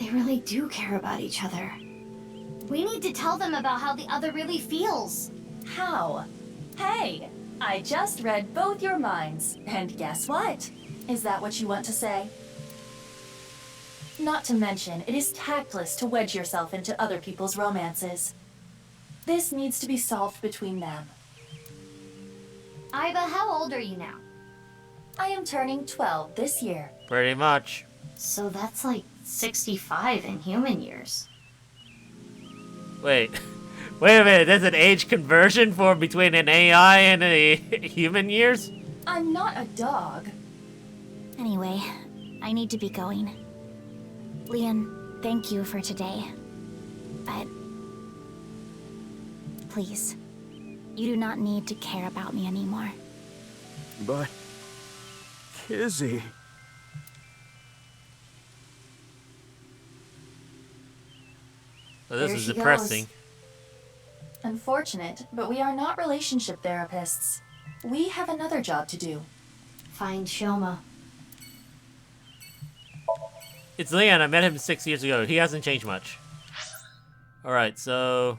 They really do care about each other. We need to tell them about how the other really feels. How? Hey, I just read both your minds, and guess what? Is that what you want to say? Not to mention, it is tactless to wedge yourself into other people's romances. This needs to be solved between them. Iba, how old are you now? I am turning 12 this year. Pretty much. So that's like 65 in human years. Wait. Wait a minute, there's an age conversion for between an AI and a human years? I'm not a dog. Anyway, I need to be going. Leon, thank you for today. But... please, you do not need to care about me anymore. But... Kizzy... Well, this There is she depressing. goes. Unfortunate, but we are not relationship therapists. We have another job to do. Find Shoma. It's Leon. I met him 6 years ago. He hasn't changed much. Alright, so...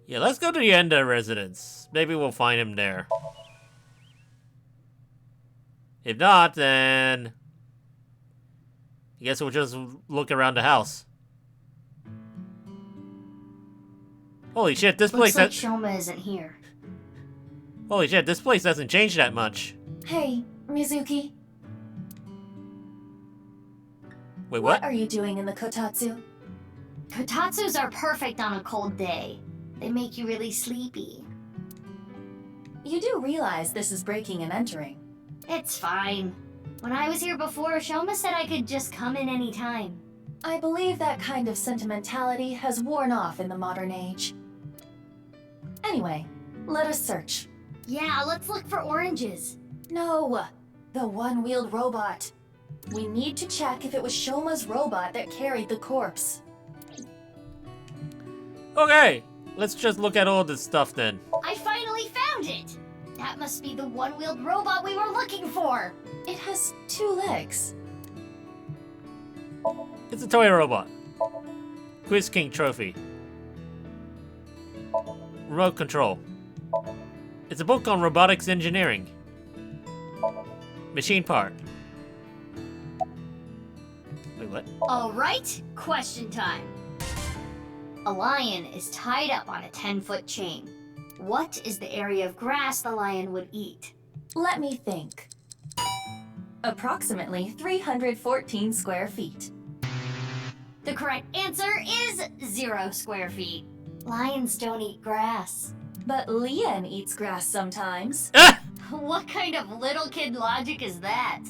yeah, let's go to the Enda residence. Maybe we'll find him there. If not, then... I guess we'll just look around the house. Holy shit, this place... Looks like Shoma isn't here. Holy shit, this place hasn't changed that much. Hey, Mizuki. Wait, what? What are you doing in the kotatsu? Kotatsus are perfect on a cold day. They make you really sleepy. You do realize this is breaking and entering. It's fine. When I was here before, Shoma said I could just come in any time. I believe that kind of sentimentality has worn off in the modern age. Anyway, let us search. Yeah, let's look for oranges. No, the one-wheeled robot. We need to check if it was Shoma's robot that carried the corpse. Okay, let's just look at all this stuff then. I finally found it! That must be the one-wheeled robot we were looking for! It has 2 legs. It's a toy robot. Quiz King trophy. Remote control. It's a book on robotics engineering. Machine part. Wait, what? Alright, question time. A lion is tied up on a 10-foot chain. What is the area of grass the lion would eat? Let me think. Approximately 314 square feet. The correct answer is 0 square feet. Lions don't eat grass. But Leon eats grass sometimes. What kind of little kid logic is that?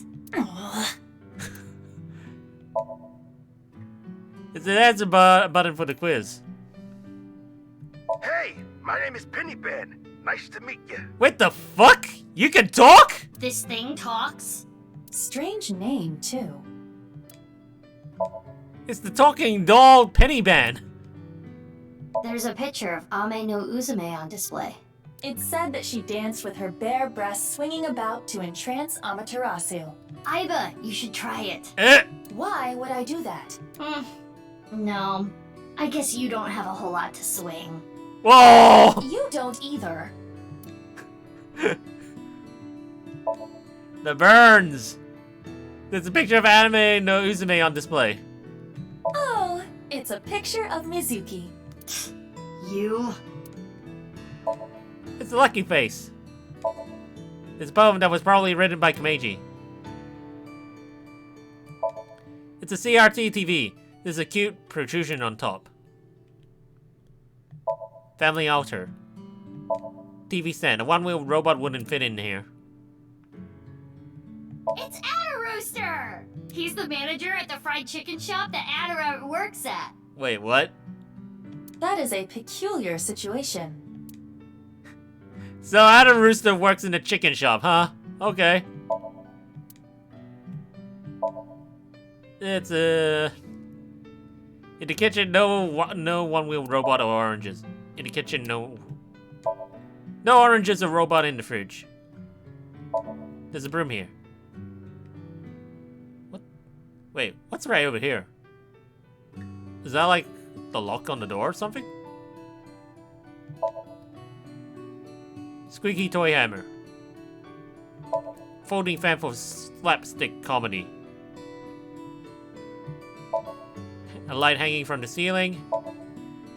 It's an answer button for the quiz. Hey, my name is Pennypan. Nice to meet you. What the fuck? You can talk? This thing talks? Strange name, too. It's the talking doll Pennyban. There's a picture of Ame no Uzume on display. It's said that she danced with her bare breasts swinging about to entrance Amaterasu. Aiba, you should try it. Why would I do that? No. I guess you don't have a whole lot to swing. Whoa! You don't either. The burns! There's a picture of Anime no Uzume on display. Oh, it's a picture of Mizuki. You? It's a lucky face. It's a poem that was probably written by Kameji. It's a CRT TV. There's a cute protrusion on top. Family altar. TV stand. A one-wheel robot wouldn't fit in here. It's Adda-Rooster! He's the manager at the fried chicken shop that Adda works at. Wait, what? That is a peculiar situation. So Adda-Rooster works in the chicken shop, huh? Okay. It's in the kitchen, no one-wheel robot or oranges. In the kitchen, no oranges or robot in the fridge. There's a broom here. What? Wait, what's right over here? Is that like the lock on the door or something? Squeaky toy hammer. Folding fan for slapstick comedy. A light hanging from the ceiling.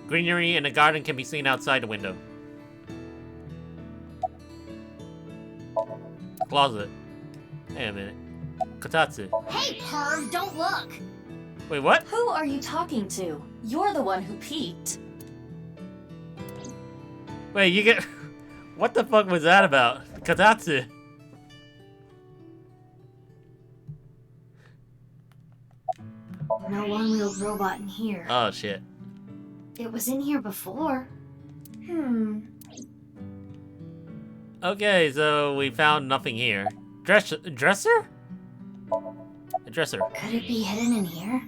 Greenery in the garden can be seen outside the window. Closet. Wait a minute. Kotatsu. Hey, perv, don't look! Wait, what? Who are you talking to? You're the one who peeked. Wait, you get... What the fuck was that about? Kotatsu. No one-wheeled robot in here. Oh, shit. It was in here before. Okay, so we found nothing here. Dresser? A dresser. Could it be hidden in here?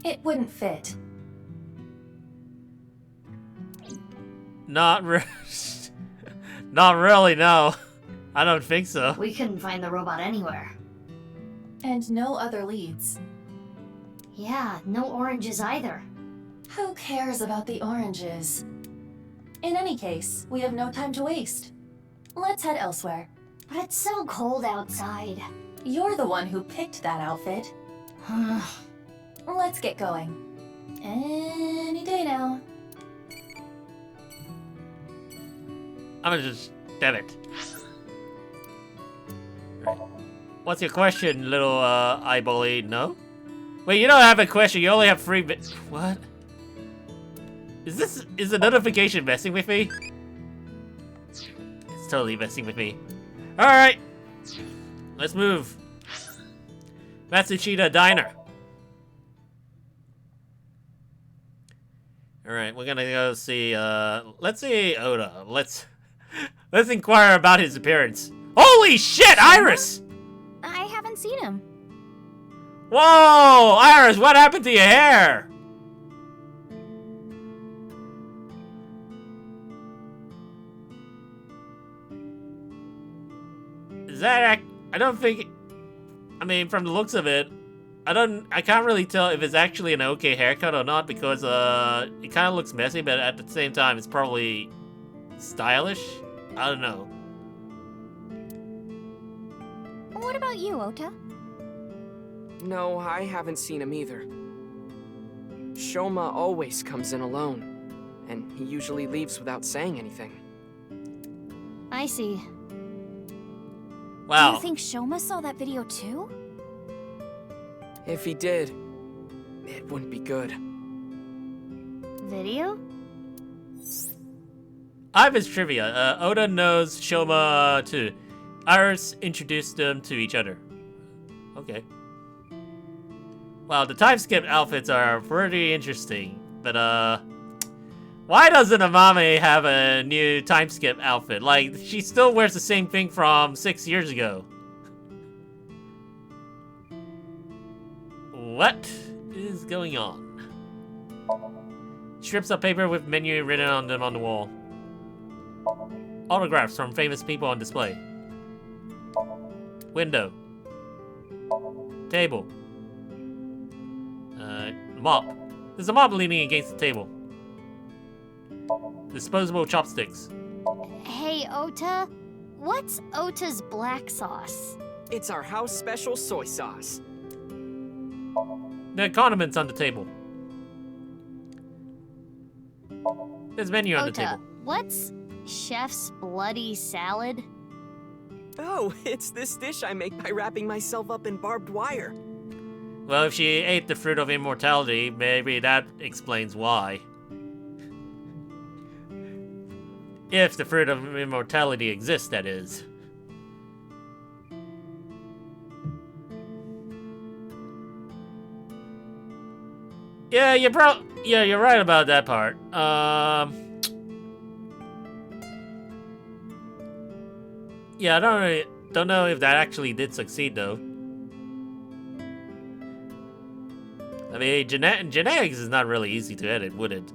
It wouldn't fit. Not really, no. I don't think so. We couldn't find the robot anywhere. And no other leads. Yeah, no oranges either. Who cares about the oranges? In any case, we have no time to waste. Let's head elsewhere. But it's so cold outside. You're the one who picked that outfit. Let's get going. Any day now. I'm gonna just... Damn it. Right. What's your question, little eyebally? No? Wait, you don't have a question. You only have 3 bits. What? Is the notification messing with me? It's totally messing with me. Alright. Let's move. Matsushita Diner. Alright, we're gonna go see, let's see Oda. Let's inquire about his appearance. Holy shit, Iris! I haven't seen him. Whoa! Iris, what happened to your hair? Is that... I don't think... I mean, from the looks of it, I can't really tell if it's actually an okay haircut or not because, it kind of looks messy, but at the same time, it's probably stylish? I don't know. What about you, Ota? No, I haven't seen him either. Shoma always comes in alone, and he usually leaves without saying anything. I see. Wow. Do you think Shoma saw that video too? If he did, it wouldn't be good. Video? Ivan's trivia. Oda knows Shoma too. Iris introduced them to each other. Okay. Wow, the time skip outfits are pretty interesting, but why doesn't Amame have a new time skip outfit? Like, she still wears the same thing from 6 years ago. What is going on? Strips of paper with menu written on them on the wall. Autographs from famous people on display. Window. Table. Mop. There's a mop leaning against the table. Disposable chopsticks. Hey, Ota. What's Ota's black sauce? It's our house special soy sauce. There are condiments on the table. There's menu on the table. What's chef's bloody salad? Oh, it's this dish I make by wrapping myself up in barbed wire. Well, if she ate the fruit of immortality, maybe that explains why. If the fruit of immortality exists, that is. Yeah, you're right about that part. Yeah, I don't know if that actually did succeed though. I mean, genetics is not really easy to edit, would it?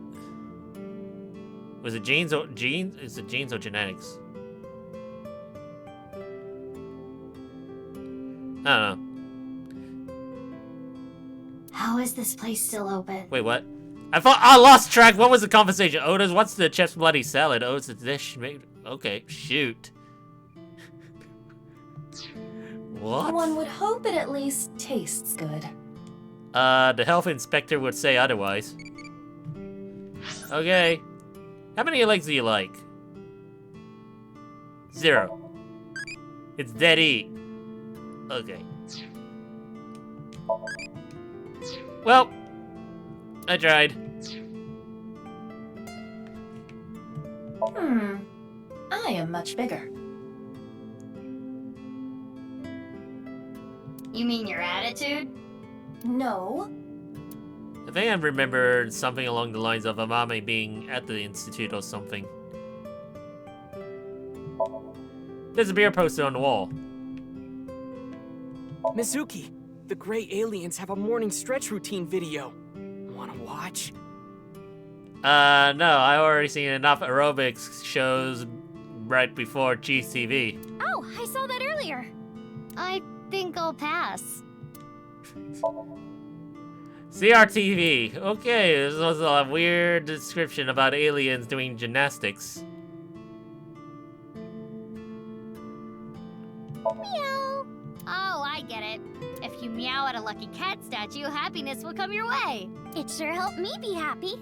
Was it genes or genes? Is it genes or genetics? I don't know. How is this place still open? Wait, what? I lost track. What was the conversation? Oda's, what's the chef's bloody salad? Oh, it's a dish made. Okay, shoot. What? One would hope it at least tastes good. The health inspector would say otherwise. Okay. How many legs do you like? 0. It's dead eat. Okay. Well, I tried. I am much bigger. You mean your attitude? No. I think I remembered something along the lines of Amame being at the institute or something. There's a beer poster on the wall. Mizuki, the gray aliens have a morning stretch routine video. Wanna watch? No, I already seen enough aerobics shows right before Cheese TV. Oh, I saw that earlier. I think I'll pass. CRTV. Okay, this was a weird description about aliens doing gymnastics. Meow. Oh, I get it. If you meow at a lucky cat statue, happiness will come your way. It sure helped me be happy.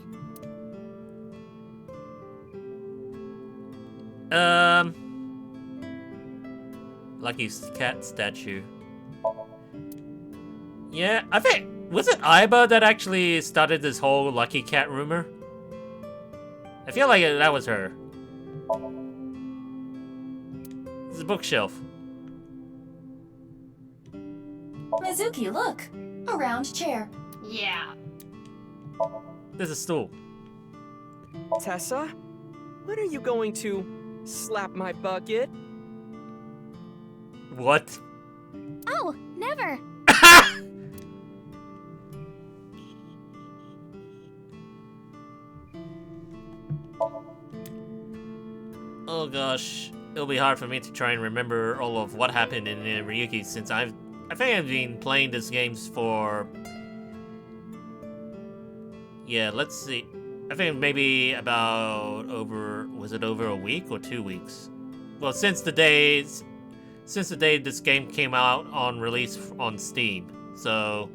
Lucky cat statue. Yeah, I think, was it Aiba that actually started this whole lucky cat rumor? I feel like that was her. This is a bookshelf. Mizuki, look! A round chair. Yeah. There's a stool. Tessa? When are you going to slap my bucket? What? Oh, never. Oh gosh, it'll be hard for me to try and remember all of what happened in Ryuki since I think I've been playing these games for... Yeah, let's see. I think maybe about was it over a week or 2 weeks? Well, since the day this game came out on release on Steam. So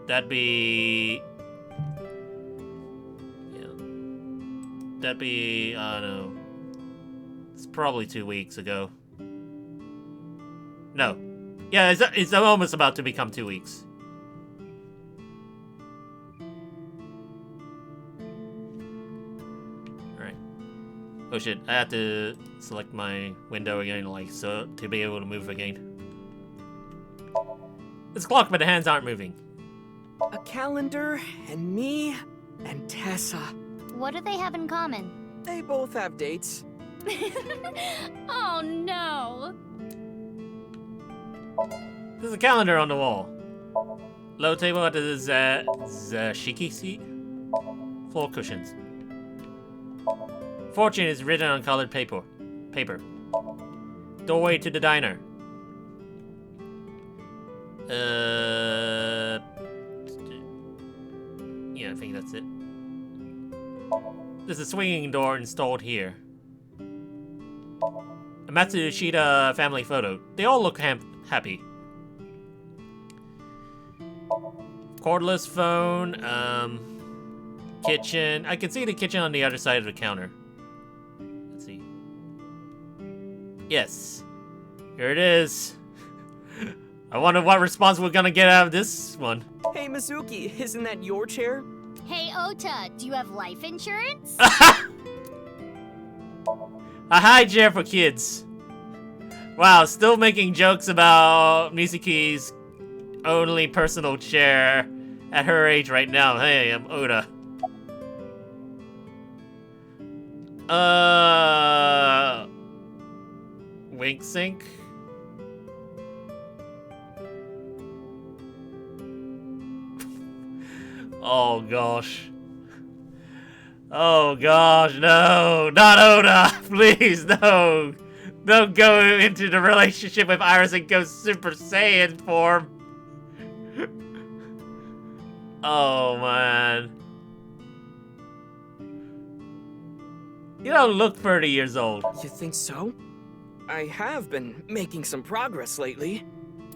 that'd be I don't know. It's probably 2 weeks ago. No. Yeah, it's almost about to become 2 weeks. Oh shit, I have to select my window again, like, so to be able to move again. It's a clock, but the hands aren't moving. A calendar, and me, and Tessa. What do they have in common? They both have dates. Oh no! There's a calendar on the wall. Low table at the Zashiki seat. 4 cushions. Fortune is written on colored paper. Doorway to the diner. Yeah, I think that's it. There's a swinging door installed here. A Matsushita family photo. They all look happy. Cordless phone, kitchen. I can see the kitchen on the other side of the counter. Let's see. Yes. Here it is. I wonder what response we're gonna get out of this one. Hey, Mizuki, isn't that your chair? Hey, Ota, do you have life insurance? A high chair for kids. Wow, still making jokes about Mizuki's only personal chair at her age right now. Hey, I'm Oda. Wink sync? Oh gosh. Oh gosh, no. Not Oda! Please, no! Don't go into the relationship with Iris and go Super Saiyan form. Oh man. You don't look 30 years old. You think so? I have been making some progress lately.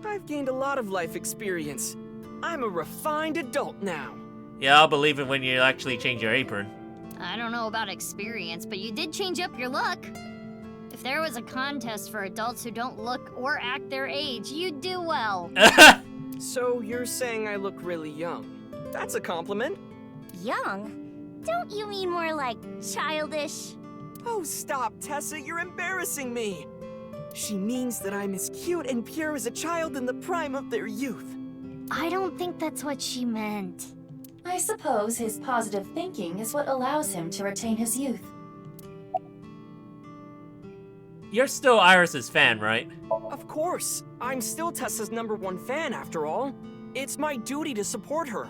I've gained a lot of life experience. I'm a refined adult now. Yeah, I'll believe it when you actually change your apron. I don't know about experience, but you did change up your look. If there was a contest for adults who don't look or act their age, you'd do well. So you're saying I look really young? That's a compliment. Young? Don't you mean more like childish? Oh, stop, Tessa, you're embarrassing me. She means that I'm as cute and pure as a child in the prime of their youth. I don't think that's what she meant. I suppose his positive thinking is what allows him to retain his youth. You're still Iris's fan, right? Of course. I'm still Tessa's #1 fan, after all. It's my duty to support her.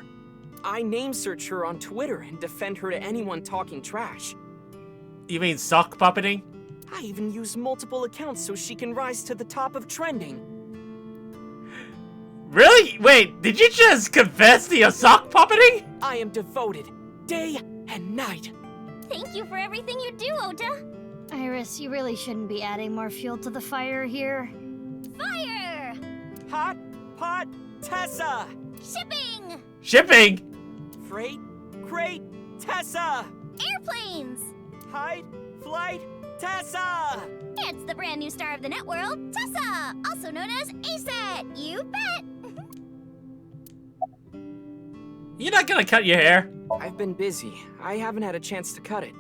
I name search her on Twitter and defend her to anyone talking trash. You mean sock puppeting? I even use multiple accounts so she can rise to the top of trending. Really? Wait, did you just confess to your sock puppeting? I am devoted, day and night. Thank you for everything you do, Ota. Iris, you really shouldn't be adding more fuel to the fire here. Fire! Hot pot Tessa! Shipping! Shipping? Freight crate Tessa! Airplanes! Hide flight Tessa! It's the brand new star of the net world, Tessa! Also known as ASET! You bet! You're not gonna cut your hair? I've been busy. I haven't had a chance to cut it.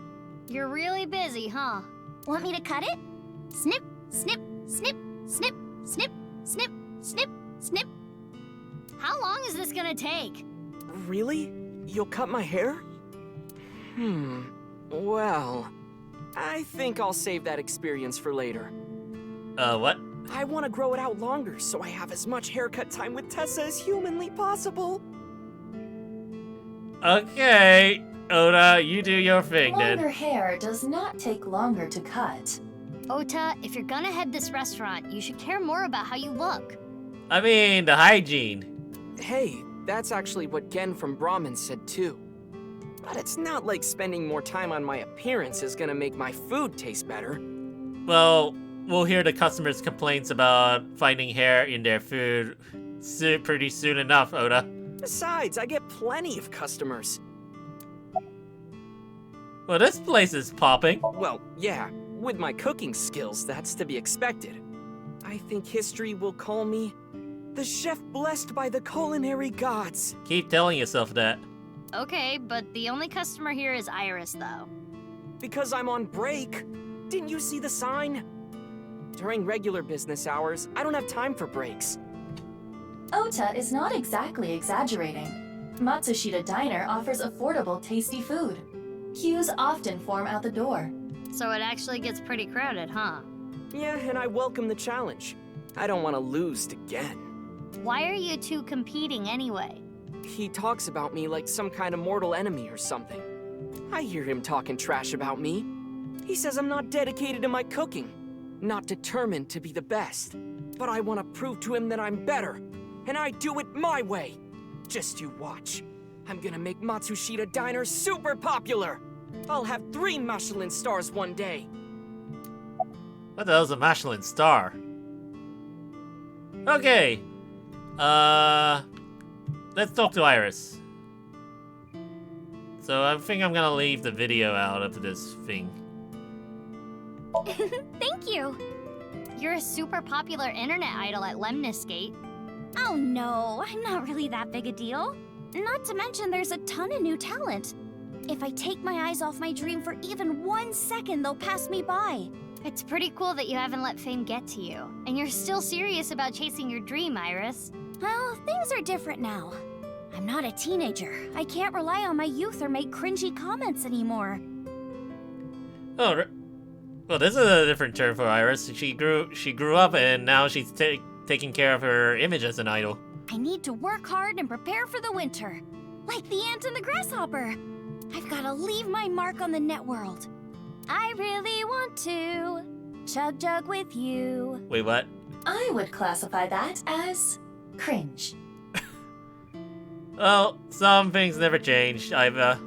You're really busy, huh? Want me to cut it? Snip, snip, snip, snip, snip, snip, snip, snip. How long is this gonna take? Really? You'll cut my hair? Well, I think I'll save that experience for later. What? I want to grow it out longer so I have as much haircut time with Tessa as humanly possible. Okay, Oda, you do your thing then. Longer hair does not take longer to cut. Ota, if you're gonna head this restaurant, you should care more about how you look. I mean, the hygiene. Hey, that's actually what Gen from Brahmin said too. But it's not like spending more time on my appearance is gonna make my food taste better. Well, we'll hear the customers' complaints about finding hair in their food pretty soon enough, Oda. Besides, I get plenty of customers. Well, this place is popping. Well, yeah, with my cooking skills, that's to be expected. I think history will call me the chef blessed by the culinary gods. Keep telling yourself that. Okay, but the only customer here is Iris, though. Because I'm on break. Didn't you see the sign? During regular business hours, I don't have time for breaks. Ota is not exactly exaggerating. Matsushita Diner offers affordable, tasty food. Queues often form out the door. So it actually gets pretty crowded, huh? Yeah, and I welcome the challenge. I don't want to lose to Gen. Why are you two competing anyway? He talks about me like some kind of mortal enemy or something. I hear him talking trash about me. He says I'm not dedicated to my cooking, not determined to be the best. But I want to prove to him that I'm better, and I do it my way. Just you watch. I'm gonna make Matsushita Diner super popular. I'll have 3 Michelin stars one day. What the hell's a Michelin star? Okay. Let's talk to Iris. So I think I'm gonna leave the video out of this thing. Thank you. You're a super popular internet idol at Lemniscate. Oh no, I'm not really that big a deal. Not to mention there's a ton of new talent. If I take my eyes off my dream for even 1 second, they'll pass me by. It's pretty cool that you haven't let fame get to you, and you're still serious about chasing your dream, Iris. Well, things are different now. I'm not a teenager. I can't rely on my youth or make cringy comments anymore. Oh, well, this is a different term for Iris. She grew up, and now she's taking care of her image as an idol. I need to work hard and prepare for the winter. Like the ant and the grasshopper. I've got to leave my mark on the net world. I really want to chug jug with you. Wait, what? I would classify that as cringe. Well, some things never change, Iva.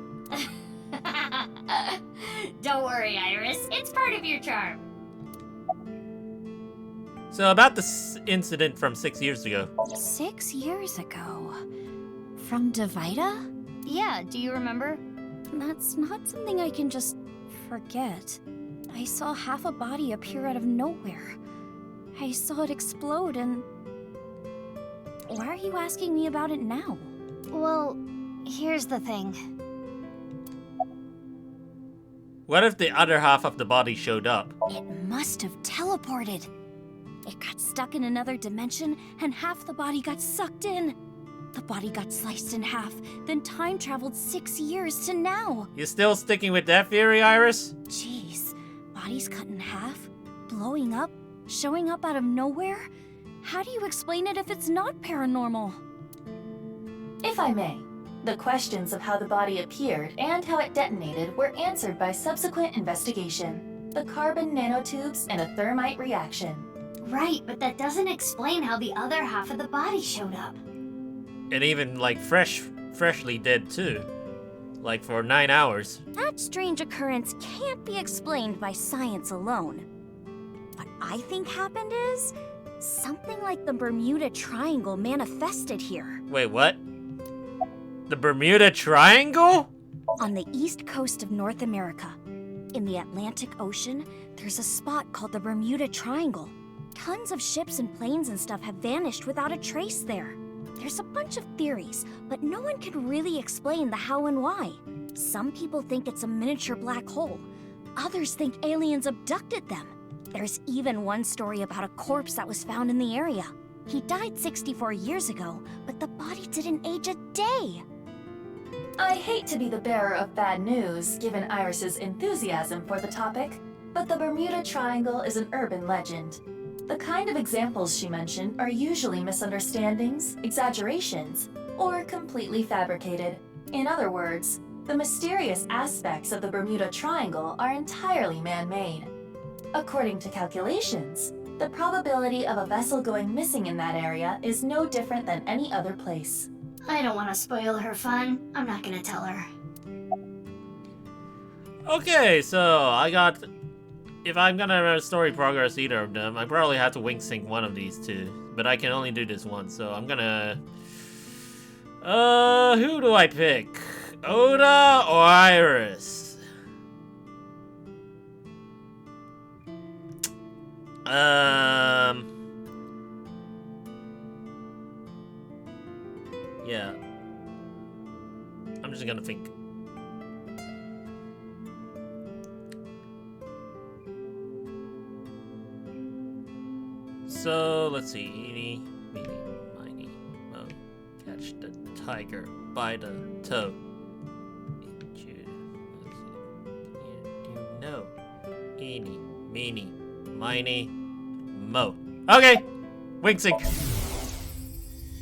Don't worry, Iris. It's part of your charm. So about this incident from 6 years ago. 6 years ago? From Davida? Yeah, do you remember? That's not something I can just forget. I saw half a body appear out of nowhere. I saw it explode and... Why are you asking me about it now? Well, here's the thing. What if the other half of the body showed up? It must have teleported. It got stuck in another dimension, and half the body got sucked in. The body got sliced in half, then time traveled 6 years to now. You still sticking with that theory, Iris? Jeez, bodies cut in half, blowing up, showing up out of nowhere? How do you explain it if it's not paranormal? If I may, the questions of how the body appeared and how it detonated were answered by subsequent investigation. The carbon nanotubes and a thermite reaction. Right, but that doesn't explain how the other half of the body showed up. And even, like, freshly dead, too. Like, for 9 hours. That strange occurrence can't be explained by science alone. What I think happened is... something like the Bermuda Triangle manifested here. Wait, what? The Bermuda Triangle? On the east coast of North America, in the Atlantic Ocean, there's a spot called the Bermuda Triangle. Tons of ships and planes and stuff have vanished without a trace there. There's a bunch of theories, but no one can really explain the how and why. Some people think it's a miniature black hole. Others think aliens abducted them. There's even one story about a corpse that was found in the area. He died 64 years ago, but the body didn't age a day. I hate to be the bearer of bad news, given Iris's enthusiasm for the topic, but the Bermuda Triangle is an urban legend. The kind of examples she mentioned are usually misunderstandings, exaggerations, or completely fabricated. In other words, the mysterious aspects of the Bermuda Triangle are entirely man-made. According to calculations, the probability of a vessel going missing in that area is no different than any other place. I don't want to spoil her fun. I'm not gonna tell her. Okay, so I got... If I'm gonna story progress either of them, I probably have to wing sync one of these two. But I can only do this once, so I'm gonna... who do I pick? Oda or Iris? Yeah. I'm just gonna think. so let's see. Eeny, meeny, miny, mo. Catch the tiger by the toe. You know. Eeny, meeny, miny, mo. Okay! Wing sync.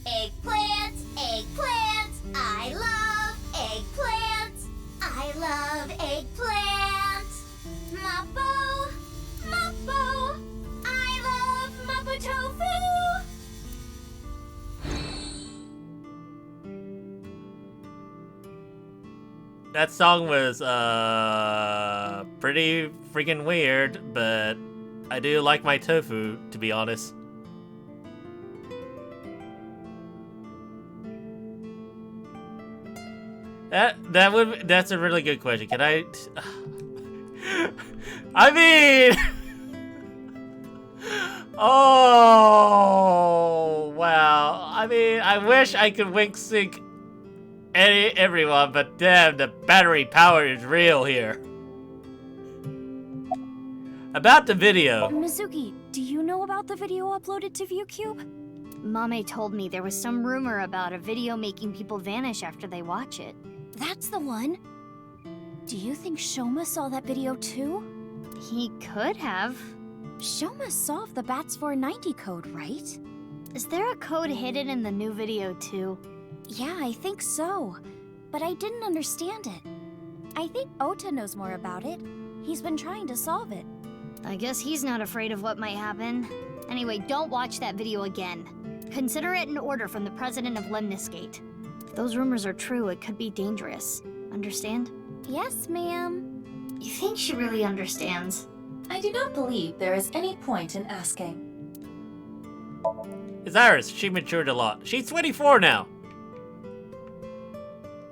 Eggplant, eggplant, I love eggplant. I love eggplant. Mappo, Mappo, I love Mappo tofu. That song was pretty freaking weird, but I do like my tofu, to be honest. That's a really good question. Can I? I mean, oh wow. I mean, I wish I could wink sync everyone, but damn, the battery power is real here. About the video. Mizuki, do you know about the video uploaded to ViewCube? Mame told me there was some rumor about a video making people vanish after they watch it. That's the one. Do you think Shoma saw that video too? He could have. Shoma solved the BATS 490 code, right? Is there a code hidden in the new video too? Yeah, I think so. But I didn't understand it. I think Ota knows more about it. He's been trying to solve it. I guess he's not afraid of what might happen. Anyway, don't watch that video again. Consider it an order from the president of Lemniscate. If those rumors are true, it could be dangerous. Understand? Yes, ma'am. You think she really understands? I do not believe there is any point in asking. It's Iris. She matured a lot. She's 24 now.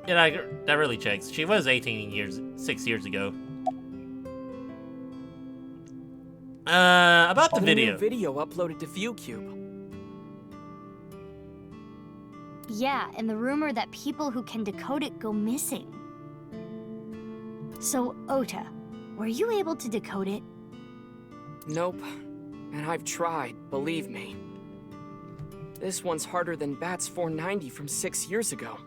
Yeah, that really checks. She was 6 years ago. About the video. New video uploaded to ViewCube. Yeah, and the rumor that people who can decode it go missing. So, Ota, were you able to decode it? Nope. And I've tried, believe me. This one's harder than BATS 490 from 6 years ago.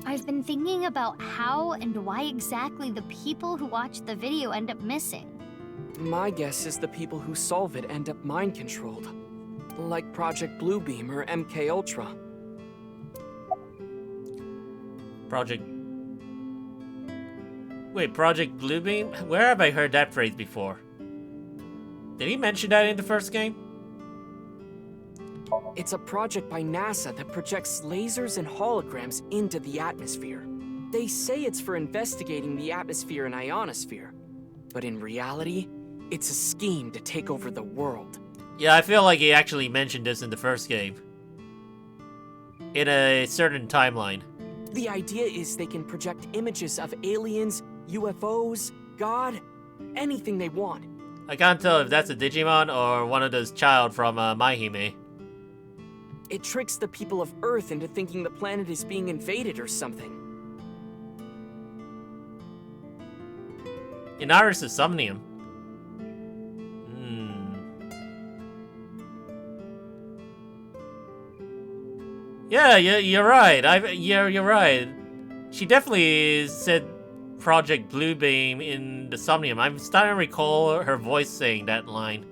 I've been thinking about how and why exactly the people who watch the video end up missing. My guess is the people who solve it end up mind-controlled. Like Project Bluebeam or MK Ultra. Project Bluebeam? Where have I heard that phrase before? Did he mention that in the first game? It's a project by NASA that projects lasers and holograms into the atmosphere. They say it's for investigating the atmosphere and ionosphere. But in reality, it's a scheme to take over the world. Yeah, I feel like he actually mentioned this in the first game. In a certain timeline. The idea is they can project images of aliens, UFOs, God, anything they want. I can't tell if that's a Digimon or one of those child from Maihime. It tricks the people of Earth into thinking the planet is being invaded or something. In Iris' Somnium. Yeah, you're right. You're right. She definitely said Project Bluebeam in the Somnium. I'm starting to recall her voice saying that line.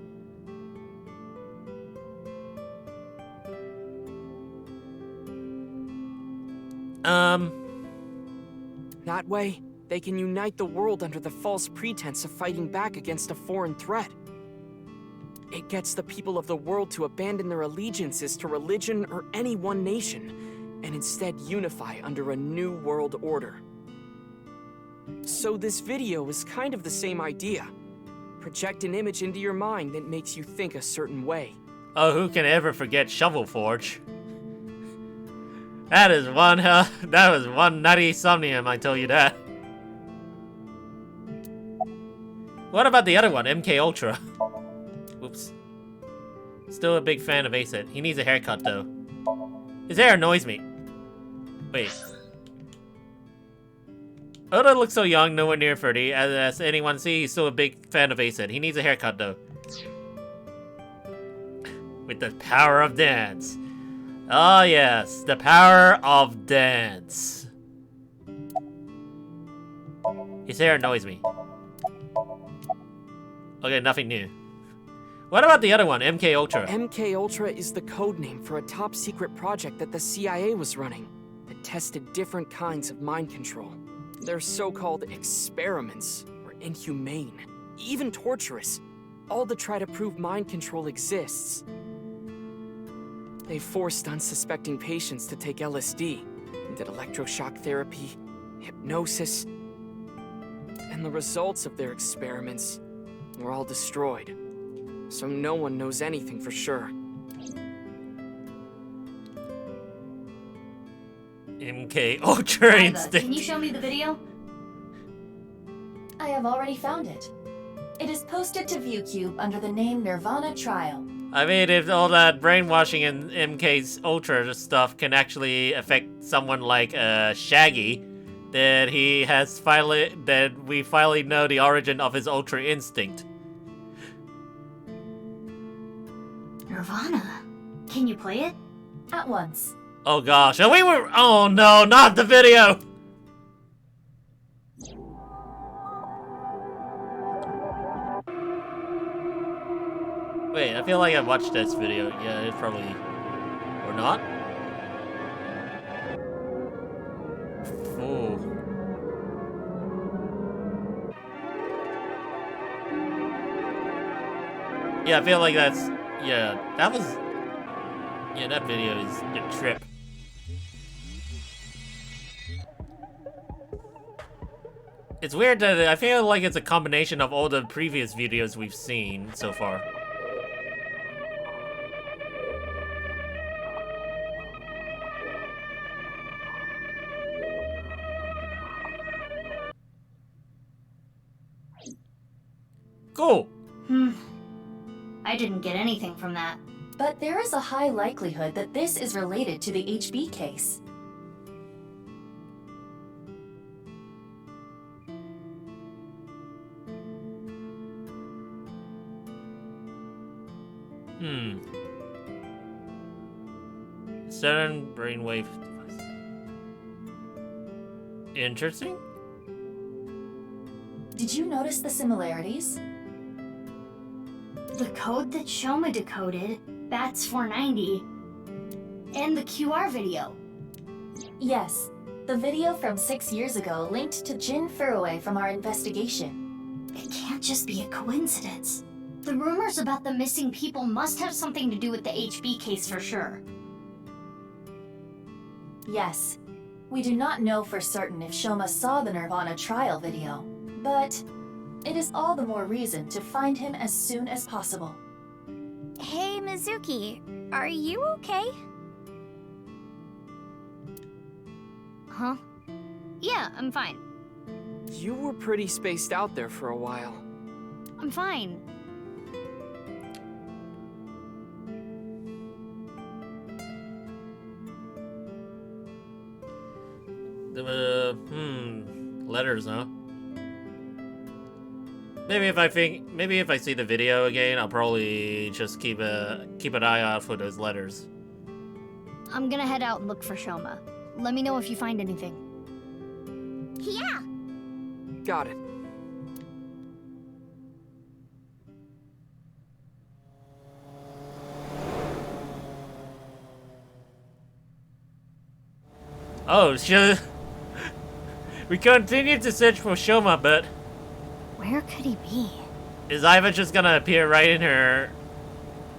That way, they can unite the world under the false pretense of fighting back against a foreign threat. It gets the people of the world to abandon their allegiances to religion or any one nation, and instead unify under a new world order. So this video is kind of the same idea. Project an image into your mind that makes you think a certain way. Oh, who can ever forget Shovel Forge? That was one nutty Somnium, I tell you that. What about the other one, MK Ultra? Whoops. Still a big fan of Acid. He needs a haircut, though. His hair annoys me. Wait. Oda looks so young, nowhere near 30. As anyone see, he's still a big fan of Acid. He needs a haircut, though. with the power of dance. Oh yes, the power of dance. His hair annoys me. Okay, nothing new. What about the other one, MK Ultra? MK Ultra is the code name for a top secret project that the CIA was running that tested different kinds of mind control. Their so-called experiments were inhumane, even torturous, all to try to prove mind control exists. They forced unsuspecting patients to take LSD, and did electroshock therapy, hypnosis, and the results of their experiments were all destroyed. So no one knows anything for sure. MK Ultra Instinct. Can you show me the video? I have already found it. It is posted to ViewCube under the name Nirvana Trial. I mean, if all that brainwashing and MK's Ultra stuff can actually affect someone like Shaggy, then we finally know the origin of his Ultra Instinct. Nirvana. Can you play it? At once. Oh gosh, oh no, not the video! Wait, I feel like I've watched this video. Yeah, it's probably... or not? Oh. Yeah, I feel like that's... yeah, that was... yeah, that video is a trip. It's weird that I feel like it's a combination of all the previous videos we've seen so far. Cool. I didn't get anything from that. But there is a high likelihood that this is related to the HB case. Certain brainwave device. Interesting. Did you notice the similarities? The code that Shoma decoded, Bats 490, and the QR video. Yes, the video from 6 years ago linked to Jin Furue from our investigation. It can't just be a coincidence. The rumors about the missing people must have something to do with the HB case for sure. Yes. We do not know for certain if Shoma saw the Nirvana trial video, but it is all the more reason to find him as soon as possible. Hey, Mizuki, are you okay? Huh? Yeah, I'm fine. You were pretty spaced out there for a while. I'm fine. Letters, huh? Maybe if I see the video again, I'll probably just keep an eye out for those letters. I'm gonna head out and look for Shoma. Let me know if you find anything. Yeah. Got it. Oh, we continue to search for Shoma, but where could he be? Is Iva just gonna appear right in her?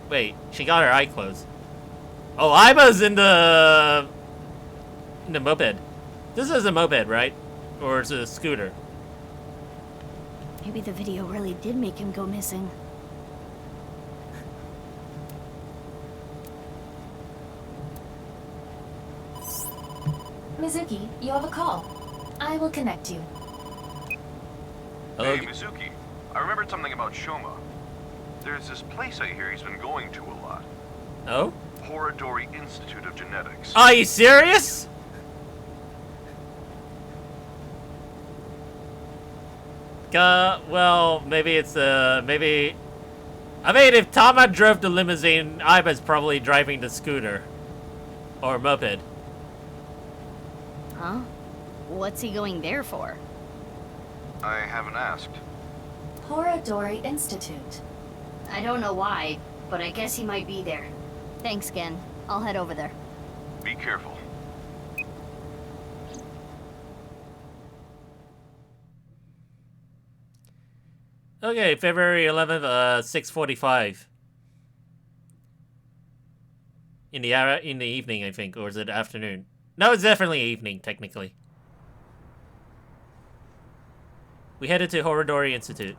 Wait, she got her eye closed. Oh, Iva's in the moped. This is a moped, right? Or is it a scooter? Maybe the video really did make him go missing. Mizuki, you have a call. I will connect you. Hey, Mizuki. I remembered something about Shoma. There's this place I hear he's been going to a lot. Oh? Horodori Institute of Genetics. Are you serious? Well, maybe it's maybe I mean, if Tama drove the limousine, I was probably driving the scooter. Or moped. Huh? What's he going there for? I haven't asked. Horadori Institute. I don't know why, but I guess he might be there. Thanks, Gen. I'll head over there. Be careful. Okay, February 11th, 6:45. In the evening, I think, or is it afternoon? No, it's definitely evening, technically. We headed to Horadori Institute.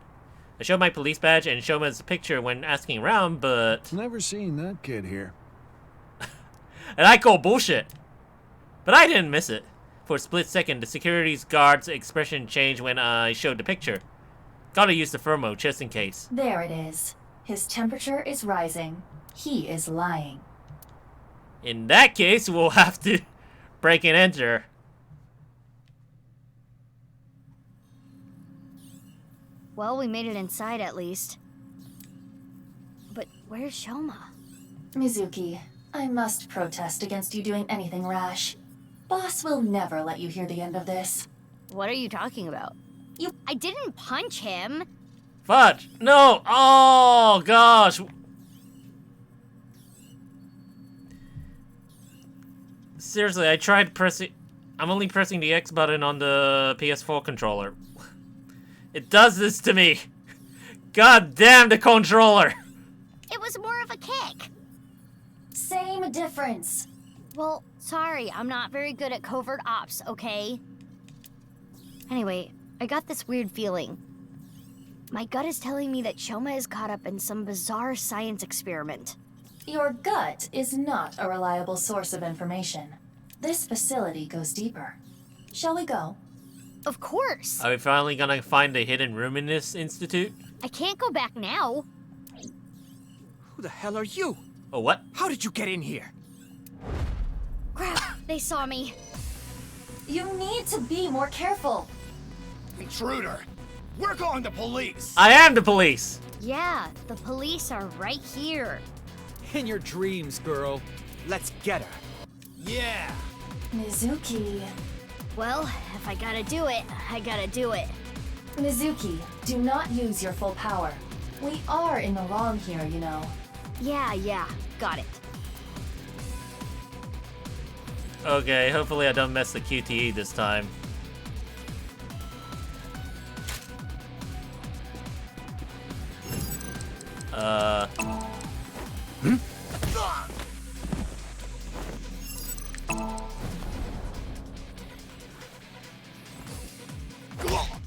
I showed my police badge and Shoma's picture when asking around, but... Never seen that kid here. And I call bullshit. But I didn't miss it. For a split second, the security guard's expression changed when I showed the picture. Gotta use the thermo just in case. There it is. His temperature is rising. He is lying. In that case, we'll have to break and enter. Well, we made it inside at least. But where's Shoma? Mizuki, I must protest against you doing anything rash. Boss will never let you hear the end of this. What are you talking about? I didn't punch him. Fudge! No! Oh, gosh! Seriously, I tried pressing... I'm only pressing the X button on the PS4 controller. It does this to me! God damn the controller! It was more of a kick. Same difference. Well, sorry, I'm not very good at covert ops, okay? Anyway, I got this weird feeling. My gut is telling me that Shoma is caught up in some bizarre science experiment. Your gut is not a reliable source of information. This facility goes deeper. Shall we go? Of course! Are we finally gonna find the hidden room in this institute? I can't go back now. Who the hell are you? Oh, what? How did you get in here? Crap, they saw me. You need to be more careful. Intruder! We're calling the police! I am the police! Yeah, the police are right here. In your dreams, girl. Let's get her. Yeah! Mizuki. Well, if I gotta do it, I gotta do it. Mizuki, do not use your full power. We are in the wrong here, you know. Yeah, got it. Okay, hopefully I don't mess the QTE this time.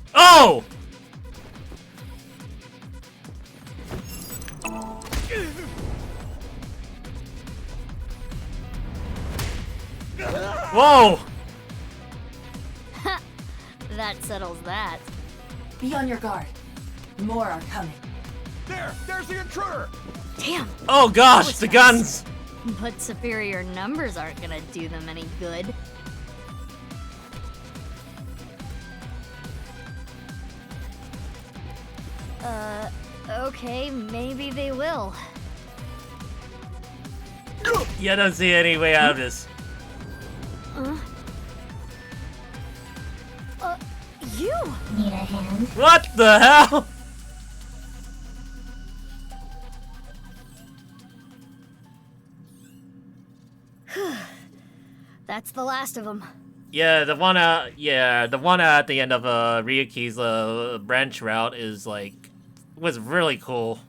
Oh! Whoa! That settles that. Be on your guard. More are coming. There's the intruder! Damn! Oh gosh, the guns! But superior numbers aren't gonna do them any good. Okay, maybe they will. Yeah, I don't see any way out of this. You! Need a hand? What the hell? That's the last of them. Yeah, the one at the end of Ryuki's branch route is was really cool.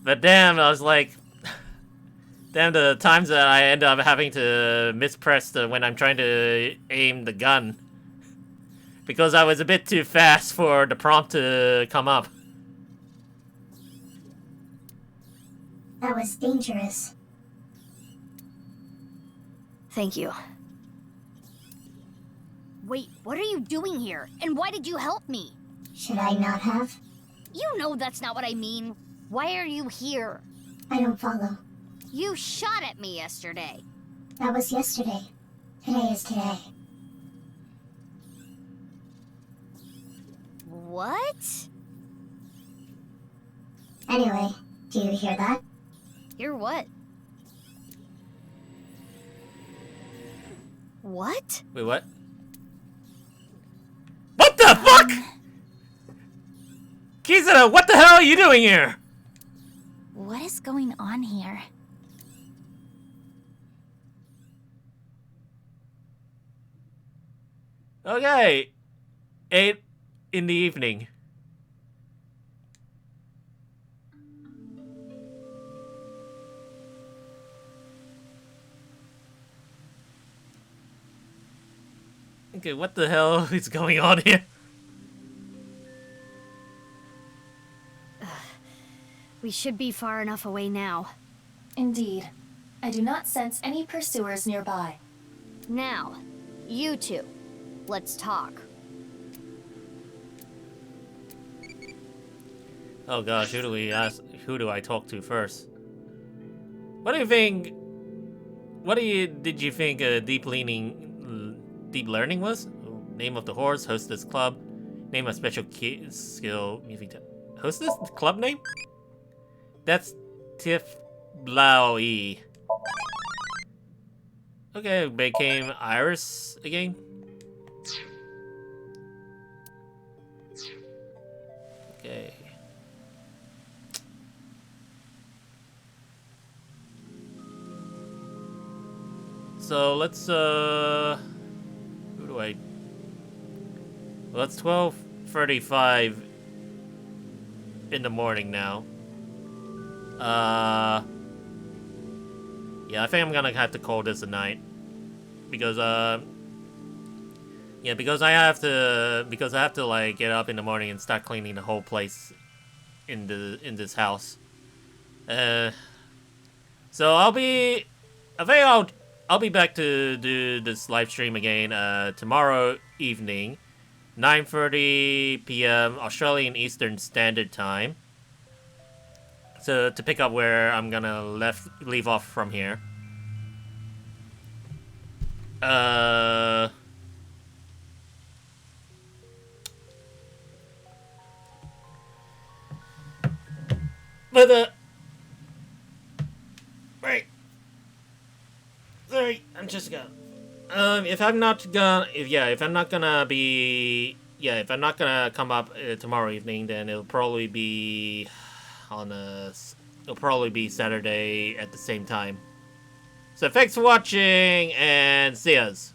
But damn, I was like, damn the times that I end up having to mispress when I'm trying to aim the gun. Because I was a bit too fast for the prompt to come up. That was dangerous. Thank you. Wait, what are you doing here? And why did you help me? Should I not have? You know that's not what I mean. Why are you here? I don't follow. You shot at me yesterday. That was yesterday. Today is today. What? Anyway, do you hear that? Hear what? What? Wait, what? What the fuck? Kizuna, what the hell are you doing here? What is going on here? Okay. 8 in the evening. Okay, what the hell is going on here? We should be far enough away now. Indeed. I do not sense any pursuers nearby. Now, you two, let's talk. Oh gosh, who do I talk to first? What do you think? Did you think deep learning was? Name of the horse, hostess club, name of special skill, music. Hostess club name? That's Tiff Blaui. Okay, became Iris again. Okay. So let's who do I? Well, it's 12:35 in the morning now. Yeah, I think I'm gonna have to call this a night because yeah, because I have to like get up in the morning and start cleaning the whole place in this house. So I'll be back to do this live stream again tomorrow evening, 9:30 p.m. Australian Eastern Standard Time. So to pick up where I'm gonna leave off from here. But wait. Sorry, I'm just gonna. If I'm not gonna come up tomorrow evening, then it'll probably be Saturday at the same time. So thanks for watching and see yas.